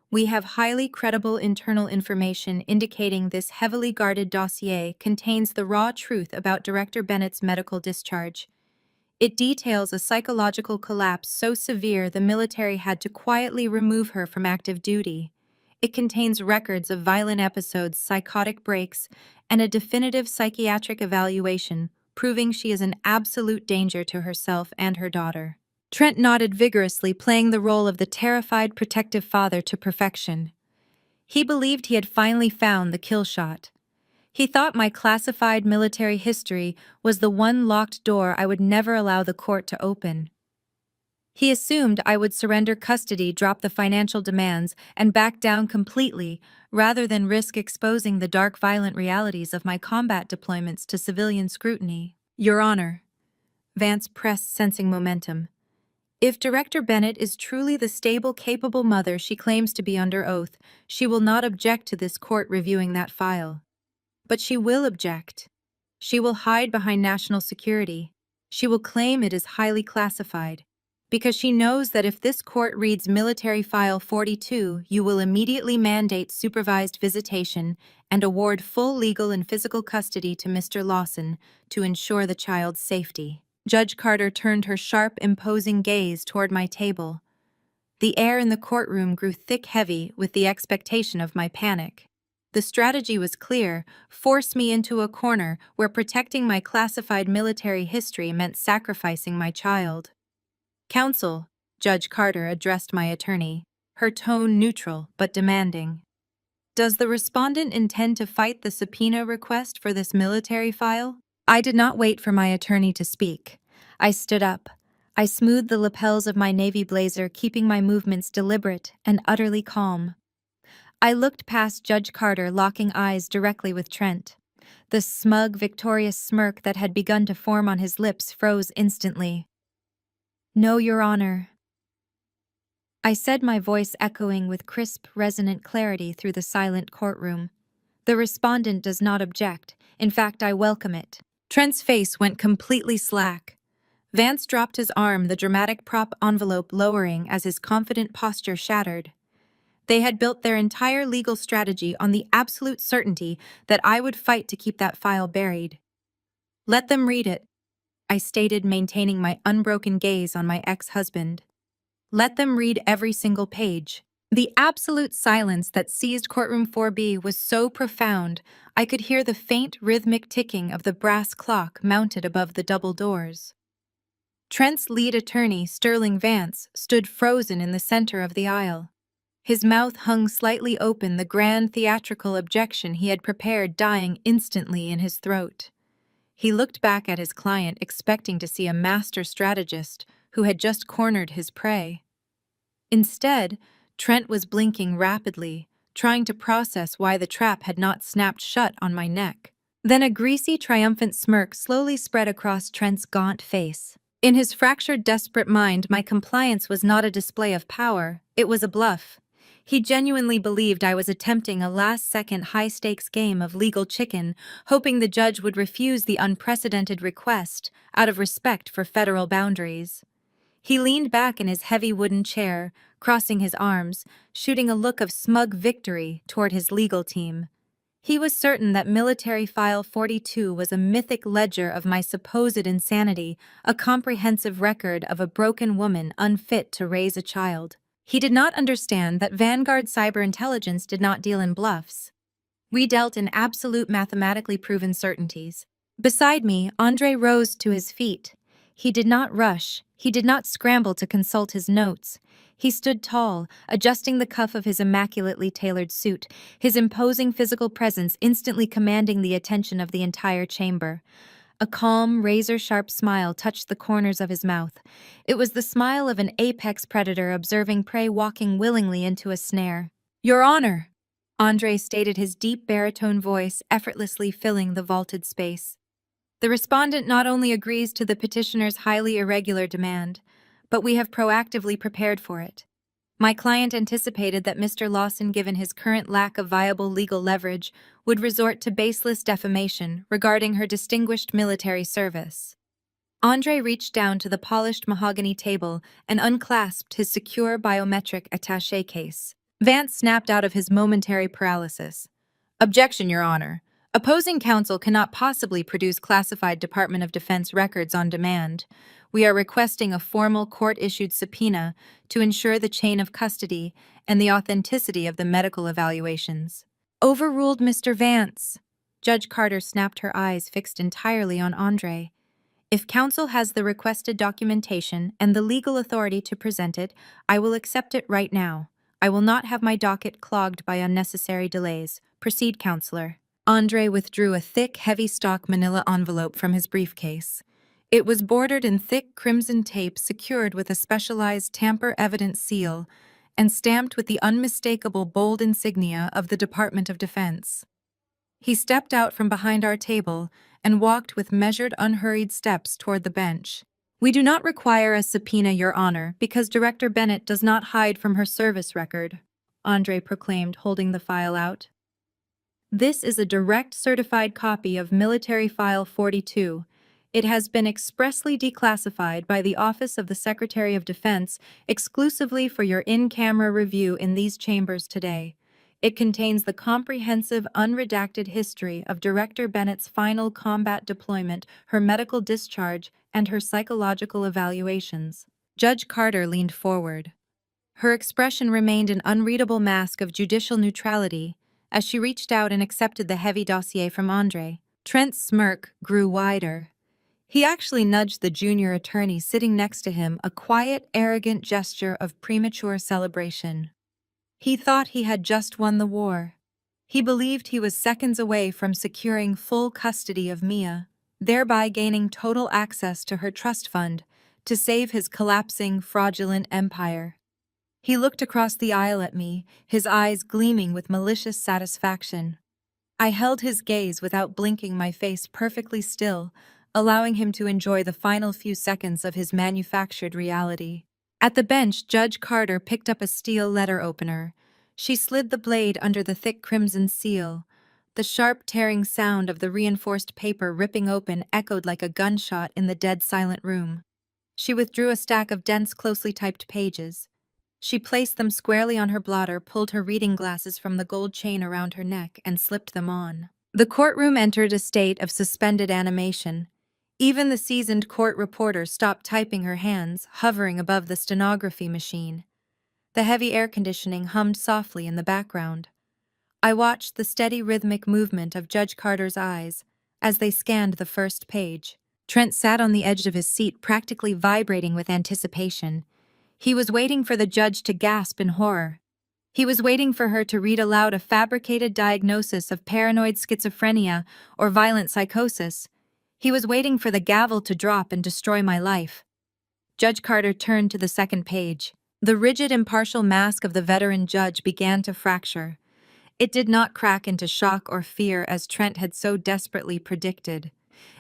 We have highly credible internal information indicating this heavily guarded dossier contains the raw truth about Director Bennett's medical discharge. It details a psychological collapse so severe the military had to quietly remove her from active duty. It contains records of violent episodes, psychotic breaks, and a definitive psychiatric evaluation, proving she is an absolute danger to herself and her daughter. Trent nodded vigorously, playing the role of the terrified, protective father to perfection. He believed he had finally found the kill shot. He thought my classified military history was the one locked door I would never allow the court to open. He assumed I would surrender custody, drop the financial demands, and back down completely, rather than risk exposing the dark, violent realities of my combat deployments to civilian scrutiny. Your Honor, Vance pressed, sensing momentum. If Director Bennett is truly the stable, capable mother she claims to be under oath, she will not object to this court reviewing that file. But she will object. She will hide behind national security. She will claim it is highly classified. Because she knows that if this court reads Military File 42, you will immediately mandate supervised visitation and award full legal and physical custody to Mr. Lawson to ensure the child's safety. Judge Carter turned her sharp, imposing gaze toward my table. The air in the courtroom grew thick, heavy with the expectation of my panic. The strategy was clear: force me into a corner where protecting my classified military history meant sacrificing my child. Counsel, Judge Carter addressed my attorney, her tone neutral but demanding. Does the respondent intend to fight the subpoena request for this military file? I did not wait for my attorney to speak. I stood up. I smoothed the lapels of my navy blazer, keeping my movements deliberate and utterly calm. I looked past Judge Carter, locking eyes directly with Trent. The smug, victorious smirk that had begun to form on his lips froze instantly. No, Your Honor. I said, my voice echoing with crisp, resonant clarity through the silent courtroom. The respondent does not object. In fact, I welcome it. Trent's face went completely slack. Vance dropped his arm, the dramatic prop envelope lowering as his confident posture shattered. They had built their entire legal strategy on the absolute certainty that I would fight to keep that file buried. Let them read it, I stated, maintaining my unbroken gaze on my ex-husband. Let them read every single page. The absolute silence that seized courtroom 4B was so profound, I could hear the faint, rhythmic ticking of the brass clock mounted above the double doors. Trent's lead attorney, Sterling Vance, stood frozen in the center of the aisle. His mouth hung slightly open, the grand theatrical objection he had prepared dying instantly in his throat. He looked back at his client, expecting to see a master strategist who had just cornered his prey. Instead, Trent was blinking rapidly, trying to process why the trap had not snapped shut on my neck. Then a greasy, triumphant smirk slowly spread across Trent's gaunt face. In his fractured, desperate mind, my compliance was not a display of power, it was a bluff. He genuinely believed I was attempting a last-second high-stakes game of legal chicken, hoping the judge would refuse the unprecedented request out of respect for federal boundaries. He leaned back in his heavy wooden chair, crossing his arms, shooting a look of smug victory toward his legal team. He was certain that Military File 42 was a mythic ledger of my supposed insanity, a comprehensive record of a broken woman unfit to raise a child. He did not understand that Vanguard Cyberintelligence did not deal in bluffs. We dealt in absolute mathematically proven certainties. Beside me, Andre rose to his feet. He did not rush, he did not scramble to consult his notes. He stood tall, adjusting the cuff of his immaculately tailored suit, his imposing physical presence instantly commanding the attention of the entire chamber. A calm, razor-sharp smile touched the corners of his mouth. It was the smile of an apex predator observing prey walking willingly into a snare. "Your Honor!" Andre stated, his deep baritone voice effortlessly filling the vaulted space. The respondent not only agrees to the petitioner's highly irregular demand, but we have proactively prepared for it. My client anticipated that Mr. Lawson, given his current lack of viable legal leverage, would resort to baseless defamation regarding her distinguished military service. Andre reached down to the polished mahogany table and unclasped his secure biometric attaché case. Vance snapped out of his momentary paralysis. "Objection, Your Honor. Opposing counsel cannot possibly produce classified Department of Defense records on demand. We are requesting a formal court-issued subpoena to ensure the chain of custody and the authenticity of the medical evaluations." "Overruled, Mr. Vance." Judge Carter snapped, her eyes fixed entirely on Andre. "If counsel has the requested documentation and the legal authority to present it, I will accept it right now. I will not have my docket clogged by unnecessary delays. Proceed, counselor." Andre withdrew a thick, heavy-stock manila envelope from his briefcase. It was bordered in thick crimson tape secured with a specialized tamper-evident seal and stamped with the unmistakable bold insignia of the Department of Defense. He stepped out from behind our table and walked with measured, unhurried steps toward the bench. "We do not require a subpoena, Your Honor, because Director Bennett does not hide from her service record," Andre proclaimed, holding the file out. "This is a direct certified copy of Military File 42. It has been expressly declassified by the Office of the Secretary of Defense exclusively for your in-camera review in these chambers today. It contains the comprehensive, unredacted history of Director Bennett's final combat deployment, her medical discharge, and her psychological evaluations." Judge Carter leaned forward. Her expression remained an unreadable mask of judicial neutrality as she reached out and accepted the heavy dossier from Andre. Trent's smirk grew wider. He actually nudged the junior attorney sitting next to him, a quiet, arrogant gesture of premature celebration. He thought he had just won the war. He believed he was seconds away from securing full custody of Mia, thereby gaining total access to her trust fund to save his collapsing, fraudulent empire. He looked across the aisle at me, his eyes gleaming with malicious satisfaction. I held his gaze without blinking, my face perfectly still, allowing him to enjoy the final few seconds of his manufactured reality. At the bench, Judge Carter picked up a steel letter opener. She slid the blade under the thick crimson seal. The sharp, tearing sound of the reinforced paper ripping open echoed like a gunshot in the dead silent room. She withdrew a stack of dense, closely typed pages. She placed them squarely on her blotter, pulled her reading glasses from the gold chain around her neck, and slipped them on. The courtroom entered a state of suspended animation. Even the seasoned court reporter stopped typing, her hands hovering above the stenography machine. The heavy air conditioning hummed softly in the background. I watched the steady rhythmic movement of Judge Carter's eyes as they scanned the first page. Trent sat on the edge of his seat, practically vibrating with anticipation. He was waiting for the judge to gasp in horror. He was waiting for her to read aloud a fabricated diagnosis of paranoid schizophrenia or violent psychosis. He was waiting for the gavel to drop and destroy my life. Judge Carter turned to the second page. The rigid, impartial mask of the veteran judge began to fracture. It did not crack into shock or fear as Trent had so desperately predicted.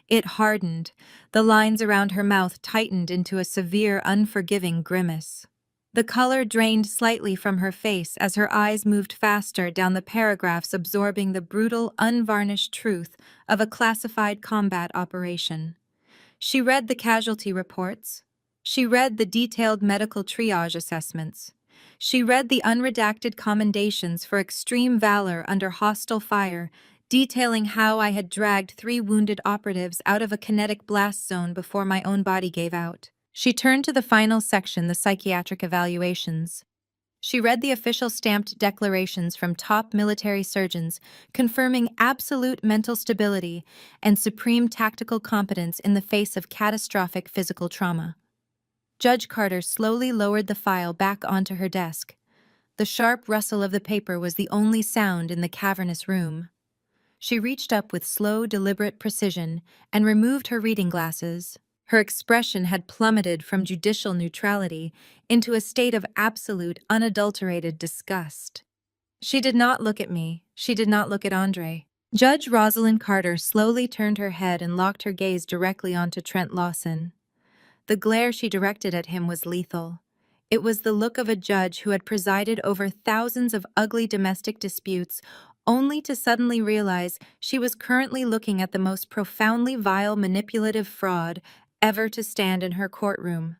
It hardened. The lines around her mouth tightened into a severe, unforgiving grimace. The color drained slightly from her face as her eyes moved faster down the paragraphs, absorbing the brutal, unvarnished truth of a classified combat operation. She read the casualty reports. She read the detailed medical triage assessments. She read the unredacted commendations for extreme valor under hostile fire, detailing how I had dragged 3 wounded operatives out of a kinetic blast zone before my own body gave out. She turned to the final section, the psychiatric evaluations. She read the official stamped declarations from top military surgeons, confirming absolute mental stability and supreme tactical competence in the face of catastrophic physical trauma. Judge Carter slowly lowered the file back onto her desk. The sharp rustle of the paper was the only sound in the cavernous room. She reached up with slow, deliberate precision and removed her reading glasses. Her expression had plummeted from judicial neutrality into a state of absolute, unadulterated disgust. She did not look at me. She did not look at Andre. Judge Rosalind Carter slowly turned her head and locked her gaze directly onto Trent Lawson. The glare she directed at him was lethal. It was the look of a judge who had presided over thousands of ugly domestic disputes, only to suddenly realize she was currently looking at the most profoundly vile manipulative fraud ever to stand in her courtroom.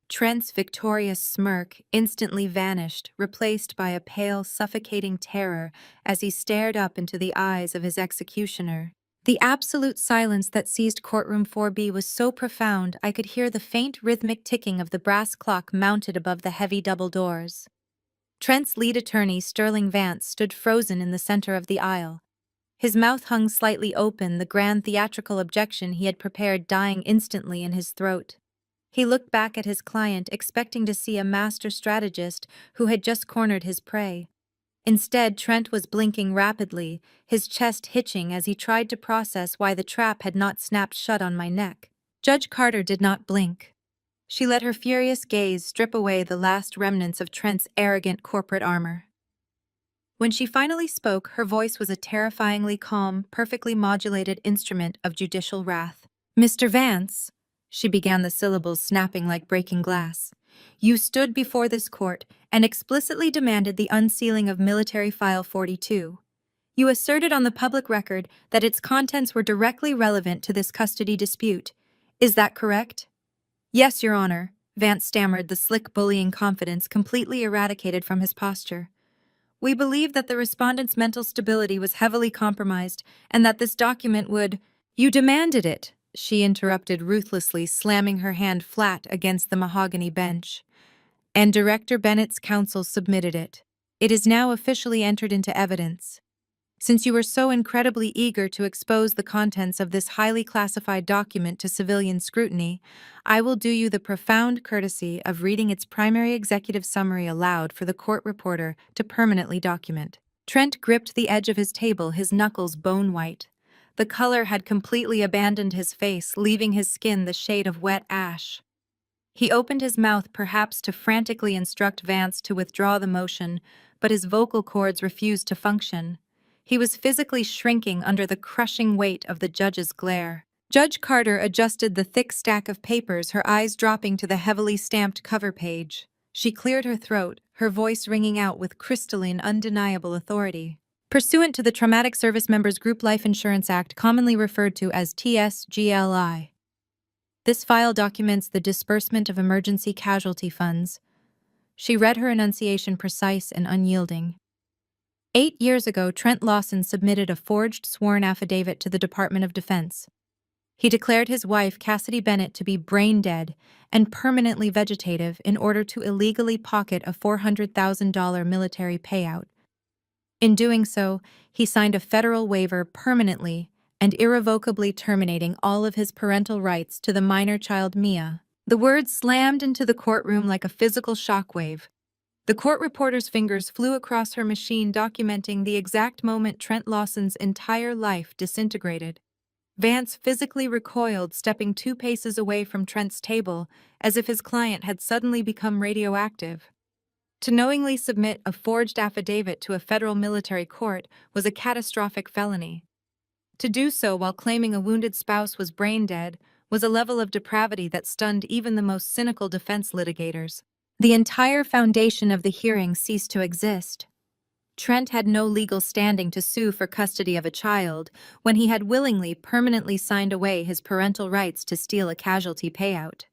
Trent's victorious smirk instantly vanished, replaced by a pale, suffocating terror as he stared up into the eyes of his executioner. The absolute silence that seized courtroom 4B was so profound I could hear the faint rhythmic ticking of the brass clock mounted above the heavy double doors. Trent's lead attorney, Sterling Vance, stood frozen in the center of the aisle. His mouth hung slightly open, the grand theatrical objection he had prepared dying instantly in his throat. He looked back at his client, expecting to see a master strategist who had just cornered his prey. Instead, Trent was blinking rapidly, his chest hitching as he tried to process why the trap had not snapped shut on my neck. Judge Carter did not blink. She let her furious gaze strip away the last remnants of Trent's arrogant corporate armor. When she finally spoke, her voice was a terrifyingly calm, perfectly modulated instrument of judicial wrath. "Mr. Vance," she began, the syllables snapping like breaking glass, "you stood before this court and explicitly demanded the unsealing of Military File 42. You asserted on the public record that its contents were directly relevant to this custody dispute. Is that correct?" "Yes, Your Honor," Vance stammered, the slick, bullying confidence completely eradicated from his posture. "We believe that the respondent's mental stability was heavily compromised and that this document would—" "You demanded it," she interrupted ruthlessly, slamming her hand flat against the mahogany bench. "And Director Bennett's counsel submitted it. It is now officially entered into evidence. Since you were so incredibly eager to expose the contents of this highly classified document to civilian scrutiny, I will do you the profound courtesy of reading its primary executive summary aloud for the court reporter to permanently document." Trent gripped the edge of his table, his knuckles bone-white. The color had completely abandoned his face, leaving his skin the shade of wet ash. He opened his mouth, perhaps to frantically instruct Vance to withdraw the motion, but his vocal cords refused to function. He was physically shrinking under the crushing weight of the judge's glare. Judge Carter adjusted the thick stack of papers, her eyes dropping to the heavily stamped cover page. She cleared her throat, her voice ringing out with crystalline, undeniable authority. "Pursuant to the Traumatic Service Members Group Life Insurance Act, commonly referred to as TSGLI, this file documents the disbursement of emergency casualty funds." She read her enunciation precise and unyielding. 8 years ago, Trent Lawson submitted a forged sworn affidavit to the Department of Defense. He declared his wife, Cassidy Bennett, to be brain-dead and permanently vegetative in order to illegally pocket a $400,000 military payout. In doing so, he signed a federal waiver permanently and irrevocably terminating all of his parental rights to the minor child Mia. The words slammed into the courtroom like a physical shockwave. The court reporter's fingers flew across her machine, documenting the exact moment Trent Lawson's entire life disintegrated. Vance physically recoiled, stepping 2 paces away from Trent's table, as if his client had suddenly become radioactive. To knowingly submit a forged affidavit to a federal military court was a catastrophic felony. To do so while claiming a wounded spouse was brain-dead was a level of depravity that stunned even the most cynical defense litigators. The entire foundation of the hearing ceased to exist. Trent had no legal standing to sue for custody of a child when he had willingly, permanently signed away his parental rights to steal a casualty payout.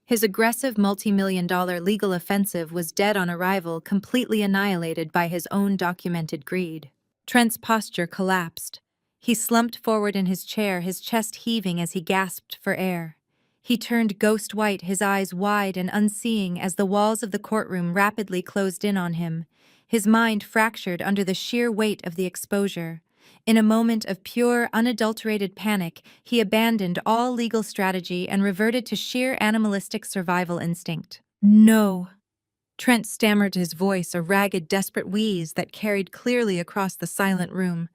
His aggressive multi-million-dollar legal offensive was dead on arrival, completely annihilated by his own documented greed. Trent's posture collapsed. He slumped forward in his chair, his chest heaving as he gasped for air. He turned ghost white, his eyes wide and unseeing as the walls of the courtroom rapidly closed in on him, his mind fractured under the sheer weight of the exposure. In a moment of pure, unadulterated panic, he abandoned all legal strategy and reverted to sheer animalistic survival instinct. "No." Trent stammered, his voice a ragged, desperate wheeze that carried clearly across the silent room.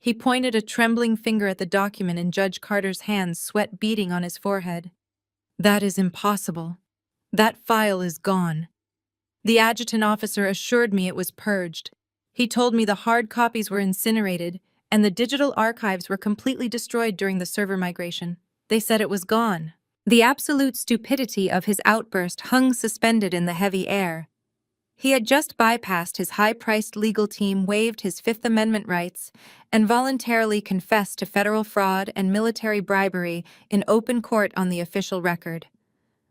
He pointed a trembling finger at the document in Judge Carter's hands, sweat beading on his forehead. "That is impossible. That file is gone. The adjutant officer assured me it was purged. He told me the hard copies were incinerated and the digital archives were completely destroyed during the server migration. They said it was gone." The absolute stupidity of his outburst hung suspended in the heavy air. He had just bypassed his high-priced legal team, waived his Fifth Amendment rights, and voluntarily confessed to federal fraud and military bribery in open court on the official record.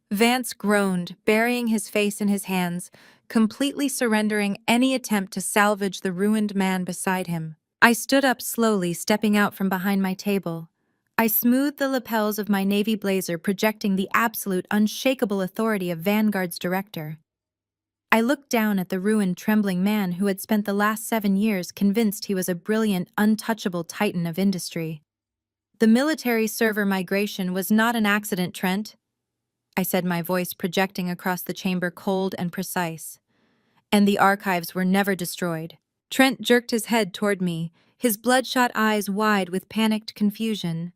Vance groaned, burying his face in his hands, completely surrendering any attempt to salvage the ruined man beside him. I stood up slowly, stepping out from behind my table. I smoothed the lapels of my navy blazer, projecting the absolute, unshakable authority of Vanguard's director. I looked down at the ruined, trembling man who had spent the last 7 years convinced he was a brilliant, untouchable titan of industry. "The military server migration was not an accident, Trent," I said, my voice projecting across the chamber, cold and precise. "And the archives were never destroyed." Trent jerked his head toward me, his bloodshot eyes wide with panicked confusion.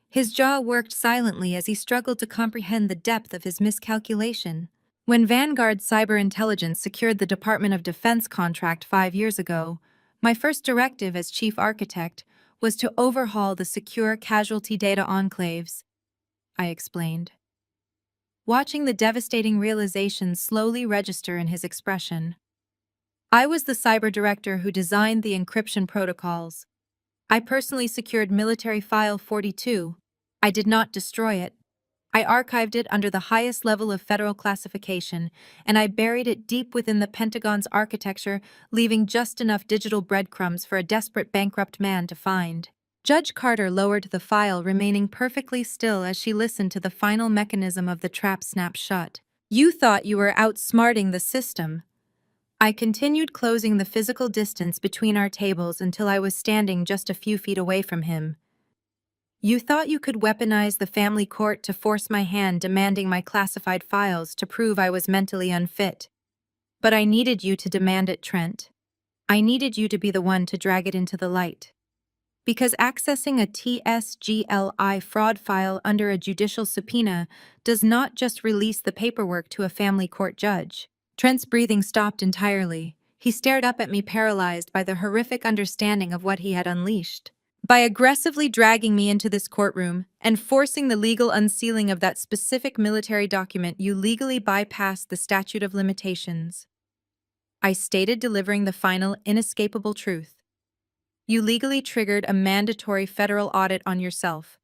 His jaw worked silently as he struggled to comprehend the depth of his miscalculation. When Vanguard Cyber Intelligence secured the Department of Defense contract 5 years ago, my first directive as chief architect was to overhaul the secure casualty data enclaves, I explained, watching the devastating realization slowly register in his expression. "I was the cyber director who designed the encryption protocols. I personally secured military file 42. I did not destroy it. I archived it under the highest level of federal classification, and I buried it deep within the Pentagon's architecture, leaving just enough digital breadcrumbs for a desperate bankrupt man to find." Judge Carter lowered the file, remaining perfectly still as she listened to the final mechanism of the trap snap shut. "You thought you were outsmarting the system." I continued, closing the physical distance between our tables until I was standing just a few feet away from him. "You thought you could weaponize the family court to force my hand, demanding my classified files to prove I was mentally unfit. But I needed you to demand it, Trent. I needed you to be the one to drag it into the light. Because accessing a TSGLI fraud file under a judicial subpoena does not just release the paperwork to a family court judge." Trent's breathing stopped entirely. He stared up at me, paralyzed by the horrific understanding of what he had unleashed. "By aggressively dragging me into this courtroom and forcing the legal unsealing of that specific military document, you legally bypassed the statute of limitations," I stated, delivering the final, inescapable truth. "You legally triggered a mandatory federal audit on yourself.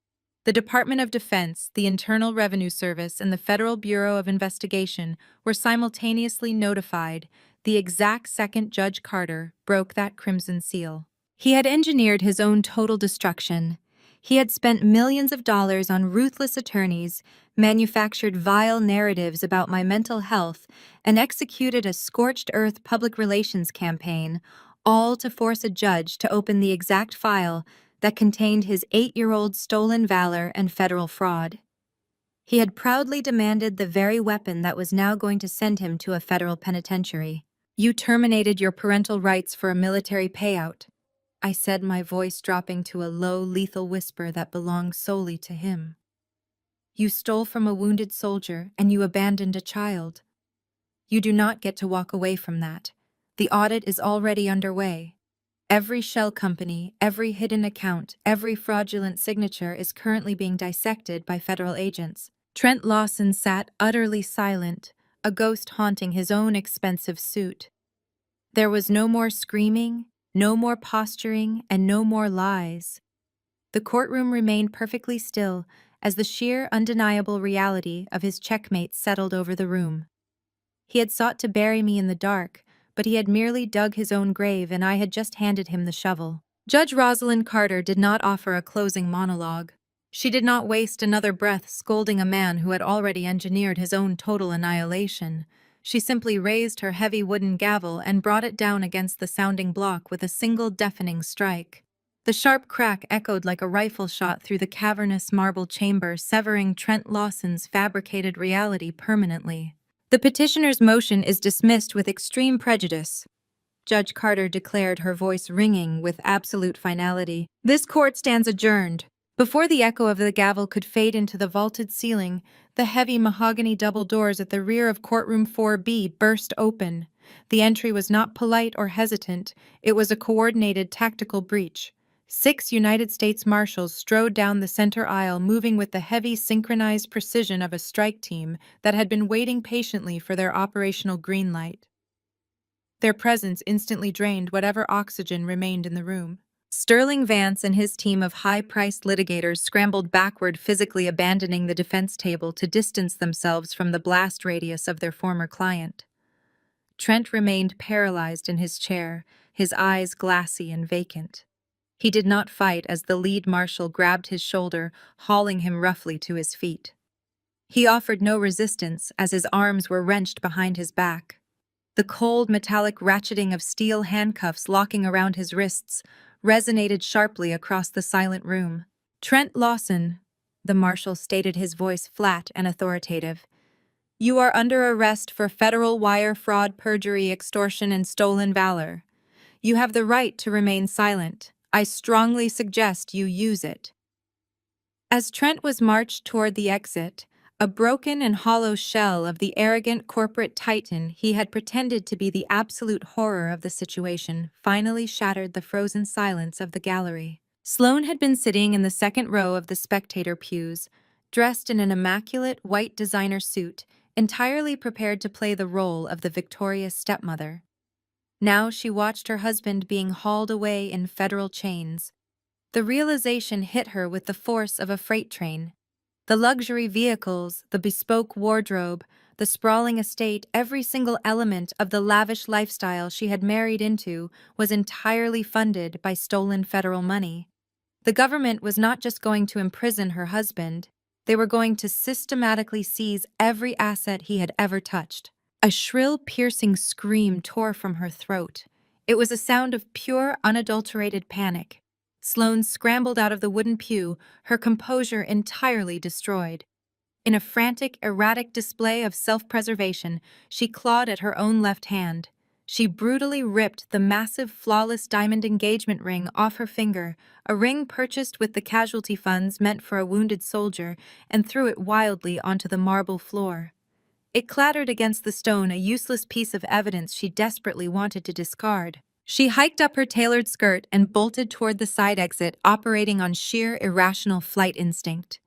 The Department of Defense, the Internal Revenue Service, and the Federal Bureau of Investigation were simultaneously notified the exact second Judge Carter broke that crimson seal." He had engineered his own total destruction. He had spent millions of dollars on ruthless attorneys, manufactured vile narratives about my mental health, and executed a scorched earth public relations campaign, all to force a judge to open the exact file that contained his 8-year-old stolen valor and federal fraud. He had proudly demanded the very weapon that was now going to send him to a federal penitentiary. "You terminated your parental rights for a military payout," I said, my voice dropping to a low, lethal whisper that belonged solely to him. "You stole from a wounded soldier and you abandoned a child. You do not get to walk away from that. The audit is already underway. Every shell company, every hidden account, every fraudulent signature is currently being dissected by federal agents." Trent Lawson sat utterly silent, a ghost haunting his own expensive suit. There was no more screaming, no more posturing, and no more lies. The courtroom remained perfectly still as the sheer, undeniable reality of his checkmate settled over the room. He had sought to bury me in the dark, but he had merely dug his own grave, and I had just handed him the shovel. Judge Rosalind Carter did not offer a closing monologue. She did not waste another breath scolding a man who had already engineered his own total annihilation. She simply raised her heavy wooden gavel and brought it down against the sounding block with a single deafening strike. The sharp crack echoed like a rifle shot through the cavernous marble chamber, severing Trent Lawson's fabricated reality permanently. The petitioner's motion is dismissed with extreme prejudice, Judge Carter declared, her voice ringing with absolute finality. This court stands adjourned. Before the echo of the gavel could fade into the vaulted ceiling, the heavy mahogany double doors at the rear of courtroom 4B burst open. The entry was not polite or hesitant. It was a coordinated tactical breach. 6 United States Marshals strode down the center aisle, moving with the heavy, synchronized precision of a strike team that had been waiting patiently for their operational green light. Their presence instantly drained whatever oxygen remained in the room. Sterling Vance and his team of high-priced litigators scrambled backward, physically abandoning the defense table to distance themselves from the blast radius of their former client. Trent remained paralyzed in his chair, his eyes glassy and vacant. He did not fight as the lead marshal grabbed his shoulder, hauling him roughly to his feet. He offered no resistance as his arms were wrenched behind his back. The cold, metallic ratcheting of steel handcuffs locking around his wrists resonated sharply across the silent room. "Trent Lawson," the marshal stated, his voice flat and authoritative, "you are under arrest for federal wire fraud, perjury, extortion, and stolen valor. You have the right to remain silent. I strongly suggest you use it." As Trent was marched toward the exit, a broken and hollow shell of the arrogant corporate titan he had pretended to be, the absolute horror of the situation, finally shattered the frozen silence of the gallery. Sloane had been sitting in the second row of the spectator pews, dressed in an immaculate white designer suit, entirely prepared to play the role of the victorious stepmother. Now she watched her husband being hauled away in federal chains. The realization hit her with the force of a freight train. The luxury vehicles, the bespoke wardrobe, the sprawling estate, every single element of the lavish lifestyle she had married into was entirely funded by stolen federal money. The government was not just going to imprison her husband, they were going to systematically seize every asset he had ever touched. A shrill, piercing scream tore from her throat. It was a sound of pure, unadulterated panic. Sloane scrambled out of the wooden pew, her composure entirely destroyed. In a frantic, erratic display of self-preservation, she clawed at her own left hand. She brutally ripped the massive, flawless diamond engagement ring off her finger, a ring purchased with the casualty funds meant for a wounded soldier, and threw it wildly onto the marble floor. It clattered against the stone, a useless piece of evidence she desperately wanted to discard. She hiked up her tailored skirt and bolted toward the side exit, operating on sheer, irrational flight instinct.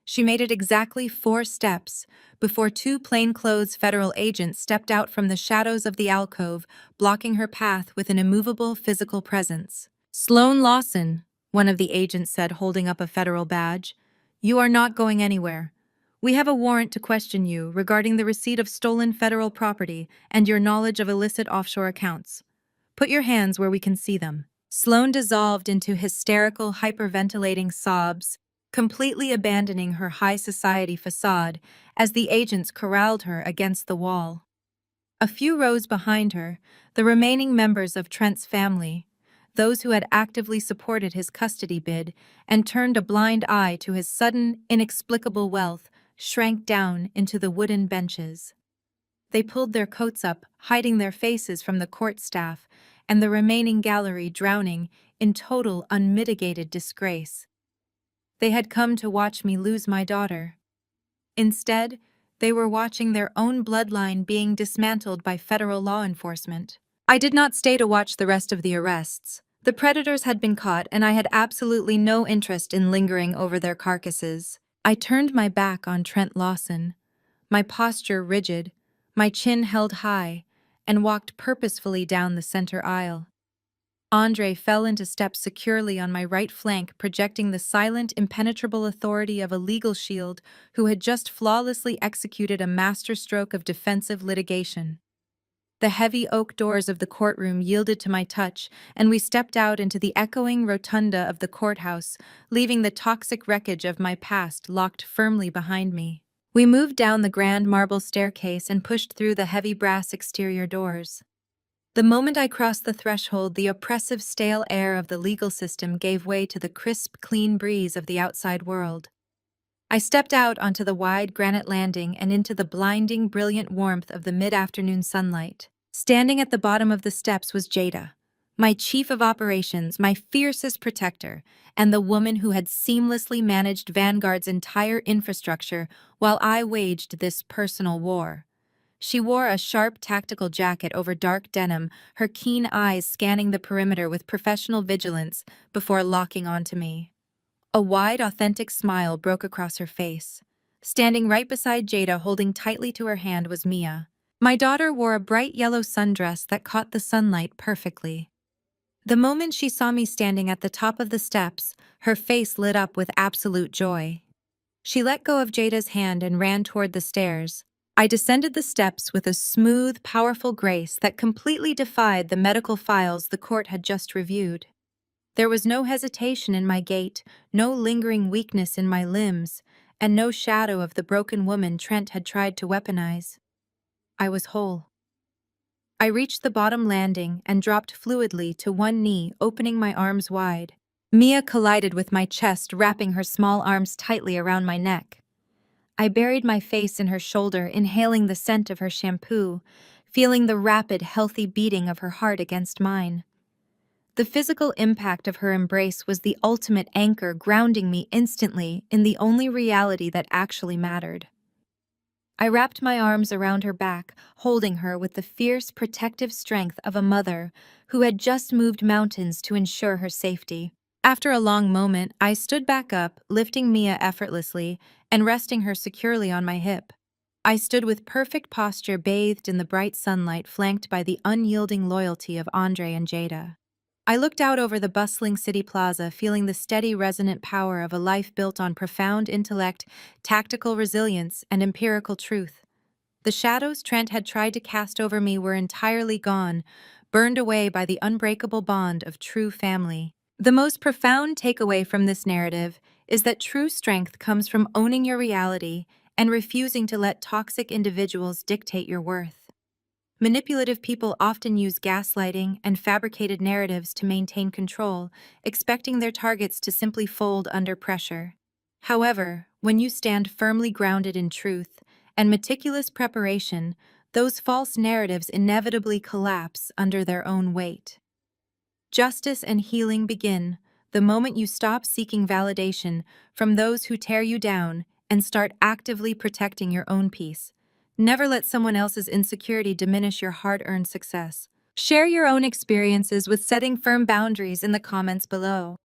She made it exactly 4 steps before 2 plainclothes federal agents stepped out from the shadows of the alcove, blocking her path with an immovable physical presence. "Sloane Lawson," one of the agents said, holding up a federal badge, "you are not going anywhere. We have a warrant to question you regarding the receipt of stolen federal property and your knowledge of illicit offshore accounts. Put your hands where we can see them." Sloane dissolved into hysterical, hyperventilating sobs, completely abandoning her high society facade as the agents corralled her against the wall. A few rows behind her, the remaining members of Trent's family, those who had actively supported his custody bid and turned a blind eye to his sudden, inexplicable wealth, shrank down into the wooden benches. They pulled their coats up, hiding their faces from the court staff, and the remaining gallery drowning in total, unmitigated disgrace. They had come to watch me lose my daughter. Instead, they were watching their own bloodline being dismantled by federal law enforcement. I did not stay to watch the rest of the arrests. The predators had been caught, and I had absolutely no interest in lingering over their carcasses. I turned my back on Trent Lawson, my posture rigid, my chin held high, and walked purposefully down the center aisle. Andre fell into step securely on my right flank, projecting the silent, impenetrable authority of a legal shield who had just flawlessly executed a masterstroke of defensive litigation. The heavy oak doors of the courtroom yielded to my touch, and we stepped out into the echoing rotunda of the courthouse, leaving the toxic wreckage of my past locked firmly behind me. We moved down the grand marble staircase and pushed through the heavy brass exterior doors. The moment I crossed the threshold, the oppressive, stale air of the legal system gave way to the crisp, clean breeze of the outside world. I stepped out onto the wide granite landing and into the blinding, brilliant warmth of the mid-afternoon sunlight. Standing at the bottom of the steps was Jada, my chief of operations, my fiercest protector, and the woman who had seamlessly managed Vanguard's entire infrastructure while I waged this personal war. She wore a sharp tactical jacket over dark denim, her keen eyes scanning the perimeter with professional vigilance before locking onto me. A wide, authentic smile broke across her face. Standing right beside Jada, holding tightly to her hand, was Mia. My daughter wore a bright yellow sundress that caught the sunlight perfectly. The moment she saw me standing at the top of the steps, her face lit up with absolute joy. She let go of Jada's hand and ran toward the stairs. I descended the steps with a smooth, powerful grace that completely defied the medical files the court had just reviewed. There was no hesitation in my gait, no lingering weakness in my limbs, and no shadow of the broken woman Trent had tried to weaponize. I was whole. I reached the bottom landing and dropped fluidly to one knee, opening my arms wide. Mia collided with my chest, wrapping her small arms tightly around my neck. I buried my face in her shoulder, inhaling the scent of her shampoo, feeling the rapid, healthy beating of her heart against mine. The physical impact of her embrace was the ultimate anchor, grounding me instantly in the only reality that actually mattered. I wrapped my arms around her back, holding her with the fierce, protective strength of a mother who had just moved mountains to ensure her safety. After a long moment, I stood back up, lifting Mia effortlessly and resting her securely on my hip. I stood with perfect posture, bathed in the bright sunlight, flanked by the unyielding loyalty of Andre and Jada. I looked out over the bustling city plaza, feeling the steady, resonant power of a life built on profound intellect, tactical resilience, and empirical truth. The shadows Trent had tried to cast over me were entirely gone, burned away by the unbreakable bond of true family. The most profound takeaway from this narrative is that true strength comes from owning your reality and refusing to let toxic individuals dictate your worth. Manipulative people often use gaslighting and fabricated narratives to maintain control, expecting their targets to simply fold under pressure. However, when you stand firmly grounded in truth and meticulous preparation, those false narratives inevitably collapse under their own weight. Justice and healing begin the moment you stop seeking validation from those who tear you down and start actively protecting your own peace. Never let someone else's insecurity diminish your hard-earned success. Share your own experiences with setting firm boundaries in the comments below.